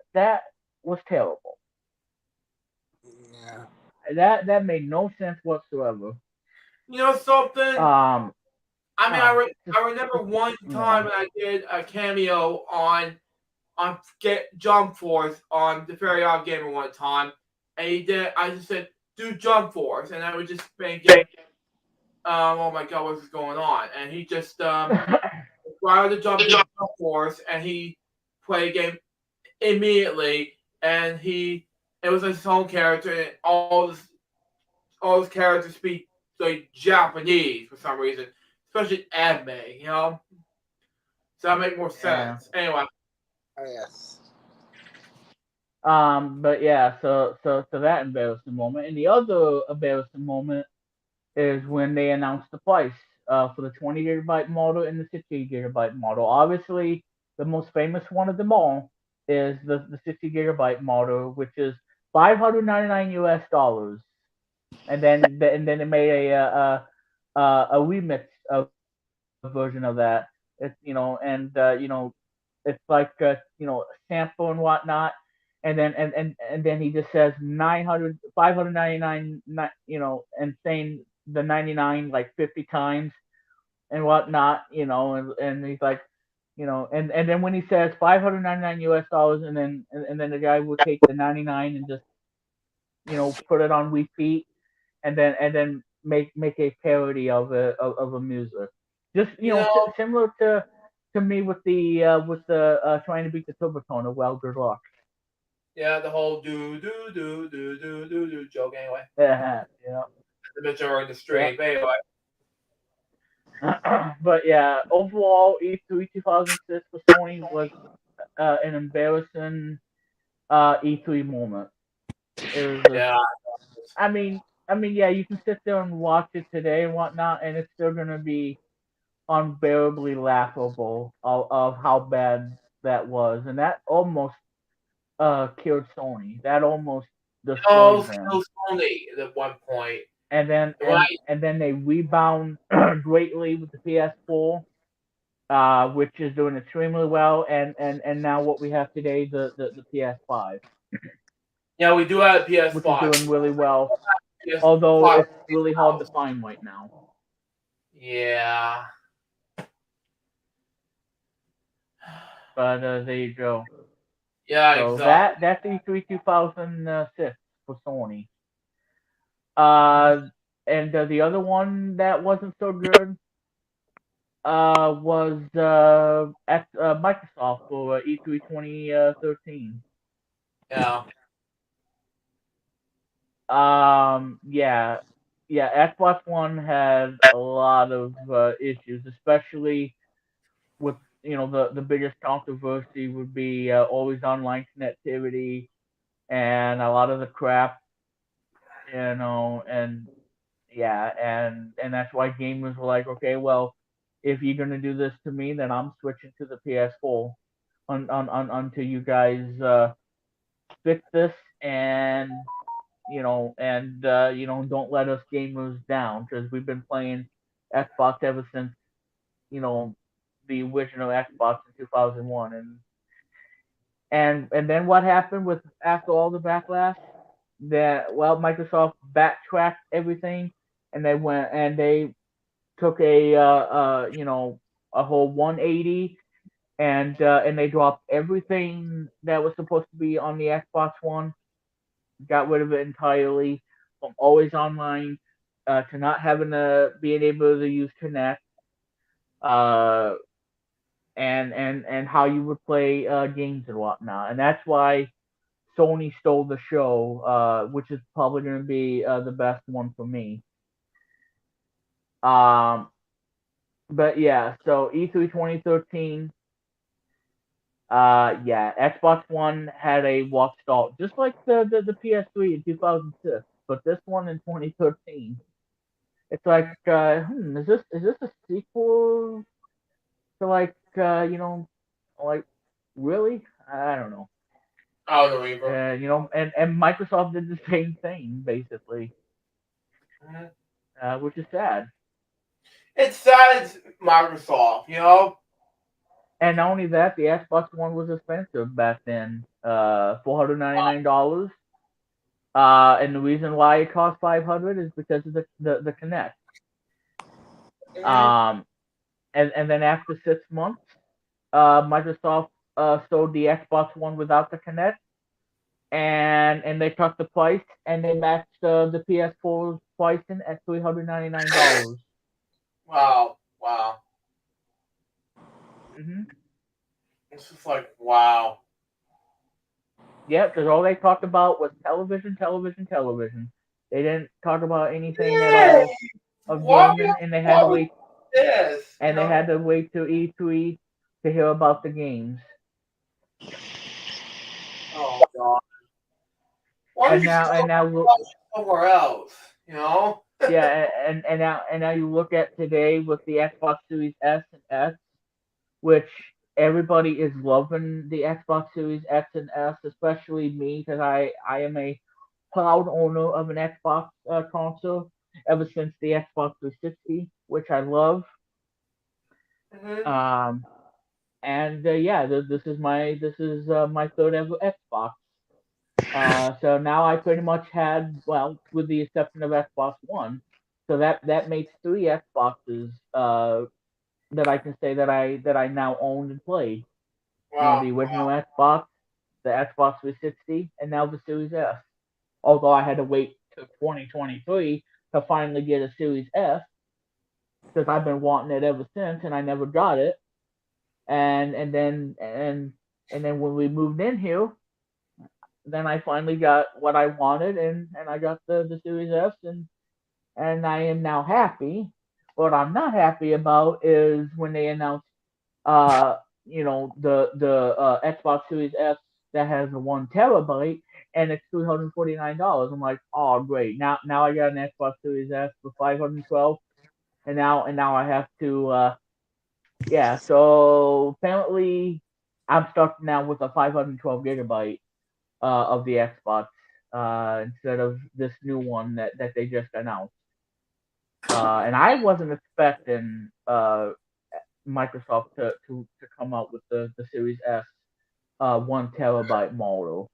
was terrible. Yeah. That made no sense whatsoever. You know something? Um, I mean, just, I remember just one yeah. time when I did a cameo on Get Jump Force on the Fairy Odd Gamer one time, and he did. I just said do Jump Force, and I would just make it. Oh my God, what's going on? And he just while the jump did Jump Force, and he played a game immediately, and it was his own character, and all his characters speak like Japanese for some reason, especially anime, you know. So that make more Yeah. sense. Anyway, Oh, yes. But yeah, so that embarrassing moment, and the other embarrassing moment is when they announced the price for the 20 gigabyte model and the 60 gigabyte model. Obviously, the most famous one of them all is the 60 gigabyte model, which is 599 US dollars, and then it made a remix version of that. It's it's like sample and whatnot, and then he just says 900 599, and saying the 99 like 50 times and whatnot, and he's like, and then when he says 599 US dollars, and then the guy will take the 99 and just put it on repeat, and then make a parody of a music. Just you know, similar to me with the trying to beat the Turbotoner. Well, good luck. yeah, the whole do joke. Anyway, Yeah, the mention are in the yeah. stream. But anyway, But yeah, overall, E3 2006 for Sony was an embarrassing E3 moment. It was just, yeah, I mean, yeah, you can sit there and watch it today and whatnot, and it's still gonna be unbearably laughable of how bad that was, and that almost killed Sony. That almost destroyed them. still Sony at one point. And then and Right? and then they rebound greatly with the PS4, which is doing extremely well, and now what we have today, the PS5, Yeah, we do have which is PS5. doing really well, although PS5 it's really hard to find right now. Yeah. But there you go. Yeah, So exactly. that's E3 2006 for Sony. Uh, and the other one that wasn't so good was at Microsoft for E3 2013. Yeah. Yeah, yeah. Xbox One had a lot of issues, especially with the biggest controversy would be always online connectivity and a lot of the crap, and yeah, and that's why gamers were like, okay, well, if you're gonna do this to me, then I'm switching to the PS4 until you guys fix this, and and don't let us gamers down because we've been playing Xbox ever since you know the original Xbox in 2001, and then what happened with after all the backlash? That well, Microsoft backtracked everything, and they took a whole 180, and they dropped everything that was supposed to be on the Xbox One, got rid of it entirely, from always online to not having to being able to use Connect, uh, and how you would play games and whatnot, and that's why Sony stole the show, which is probably going to be the best one for me. Um, but yeah, so E3 2013. Yeah, Xbox One had a walk stall, just like the PS3 in 2006, but this one in 2013. It's like, is this a sequel to like really? I don't know. I don't know either. And Microsoft did the same thing basically, Mhm. which is sad. It's sad it's Microsoft, And not only that, the Xbox One was expensive back then, $499. And the reason why it cost 500 is because of the Connect. Mhm. Um, and then after 6 months, Microsoft sold the Xbox One without the Connect, and they cut the price and they matched the PS4's pricing at $399. Wow, wow. Mm-hmm. It's just like, wow. Yeah, because all they talked about was television, television, television. They didn't talk about anything at Yeah, all of why, gaming, and they had why to would wait this, and they had to wait till E3 to hear about the games. Oh, God. Why don't And you now sell and now look, it somewhere else? yeah, and now you look at today with the Xbox Series S and X, which everybody is loving the Xbox Series X and S, especially me because I am a proud owner of an Xbox console ever since the Xbox 360, which I love. Hmm. Um, and yeah, this is my third ever Xbox. So now I pretty much had, well, with the exception of Xbox One, so that makes three Xboxes that I can say that I now own and played. Wow, The original Xbox, the Xbox 360, and now the Series S. Although I had to wait to 2023 to finally get a Series S because I've been wanting it ever since, and I never got it. And then when we moved in here, then I finally got what I wanted, and I got the Series S, and I am now happy. What I'm not happy about is when they announced, uh, the Xbox Series S that has a 1 terabyte and it's $349. I'm like, oh great, now I got an Xbox Series S for 512, and now I have to, yeah. So apparently, I'm stuck now with a 512 gigabyte of the Xbox instead of this new one that they just announced. And I wasn't expecting Microsoft to come out with the Series S 1 terabyte model,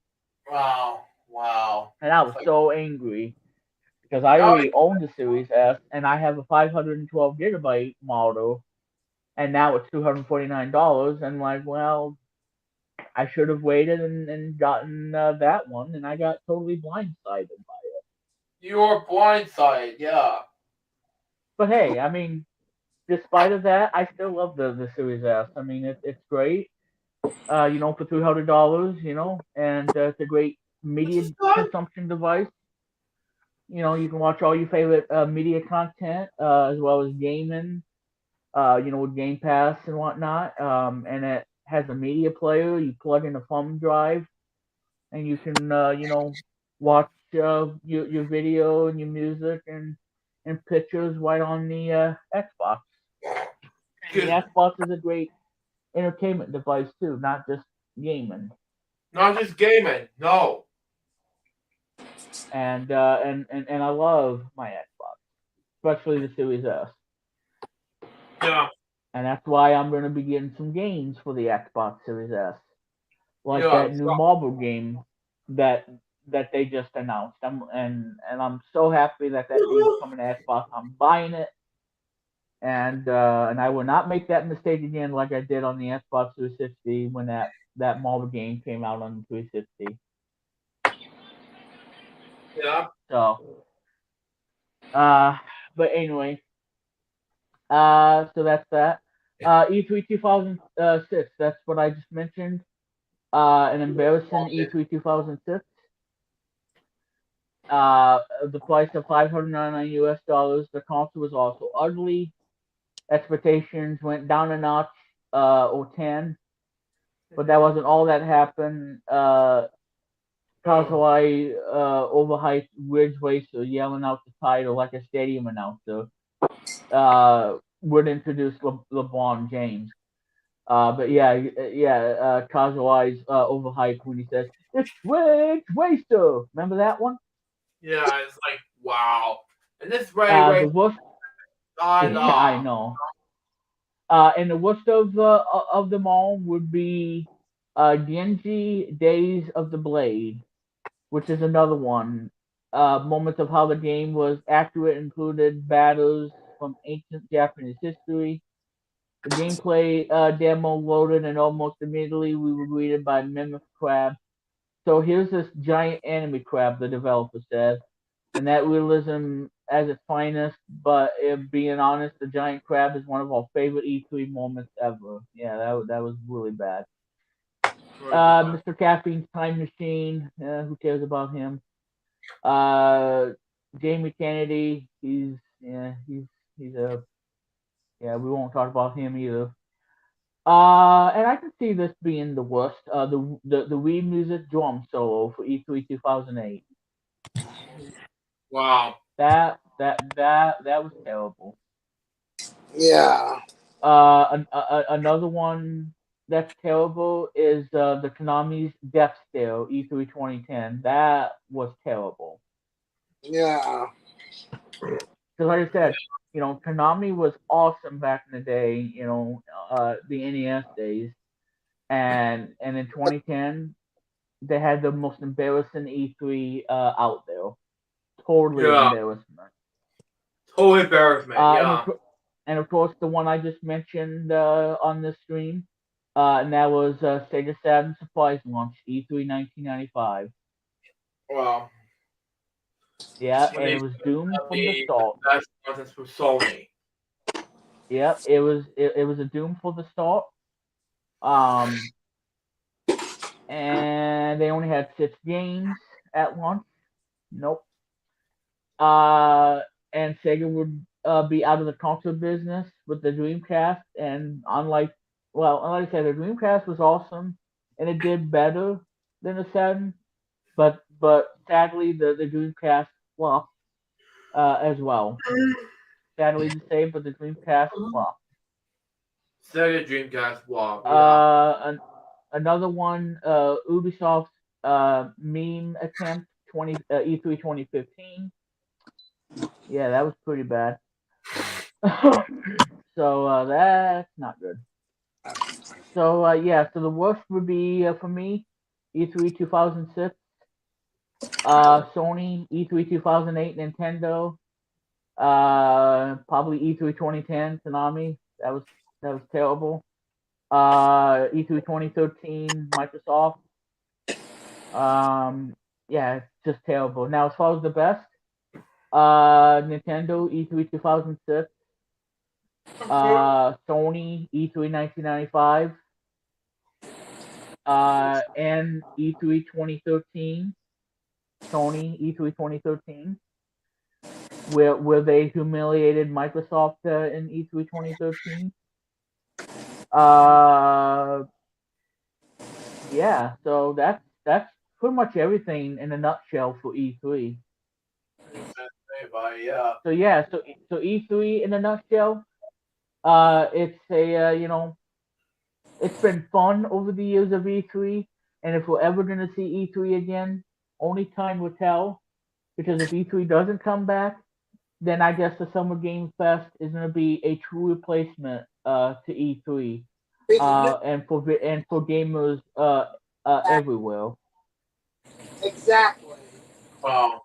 wow, wow. and I It's was like, so angry because I now, already own the Series S and I have a 512 gigabyte model, and now it's $249. And like, well, I should have waited and gotten that one, and I got totally blindsided. you're blindsided, yeah. But hey, I mean, despite of that, I still love the Series S. I mean, it's great. For $300, and it's a great This media is good. consumption device. You can watch all your favorite media content as well as gaming. With Game Pass and whatnot. And it has a media player. You plug in a thumb drive, and you can watch your video and your music and pictures right on the Xbox. And the Good. Xbox is a great entertainment device too, not just gaming. Not just gaming, no. and I love my Xbox, especially the Series S. Yeah. And that's why I'm going to be getting some games for the Xbox Series S, like Yeah. that new Marvel game that they just announced. I'm so happy that game's coming to Xbox. I'm buying it, and I will not make that mistake again like I did on the Xbox 360 when that Marvel game came out on the 360. Yeah. So, but anyway, so that's that. E3 2006. That's what I just mentioned. An embarrassing E3 2006. The price of $599 US. The console was also ugly. Expectations went down a notch, or 10, but that wasn't all that happened. Kazawai overhyped Ridge Racer, yelling out the title like a stadium announcer. Would introduce LeBron James. But Kazawai's overhyped when he says, "It's Ridge Racer." Remember that one? Yeah. It's like, wow. And this The worst. God, Yeah, I know. And the worst of them all would be Genji Days of the Blade, which is another one. Moments of how the game was accurate included battles from ancient Japanese history. The gameplay demo loaded, and almost immediately we were greeted by Mimic Crab. So here's this giant anime crab, the developer said, and that realism as its finest. But if being honest, the giant crab is one of our favorite E3 moments ever. Yeah, that was really bad. Mr. Caffeine's Time Machine. Who cares about him? Uh, Jamie Kennedy. He's a yeah. We won't talk about him either. And I can see this being the worst. The Wii Music drum solo for E3 2008. wow. That was terrible. Yeah. Another one that's terrible is the Konami's Death Stare E3 2010. That was terrible. Yeah. Because like I said, Konami was awesome back in the day. The NES days, and in 2010 they had the most embarrassing E3 out there. Totally Yeah. embarrassment. Total embarrassment. Uh, and Yeah. of, and of course, the one I just mentioned on this stream, and that was Sega Saturn Surprise Launch E3 1995. Wow. Yeah, When and they it was doomed from the the start. best contents for Sony. Yep, it was a doom for the start. Um, and they only had 6 games at launch. Nope. Uh, and Sega would be out of the console business with the Dreamcast, and like I said, the Dreamcast was awesome, and it did better than the Saturn, but sadly the Dreamcast flopped as well. Sadly to say, but the Dreamcast flopped. Sega Dreamcast Walk. Yeah. Another one, Ubisoft's meme attempt, E3 2015. Yeah, that was pretty bad. So that's not good. So so the worst would be for me, E3 2006, Sony, E3 2008, Nintendo, probably E3 2010, Konami. That was terrible. E3 2013, Microsoft. Yeah, it's just terrible. Now as far as the best, Nintendo E3 2006, Sony E3 1995, and E3 2013, Sony E3 2013, where they humiliated Microsoft in E3 2013. Uh, yeah, so that's pretty much everything in a nutshell for E3. Yeah. So yeah, so E3 in a nutshell, it's a it's been fun over the years of E3, and if we're ever gonna see E3 again, only time will tell. because if E3 doesn't come back, then I guess the Summer Game Fest is going to be a true replacement to E3, and for gamers everywhere. Exactly. Wow.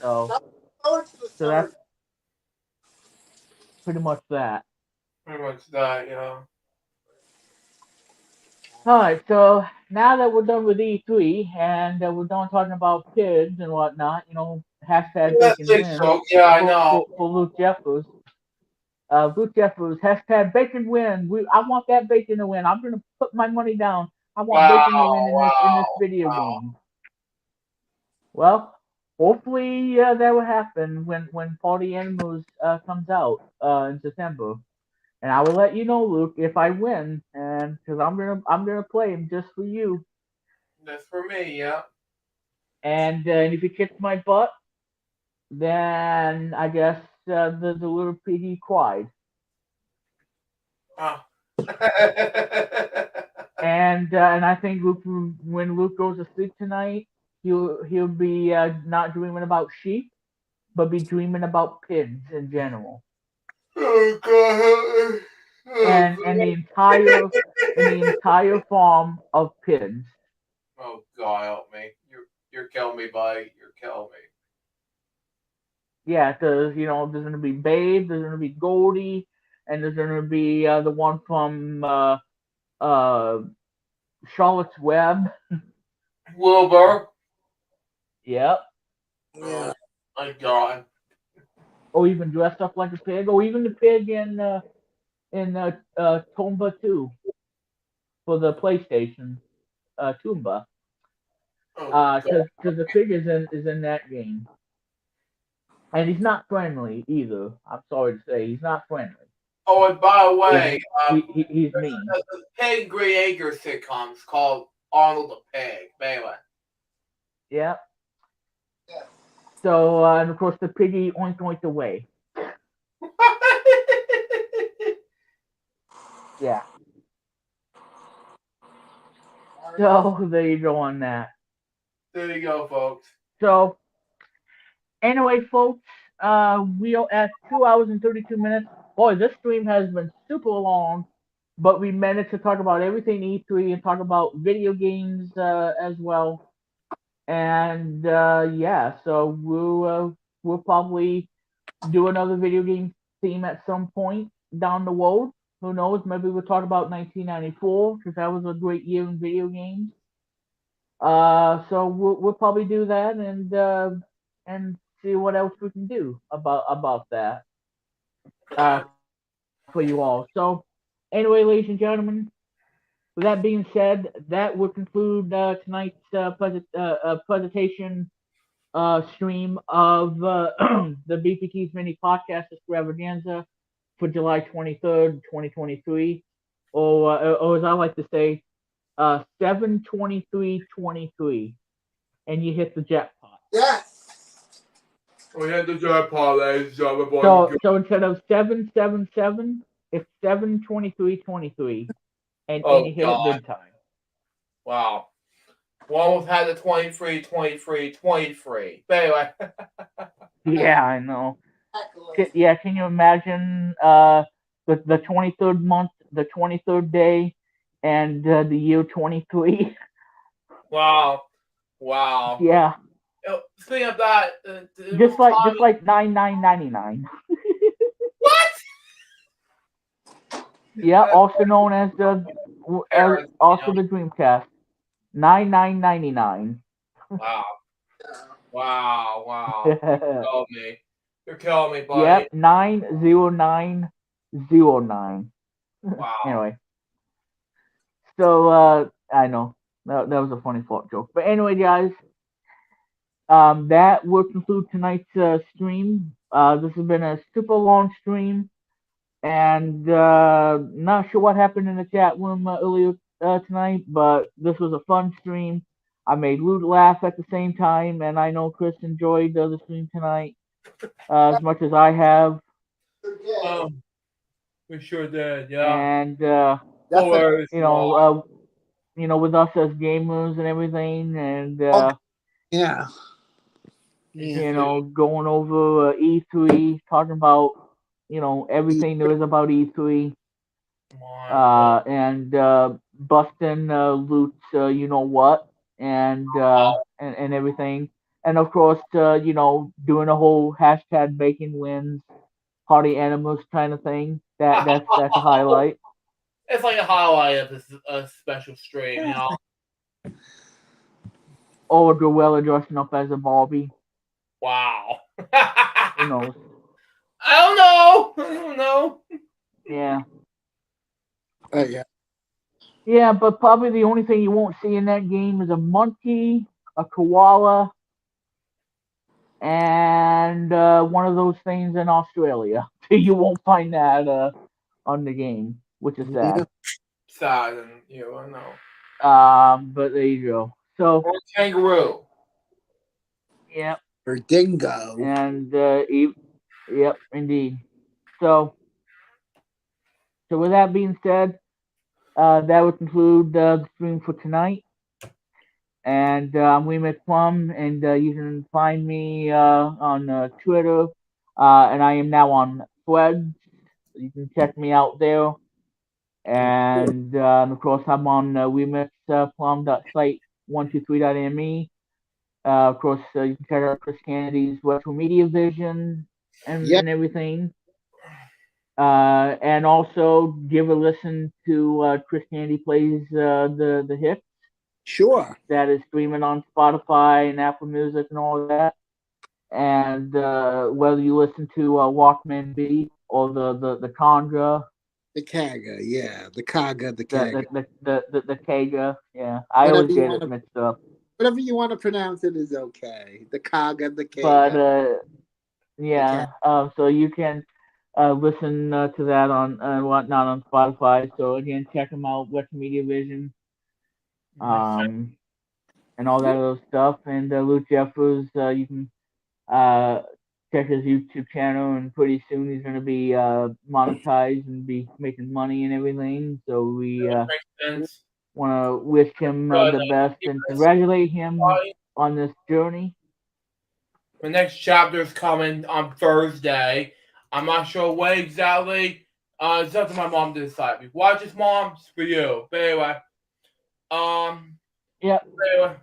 So Forward to the so summer. that's pretty much that. Pretty much that, yeah. All right, so now that we're done with E3 and we're done talking about kids and whatnot, hashtag That's bacon big win joke. Yeah, I know. for Luke Jeffers. Luke Jeffers, hashtag bacon win. I want that bacon to win. I'm gonna put my money down. I want Wow, bacon to win in this video wow. game. Well, hopefully that will happen when Party Animals comes out in September. And I will let you know, Luke, if I win, and because I'm gonna play him just for you. That's for me, yeah. And if you kick my butt, then I guess the little piggy cried. Oh. And I think Luke, when Luke goes to sleep tonight, he'll be not dreaming about sheep, but be dreaming about pigs in general. Oh God. Oh And the entire farm of pigs. Oh God, help me! You're killing me, buddy. You're killing me. Yeah, because there's gonna be Babe, there's gonna be Goldie, and there's gonna be the one from uh Charlotte's Web. Wilbur. Yep. Yeah. Oh my God. Or even dressed up like a pig, or even the pig in Tomba 2 for the PlayStation Tomba. Oh God. Because the pig is in that game, and he's not friendly either. I'm sorry to say, he's not friendly. Oh, and by the way, He's there's mean. a Pig Grey Acres sitcoms called Arnold the Pig. Anyway. Yeah. Yeah. So and of course the piggy oink oink away. Yeah. So there you go on that. There you go, folks. So anyway, folks, we are at 2 hours and 32 minutes. Boy, this stream has been super long, but we managed to talk about everything E3 and talk about video games as well. And yeah, so we'll probably do another video game theme at some point down the road. Who knows? Maybe we'll talk about 1994 because that was a great year in video games. So we'll probably do that and see what else we can do about that for you all. So anyway, ladies and gentlemen, with that being said, that will conclude tonight's presentation stream of the BPTs mini podcast extravaganza for July 23rd, 2023, or as I like to say, 7/23/23, and you hit the jackpot. Yes. We had the jackpot, ladies and gentlemen. So instead of 777, it's 7/23/23, and Oh you hit it God. big time. Wow. We almost had the 23, 23, 23. But anyway. Yeah, I know. Exactly. Yeah, can you imagine the 23rd month, the 23rd day, and the year 23? Wow. Wow. Yeah, Speaking of that, just like 9999. What? Yeah, also known as Parents, also the Dreamcast. 9999. Wow. Wow. Wow. Yep, Killing me. You're killing me, buddy. 90909. Wow. Anyway, so I know that was a funny thought joke, but anyway, guys, that will conclude tonight's stream. This has been a super long stream, and not sure what happened in the chat room earlier tonight, but this was a fun stream. I made Luke laugh at the same time, and I know Chris enjoyed the stream tonight as much as I have. We sure did, yeah. And No worries, with us as gamers and everything, and Yeah. You know, going over E3, talking about, you know, everything there is about E3, Come on. and busting Loot's, you know what, and everything, and of course, you know, doing a whole hashtag making wins, party animals kind of thing. That's a highlight. It's like a highlight of this special stream, you know. Or Gorilla dressing up as a Barbie. Wow. Who knows? I don't know. I don't know. Yeah. Yeah. Yeah, but probably the only thing you won't see in that game is a monkey, a koala, and one of those things in Australia. You won't find that on the game, which is Yeah. sad. Sad, and I know. But there you go. So, Or kangaroo. yeah, Or dingo. and yep, indeed. So, with that being said, that would conclude the stream for tonight. And I'm William Plum, and you can find me on Twitter, and I am now on Threads. You can check me out there. And of course, I'm on remixplum.site123.me. Of course, you can check out Chris Kennedy's Retro Media Vision Yep. and everything. And also give a listen to Chris Kennedy Plays the Hits. Sure. That is streaming on Spotify and Apple Music and all that. And whether you listen to Walkman B or the Conga, The Kaga, yeah. The Kaga, the Kaga. the Kaga, yeah, I Whatever always you get want it to mixed up. whatever you want to pronounce it is okay. The Kaga, the But Kaga, the yeah, Kaga. so you can listen to that on whatnot on Spotify. So again, check them out, Western Media Vision, um, and all that other stuff. And Luke Jeffers, you can uh, check his YouTube channel, and pretty soon he's going to be monetized and be making money and everything. So we Makes sense. want to wish him But, the best and yes, congratulate him on this journey. the next chapter is coming on Thursday. I'm not sure when exactly. It's up to my mom to decide. If you watch this, mom, it's for you. But anyway, Yep. anyway.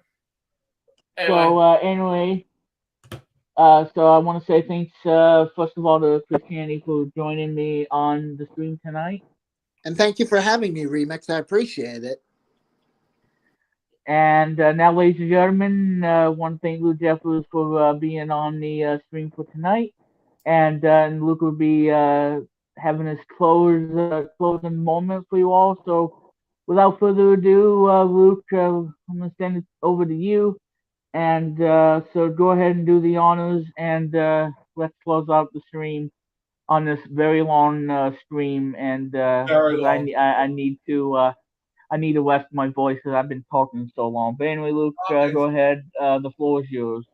So anyway, so I want to say thanks first of all to Christianity for joining me on the stream tonight. And thank you for having me, Remix. I appreciate it. And now, ladies and gentlemen, want to thank Luke Jeffers for being on the stream for tonight. And Luke will be having his closing moment for you all. So, without further ado, Luke, I'm going to send it over to you. And so go ahead and do the honors, and let's close out the stream on this very long stream. And because I need to rest my voice because I've been talking so long. But anyway, Luke, go ahead. The floor is yours.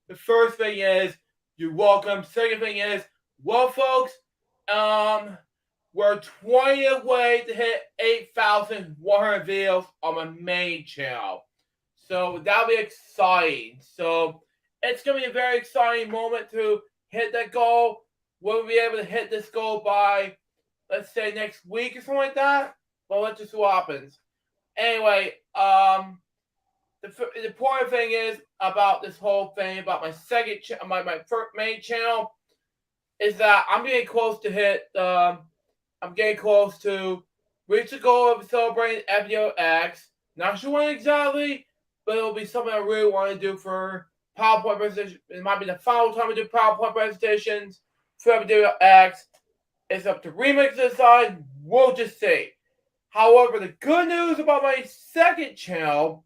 The first thing is you're welcome. Second thing is, well, folks, we're 20 away to hit 8,100 videos on my main channel. So that'll be exciting. So it's going to be a very exciting moment to hit that goal. We'll be able to hit this goal by, let's say, next week or something like that. Well, let's just see what happens. Anyway, the important thing is about this whole thing about my my first main channel is that I'm getting close to hit. I'm getting close to reach the goal of celebrating FDOX. Not sure when exactly, but it'll be something I really want to do for PowerPoint presentation. It might be the final time I do PowerPoint presentations for FDOX. It's up to Remix to decide. We'll just see. However, the good news about my second channel,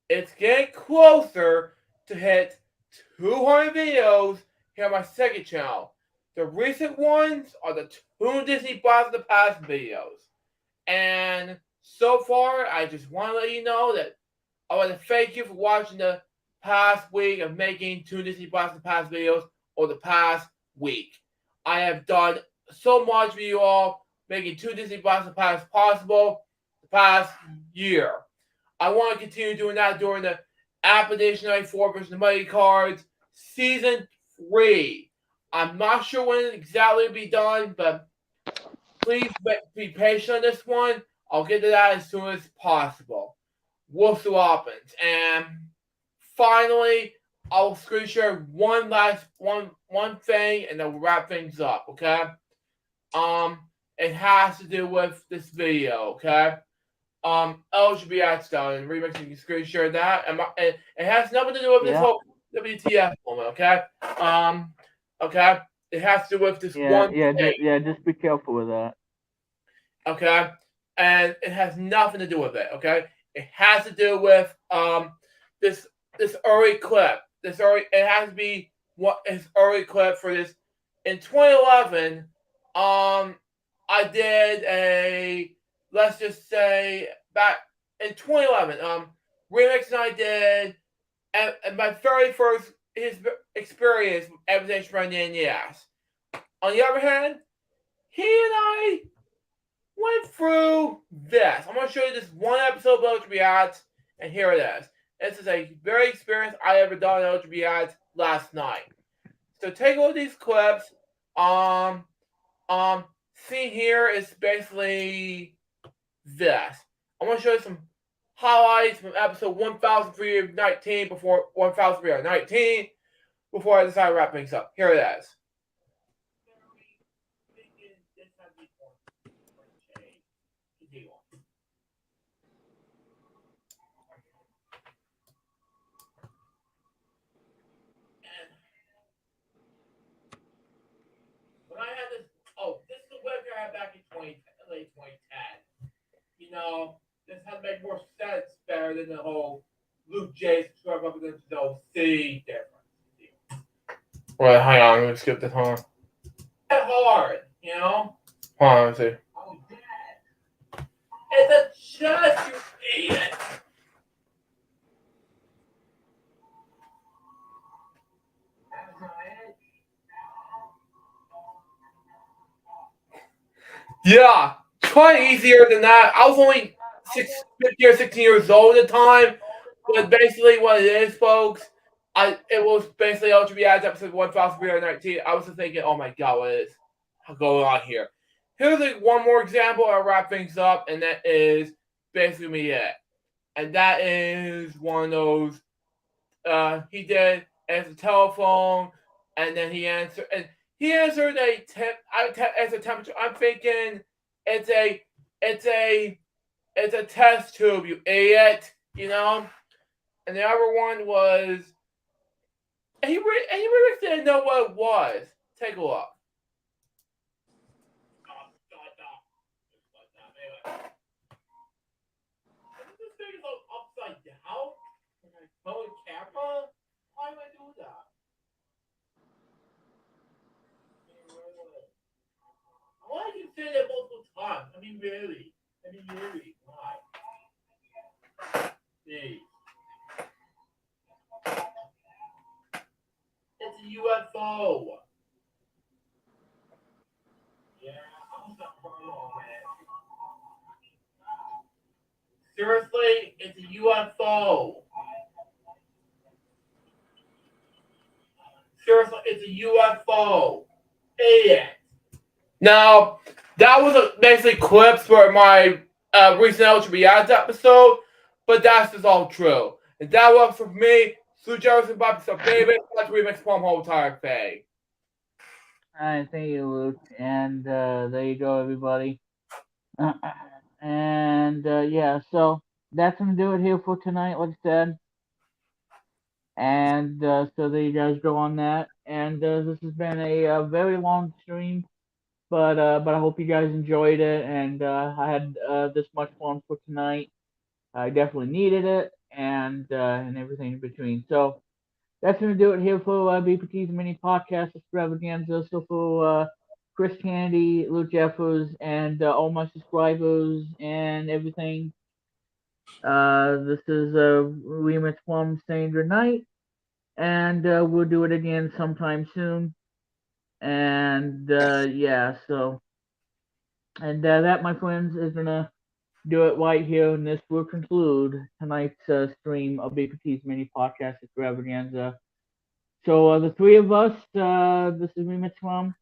it's getting closer to hit 200 videos here on my second channel. The recent ones are the Toon Disney Blast of the Past videos. And so far, I just want to let you know that I want to thank you for watching the past week of making Toon Disney Blast of the Past videos, or the past week. I have done so much for you all, making Toon Disney Blast of the Past possible the past year. I want to continue doing that during the App Edition 94 version of Mighty Cards, Season 3. I'm not sure when it exactly will be done, but please be patient on this one. I'll get to that as soon as possible. We'll see what happens. And finally, I'll screen share one thing, and then we'll wrap things up. Okay. It has to do with this video. Okay. LGBT style and remixing. You can screen share that, and it has nothing to do with this whole WTF moment. Okay. Okay. It has to do with this one thing. Just be careful with that. Okay, and it has nothing to do with it. Okay, it has to do with this early clip. It has to be his early clip for this. In 2011, I did a, let's just say back in 2011, Remix and I did and my very first his experience with everything from the NES. On the other hand, he and I went through this. I'm going to show you this one episode of Eligible Ads, and here it is. This is a very experience I ever done on Eligible Ads last night. So take a look at these clips. Seen here is basically this. I'm going to show you some highlights from episode 1319 before 1319 before I decide to wrap things up. Here it is. When I had this, this is the website I had back in late 2010. You know, this had to make more sense better than the whole Luke J subscribe up against the C difference. Well, hang on, let me skip this. Hold on. It's hard, you know? Hold on, let's see. Oh, Dad. It's a chest, you idiot! Yeah, try easier than that. I was only 15 or 16 years old at the time, but basically what it is, folks, it was basically LGBT Ads episode 1319. I was just thinking, oh my god, what is going on here? Here's one more example. I'll wrap things up, and that is basically it. And that is one of those. He did as a telephone, and then he answered. And he answered as a temperature. I'm thinking it's a test tube, you idiot. You know. And the other one was. And he really didn't know what it was. Take a look. This thing is upside down. And I phone camera. Why would I do that? Why do you say that multiple times? I mean, really. Why? See. It's a UFO. Yeah, I'm not wrong, man. Seriously, it's a UFO. Seriously, it's a UFO. Idiot. Now, that was basically clips for my recent LGBT Ads episode, but that's just all true. And that was for me. Sue Jefferson, Bobby, so baby, let's remix Plum whole entire thing. Alright, thank you, Luke. And there you go, everybody. Yeah, so that's gonna do it here for tonight, like I said. And so there you guys go on that. And this has been a very long stream, but I hope you guys enjoyed it. And I had this much fun for tonight. I definitely needed it, and everything in between. So that's going to do it here for BPT's mini podcast extravaganza. So for Chris Candy, Luke Jeffers, and all my subscribers and everything, this is Remix Plum saying good night, and we'll do it again sometime soon. And yeah, so and that, my friends, is gonna do it right here, and this will conclude tonight's stream of BPT's mini podcast extravaganza. So the three of us, this is me, Mitch Rum,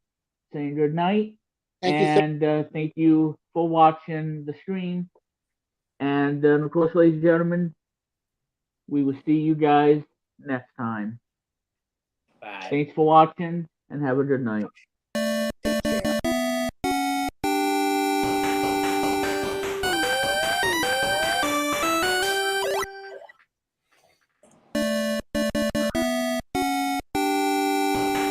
saying good night, Thank you so and thank you for watching the stream. And of course, ladies and gentlemen, we will see you guys next time. Bye. Thanks for watching, and have a good night.